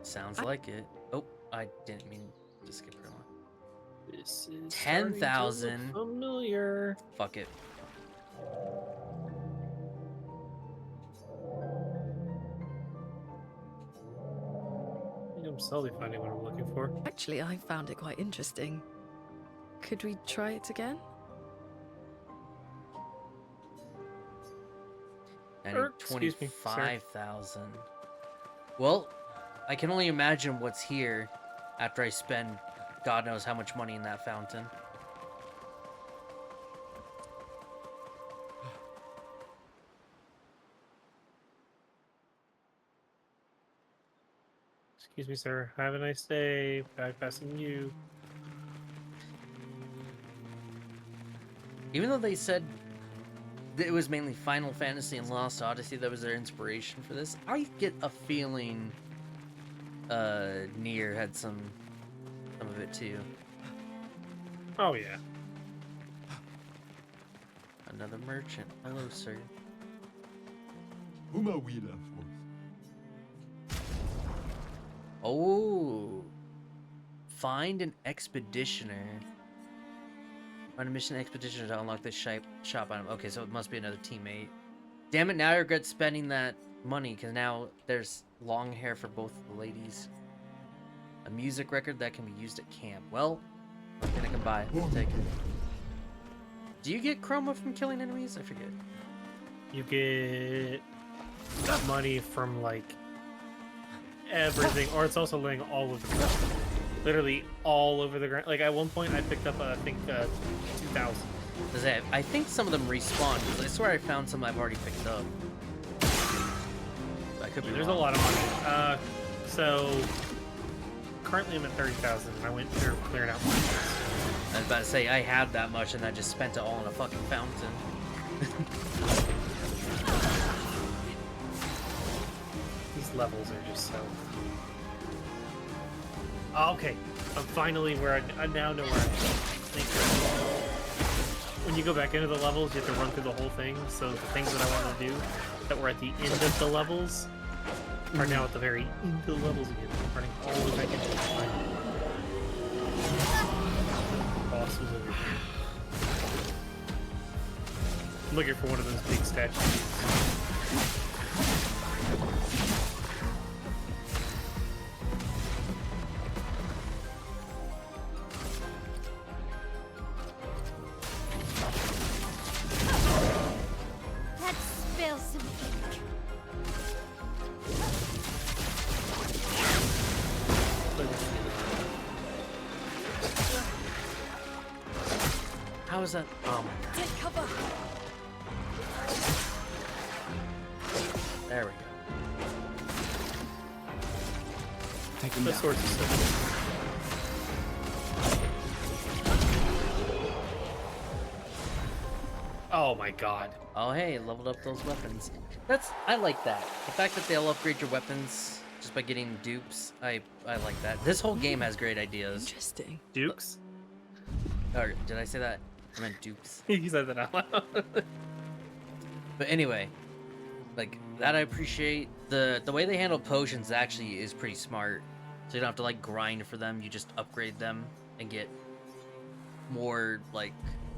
Sounds like it. Oh, I didn't mean to skip her one. This is 10,000. Familiar. Fuck it. I think I'm slowly finding what I'm looking for. Actually, I found it quite interesting. Could we try it again? I need Excuse me, sir. 25,000. Well, I can only imagine what's here after I spend God knows how much money in that fountain. Excuse me, sir. Have a nice day. Bypassing you. Even though they said that it was mainly Final Fantasy and Lost Odyssey that was their inspiration for this, I get a feeling Nier had some of it too. Oh yeah. Another merchant. Hello, sir. Uma wheeler forth. Oh. Find an expeditioner. Find a mission expeditioner to unlock this shop item. Okay, so it must be another teammate. Damn it, now I regret spending that money, because now there's long hair for both of the ladies. A music record that can be used at camp. Well, nothing I can buy. I'll take it. Do you get chroma from killing enemies? I forget. You get money from like everything, or it's also laying all over the ground. Literally all over the ground. Like at one point, I picked up I think 2,000. Does that? I think some of them respawn. Because I swear I found some I've already picked up. I could be There's wrong. a lot of money. So currently I'm at 30,000. I went through clearing out my list. I was about to say I had that much and I just spent it all in a fucking fountain. These levels are just so. Oh, okay, I'm finally where I now know where I think. When you go back into the levels, you have to run through the whole thing. So the things that I wanted to do that were at the end of the levels are now at the very end of the levels again. Running all the way back into the final. Boss was over here. I'm looking for one of those big statues. Let's spill some ink. How is that? Oh my god. Take cover. There we go. Take him The down. swords are so cool. Oh my god. Oh hey, leveled up those weapons. I like that. The fact that they'll upgrade your weapons just by getting dupes, I like that. This whole game has great ideas. Interesting. Dukes? Or did I say that? I meant dupes. You said that out loud. But anyway, like that I appreciate. The way they handle potions actually is pretty smart. So you don't have to like grind for them, you just upgrade them and get more like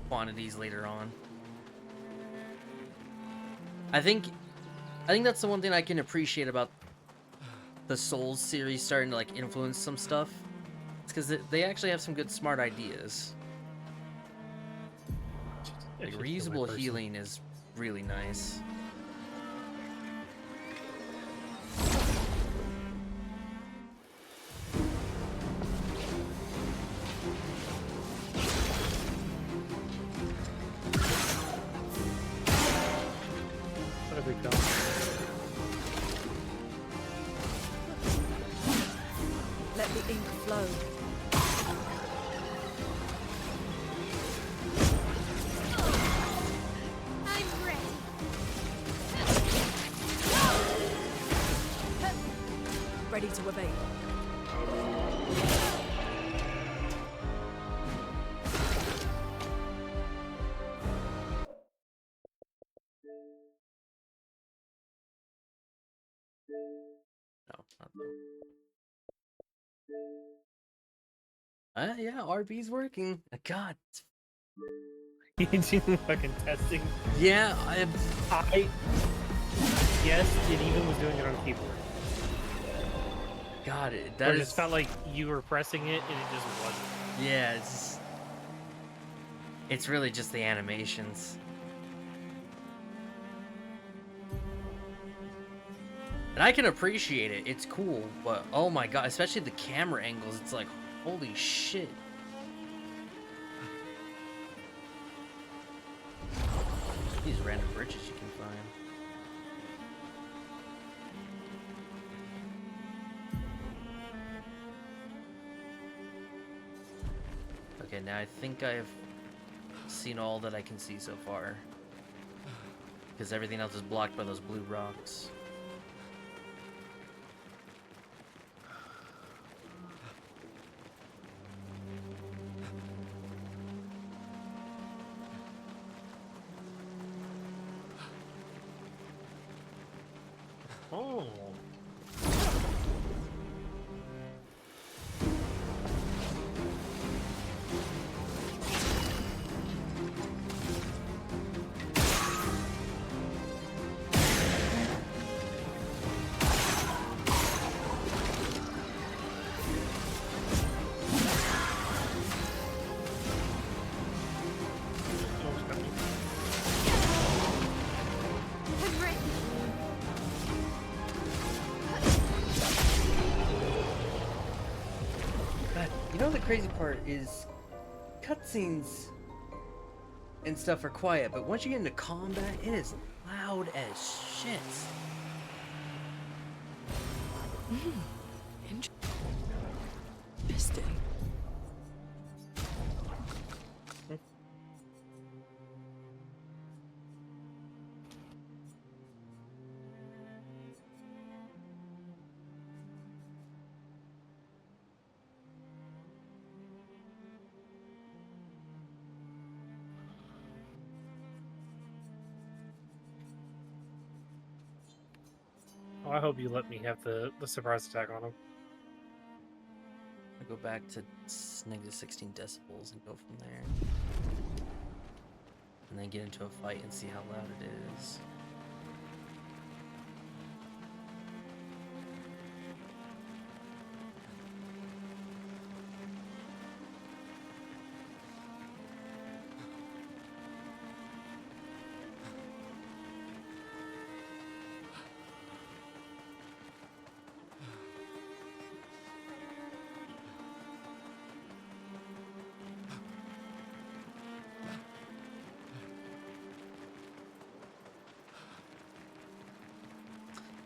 quantities later on. I think that's the one thing I can appreciate about the Souls series starting to like influence some stuff. It's because they actually have some good smart ideas. Like reusable healing is really nice. What have we got? Let the ink flow. I'm ready. Ready to obey. No, not that. Yeah, RB's working. God. Engine fucking testing. Yeah, Yes, it even was doing it on keyboard. God, That that it is. just felt like you were pressing it and it just wasn't. Yeah, it's really just the animations. And I can appreciate it. It's cool, but oh my god, especially the camera angles, it's like, holy shit. These random bridges you can find. Okay, now I think I've seen all that I can see so far. Because everything else is blocked by those blue rocks. Oh. You know the crazy part is cutscenes and stuff are quiet, but once you get into combat, it is loud as shit. Interesting. Oh, I hope you let me have the surprise attack on him. I go back to negative 16 decibels and go from there. And then get into a fight and see how loud it is.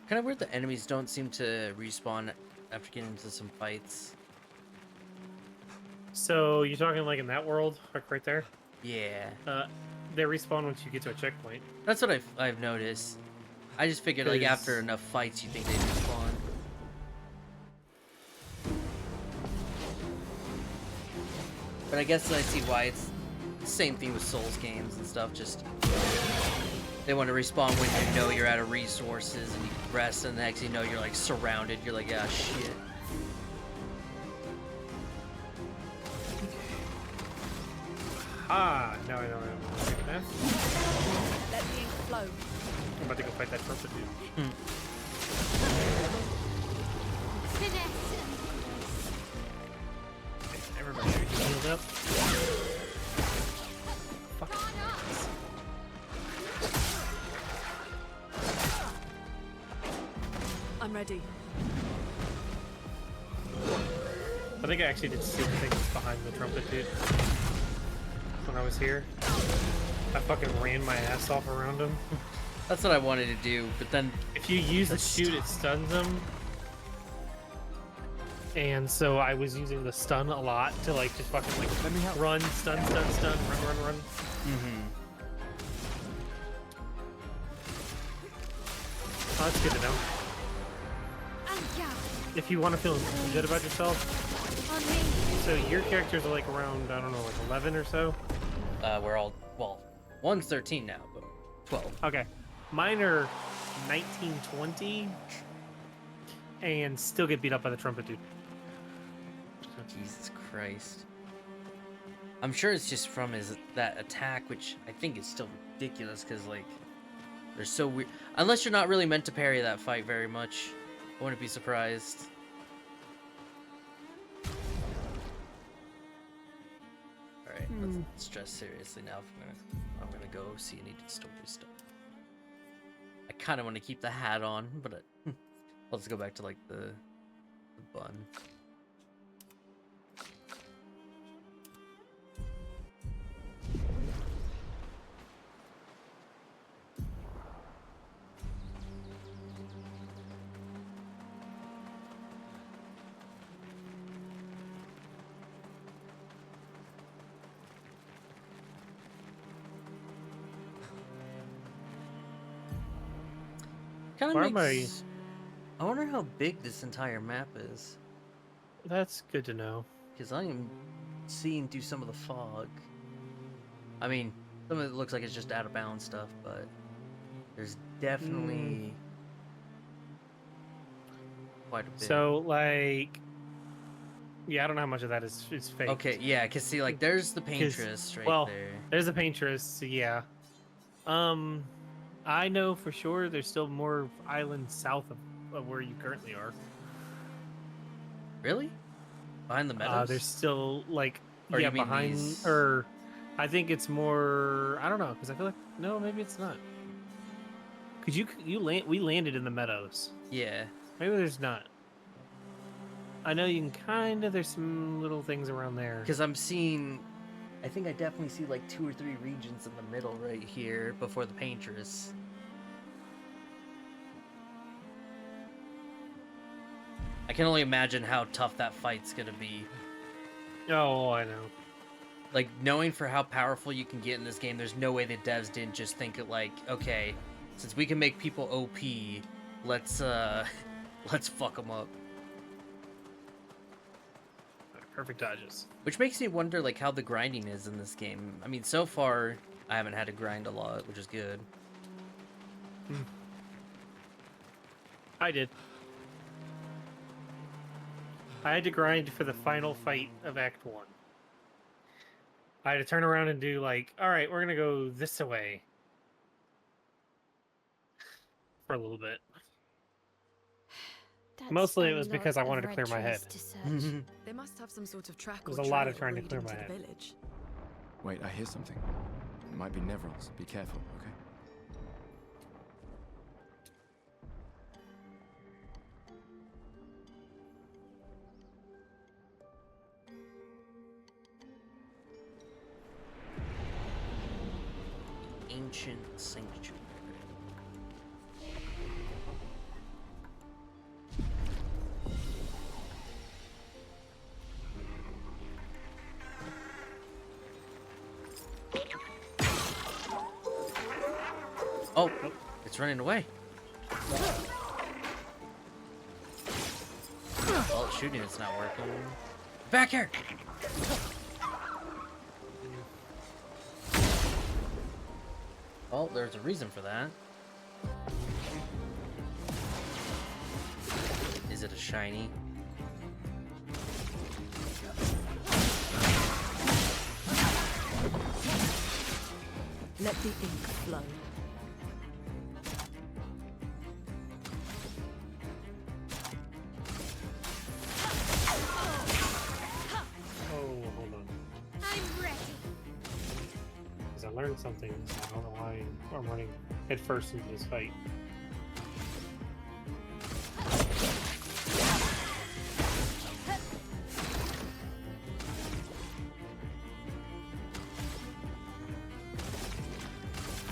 Kind of weird the enemies don't seem to respawn after getting into some fights. So you're talking like in that world, like right there? Yeah. They respawn once you get to a checkpoint. That's what I've noticed. I just figured like after enough fights you think they'd respawn. But I guess I see why. It's the same thing with Souls games and stuff, just they want to respawn when you know you're out of resources and you rest, and the next thing you know you're like surrounded. You're like, ah, shit. Ah, now I know what I'm doing now. Let the ink flow. I'm about to go fight that trumpet dude. Everybody should get healed up. Fuck. I'm ready. I think I actually did see the things behind the trumpet dude when I was here. I fucking ran my ass off around him. That's what I wanted to do, but then if you use the shoot, it stuns them. And so I was using the stun a lot to like just fucking like let me help. Run, stun, run. Mm-hmm. Oh, that's good to know. If you want to feel good about yourself. So your characters are like around, I don't know, like 11 or so? We're all, well, one's 13 now, but 12. Okay. Mine are 19, 20, and still get beat up by the trumpet dude. Jesus Christ. I'm sure it's just from that attack, which I think is still ridiculous, because, like, they're so weird. Unless you're not really meant to parry that fight very much. I wouldn't be surprised. Alright, let's dress seriously now. I'm gonna go see any story stuff. I kind of want to keep the hat on, but Let's go back to like the bun. Kind Why of am I- makes. I wonder how big this entire map is, That's good to know. because I am seeing through some of the fog. I mean, some of it looks like it's just out of bounds stuff, but there's definitely quite a bit. So, like, yeah, I don't know how much of that is fake. Okay, yeah, cause see, like, there's the paintress right well, there. there's a paintress, yeah. I know for sure there's still more islands south of where you currently are. Really? Behind the meadows? There's still like Or you mean behind these- or I think it's more. I don't know because I feel like no, maybe it's not. Cause we landed in the meadows. Yeah. Maybe there's not. I know you can there's some little things around there. Because I'm seeing, I think I definitely see like 2 or 3 regions in the middle right here before the paintress. I can only imagine how tough that fight's gonna be. Oh, I know. Like, knowing for how powerful you can get in this game, there's no way the devs didn't just think it like, okay, since we can make people OP, let's fuck them up. Perfect dodges. Which makes me wonder, like, how the grinding is in this game. I mean, so far, I haven't had to grind a lot, which is good. I did. I had to grind for the final fight of Act 1. I had to turn around and do like, all right, we're going to go this way. For a little bit. That's Mostly it a was lot because I of wanted to red clear my trees head. to search. They must have some sort of track There's or a lot of trail trying to clear leading my to the head. village. Wait, I hear something. It might be Nevrons. Be careful, okay? Ancient sanctuary. Oh, it's running away. Well, shooting it's not working. Back here! Well, there's a reason for that. Is it a shiny? Let the ink flow. Oh, hold on. I'm ready. Because I learned something. So I don't know why I'm running headfirst into this fight.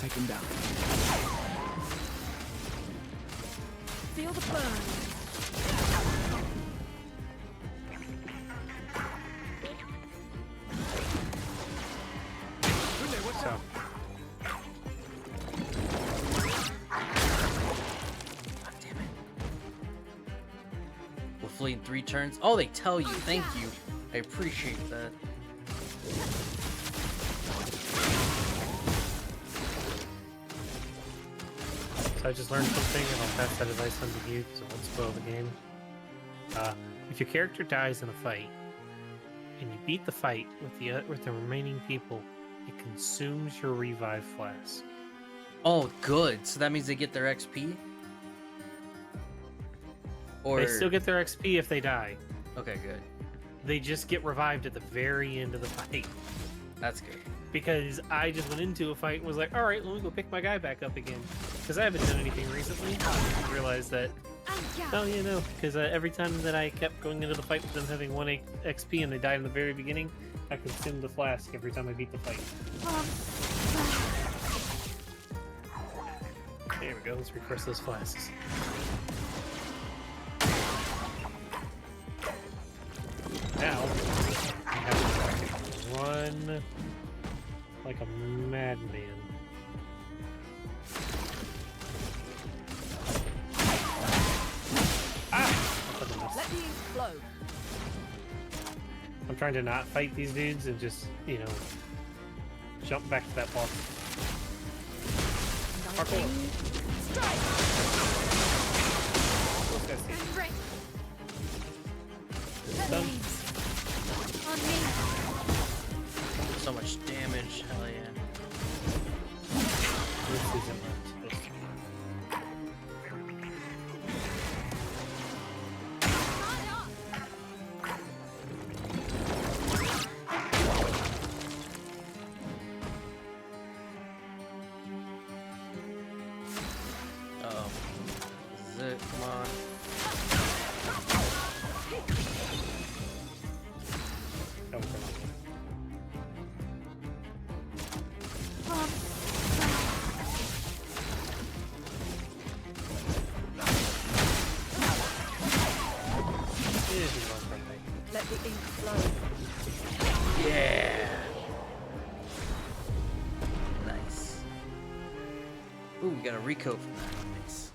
Take him down. Feel the burn. So, Damn it. We'll flee in 3 turns. Oh, they tell you. Thank you. I appreciate that. so I just learned something, and I'll pass that advice on to you because it won't spoil the game. If your character dies in a fight, and you beat the fight with the remaining people, it consumes your revive flask. Oh, good. So that means they get their XP? Or... They still get their XP if they die. Okay, good. They just get revived at the very end of the fight. That's good. because I just went into a fight and was like, all right, let me go pick my guy back up again. Because I haven't done anything recently. I realized that, oh, yeah, no. Because every time that I kept going into the fight with them having 1 XP and they died in the very beginning, I consumed the flask every time I beat the fight. There we go, let's refresh those flasks. Now, I have to run like a madman. Let the ink flow. I'm trying to not fight these dudes and just, you know, jump back to that boss. Parkour. Strike. And break. Done. On me. So much damage. Hell yeah. This isn't what I'm supposed to be. Oh. This is it. Come on. Oh, okay. Let the ink flow. Yeah. Nice. Ooh, we got a recode from that. Nice.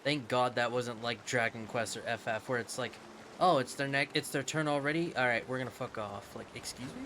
Thank God that wasn't like Dragon Quest or FF, where it's like, oh, it's their turn already. All right, we're gonna fuck off. Like, excuse me.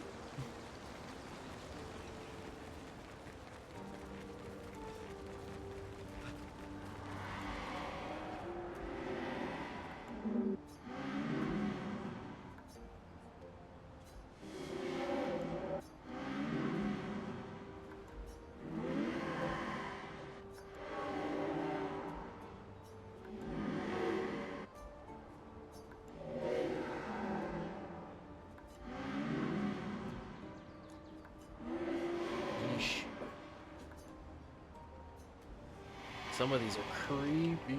Yeesh. Some of these are creepy.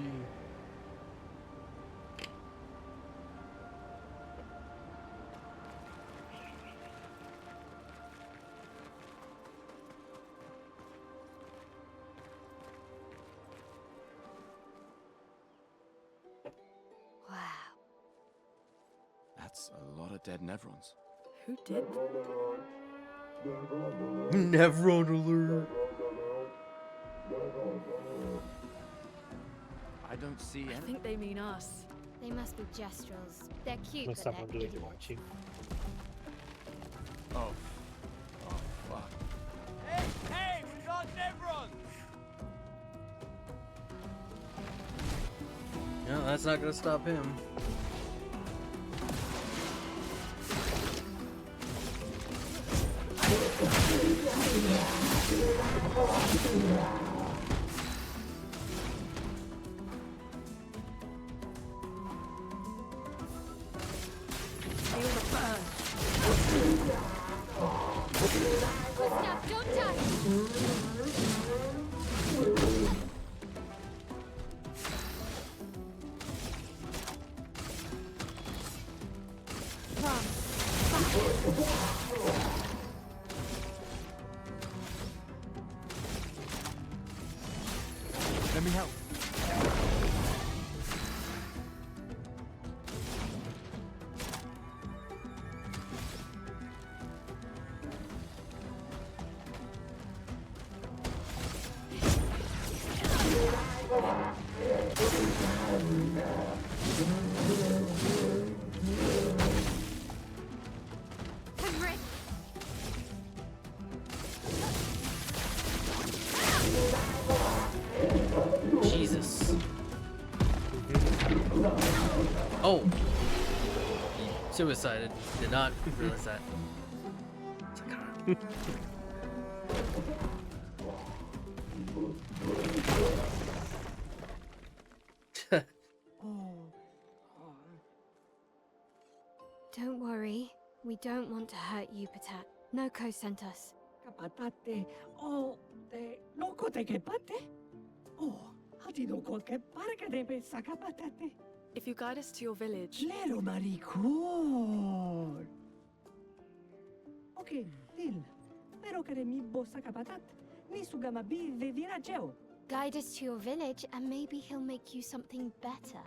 Wow. That's a lot of dead Nevrons. Who did? Nevron alert. I don't see I any. think they mean us. They must be gestrels. They're cute, Must but stop they're doing to idiots. watch you. Oh. Oh, fuck. Hey, we got Nevrons! No, that's not gonna stop him. Feel the burn. Gustav, don't touch! Let me help. Henrik! Jesus. Oh. He suicided. Did not realize that. It's like, We don't want to hurt you, Patat. Noko sent us. Kapatate. Oh, te noko te kepate? Oh, hati no ko ke parka debe sakapatate. If you guide us to your village, Lero maricor. Okay, Dil. Pero que mi bosa kapatat. Ni sugama bi de virageo. Guide us to your village and maybe he'll make you something better.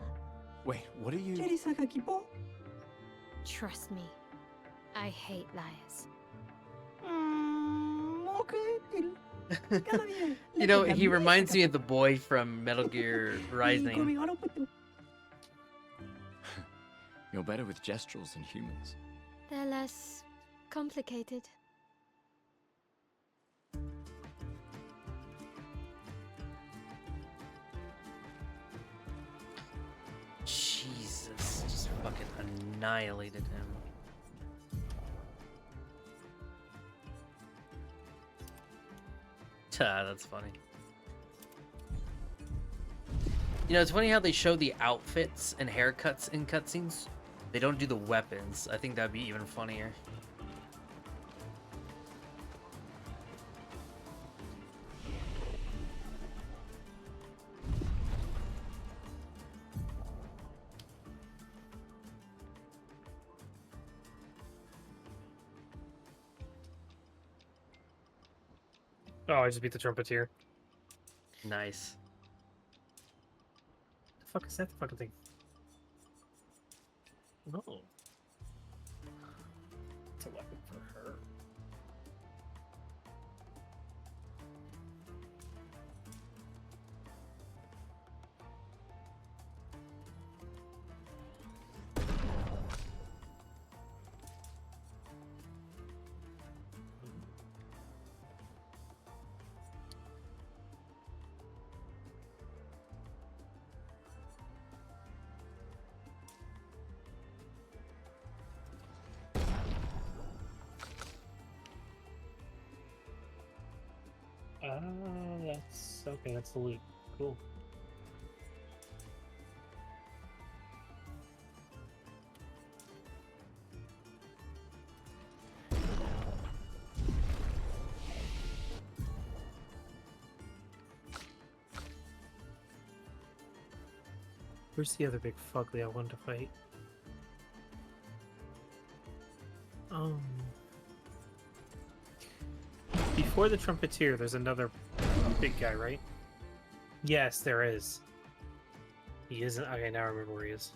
Wait, what are you... Keri sakakipo? Trust me, I hate liars. Okay, Dil. Cada bien. You know, he reminds me of the boy from Metal Gear Rising. You're better with gestural than humans. They're less complicated. Jesus, just fucking annihilated him. That's funny. You know, it's funny how they show the outfits and haircuts in cutscenes. They don't do the weapons. I think that'd be even funnier. Oh, I just beat the trumpeter. Nice. The fuck is that fucking thing? No. It's a weapon for her. That's okay. That's the loot. Cool. Where's the other big fugly I wanted to fight? Before the trumpeter, there's another big guy, right? Yes, there is. He isn't. Okay, now I remember where he is.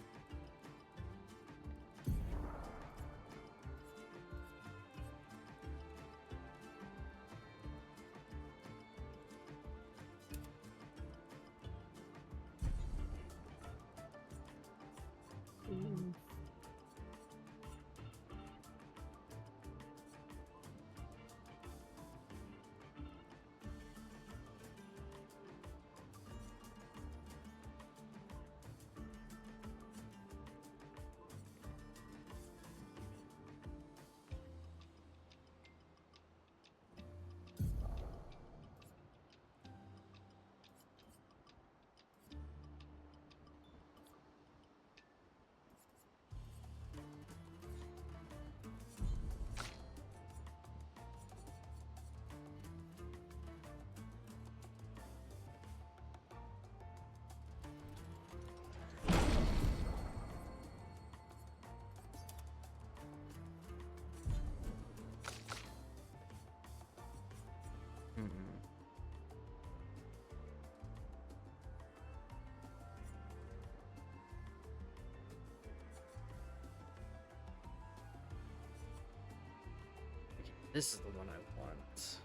This is the one I want.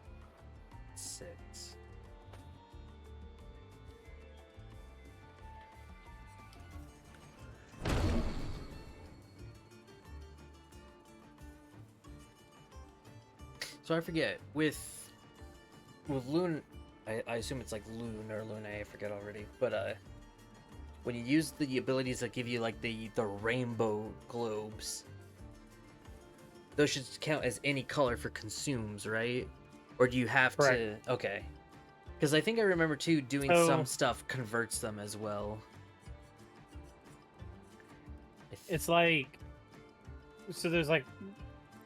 6. So I forget with Loon, I assume it's like Loon or Lune, I forget already. But when you use the abilities that give you like the rainbow globes, those should count as any color for consumes, right? Or do you have to? Okay. Because I think I remember too doing some stuff converts them as well. It's like, so there's like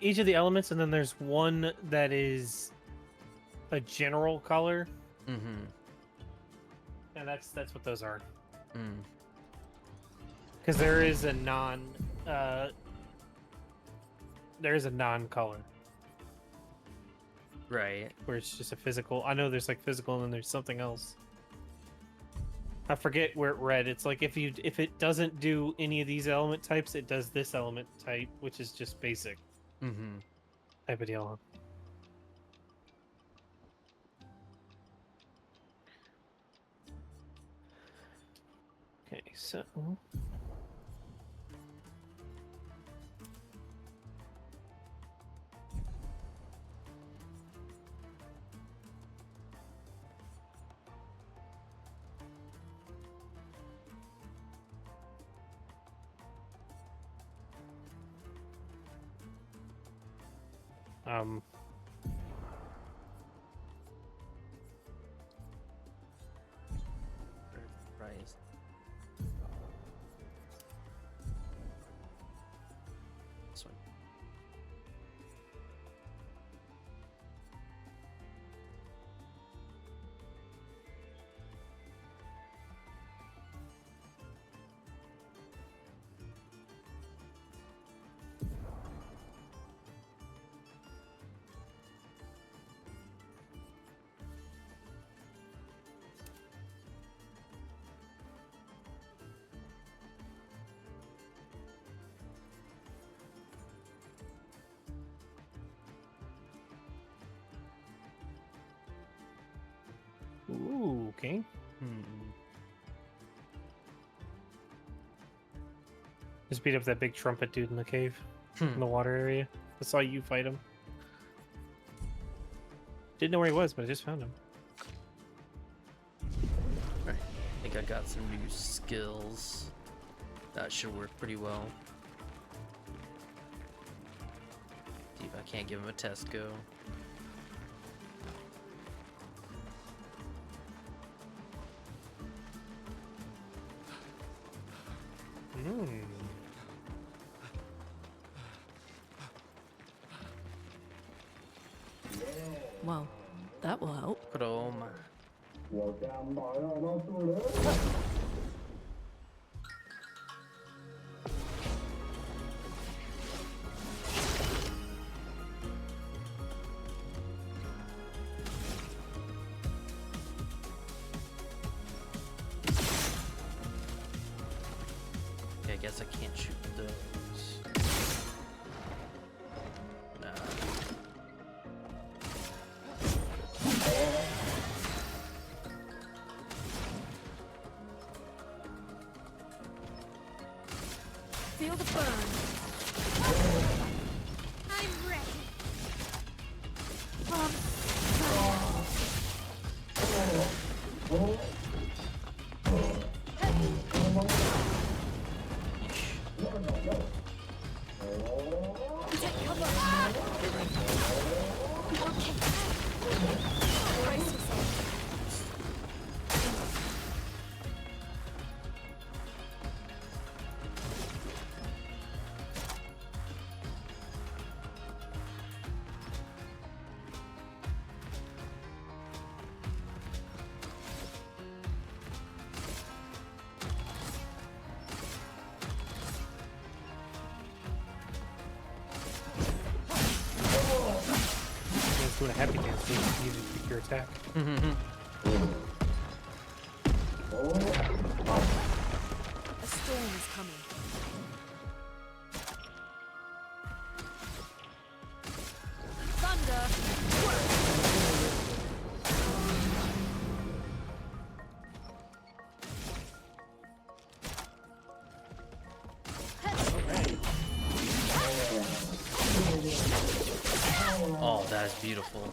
each of the elements, and then there's one that is a general color, Mm-hmm. and that's what those are. Mm. Because there is a non-color Right. where it's just a physical. I know there's like physical, and then there's something else. I forget where it read. It's like if it doesn't do any of these element types, it does this element type, which is just basic Mm-hmm. type of deal. Okay, so um Right. This one. ooh, okay. Just beat up that big trumpet dude in the cave, in the water area. I saw you fight him. Didn't know where he was, but I just found him. Right. I think I got some new skills. That should work pretty well. See if I can't give him a test go. Well, that will help. Chroma. Okay, I guess I can't shoot those. Nah. Feel the burn. I'm ready. Take cover. Okay. Brace yourself. He's doing a happy dance. You need to pick your attack. A storm is coming. Thunder. Oh, that is beautiful.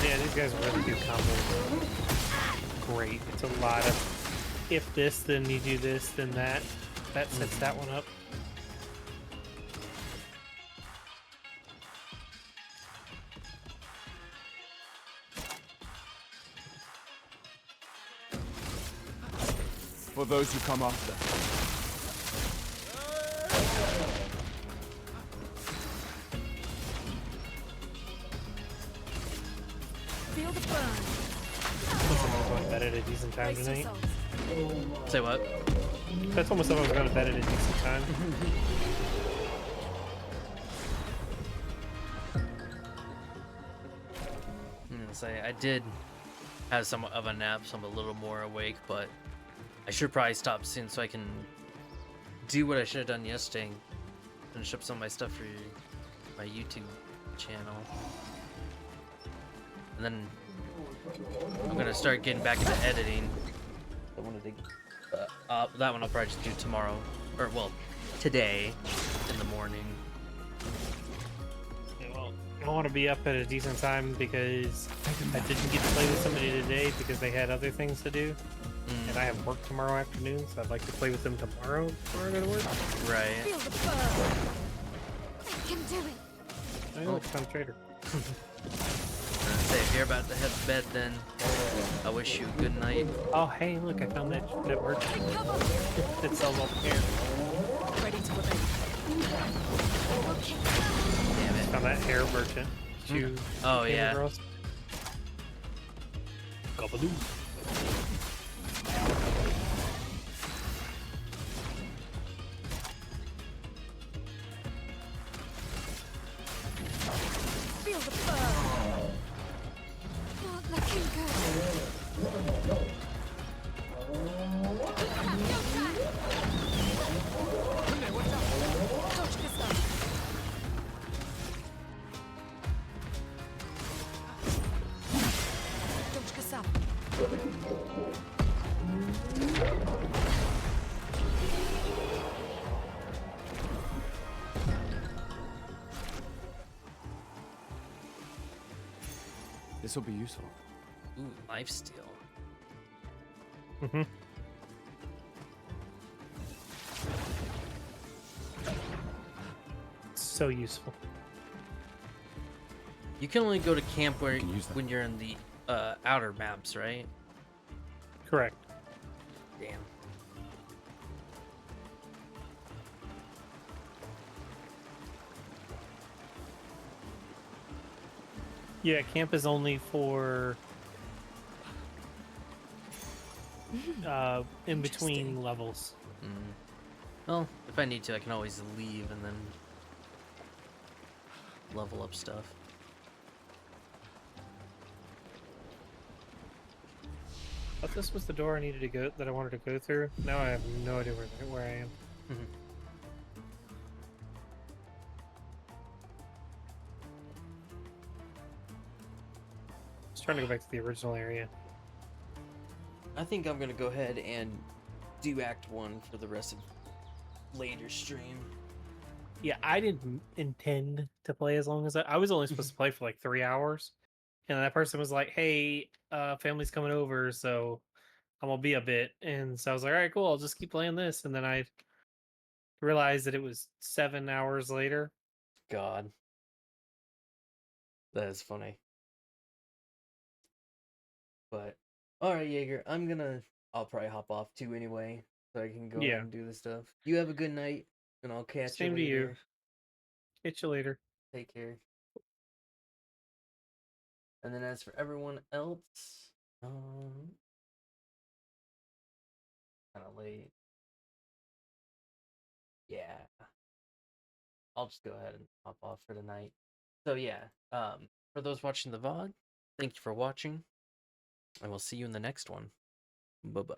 Yeah, these guys really do combos. Great. It's a lot of if this, then you do this, then that. That sets that one up. for those who come after. Feel the burn. Looks like I'm going to bed at a decent time Brace tonight. yourselves. Say what? I told myself I was going to bed at a decent time. I'm gonna say I did have somewhat of a nap, so I'm a little more awake, but I should probably stop soon so I can do what I should have done yesterday and finish up some of my stuff for my YouTube channel. And then I'm gonna start getting back into editing. I wanted to, that one I'll probably just do tomorrow, or well, today in the morning. Well, I want to be up at a decent time because I didn't get to play with somebody today because they had other things to do. And I have work tomorrow afternoon, so I'd like to play with them tomorrow before I go to work. Right. Feel the burn. I can do it. I know it's trader. Say if you're about to head to bed, then I wish you a good night. Oh, hey, look, I found that merchant that sells all the hair. Ready to obey. Damn it. Found that hair merchant. You Oh yeah. girls. Gobadoo. Feel the burn. Not looking good. Точка сам. Точка сам. This will be useful. Ooh, lifesteal. Mm-hmm. So useful. You can only go to camp where can use that. when you're in the outer maps, right? Correct. Damn. Yeah, camp is only for in between levels. Well, if I need to, I can always leave and then level up stuff. But this was the door I needed to go that I wanted to go through. Now I have no idea where I am. Just trying to go back to the original area. I think I'm gonna go ahead and do Act 1 for the rest of later stream. Yeah, I didn't intend to play as long as I was only supposed to play for like 3 hours. And that person was like, hey, family's coming over, so I'm gonna be a bit. And so I was like, all right, cool, I'll just keep playing this. And then I realized that it was 7 hours later. God. That is funny. But, alright, Jaeger, I'll probably hop off too anyway, so I can go ahead and do this stuff. You have a good night, and I'll catch Same you to later. you. Catch you later. Take care. And then as for everyone else, kind of late. Yeah. I'll just go ahead and hop off for tonight. So yeah, for those watching the VOD, thank you for watching, and we'll see you in the next one. Bye-bye.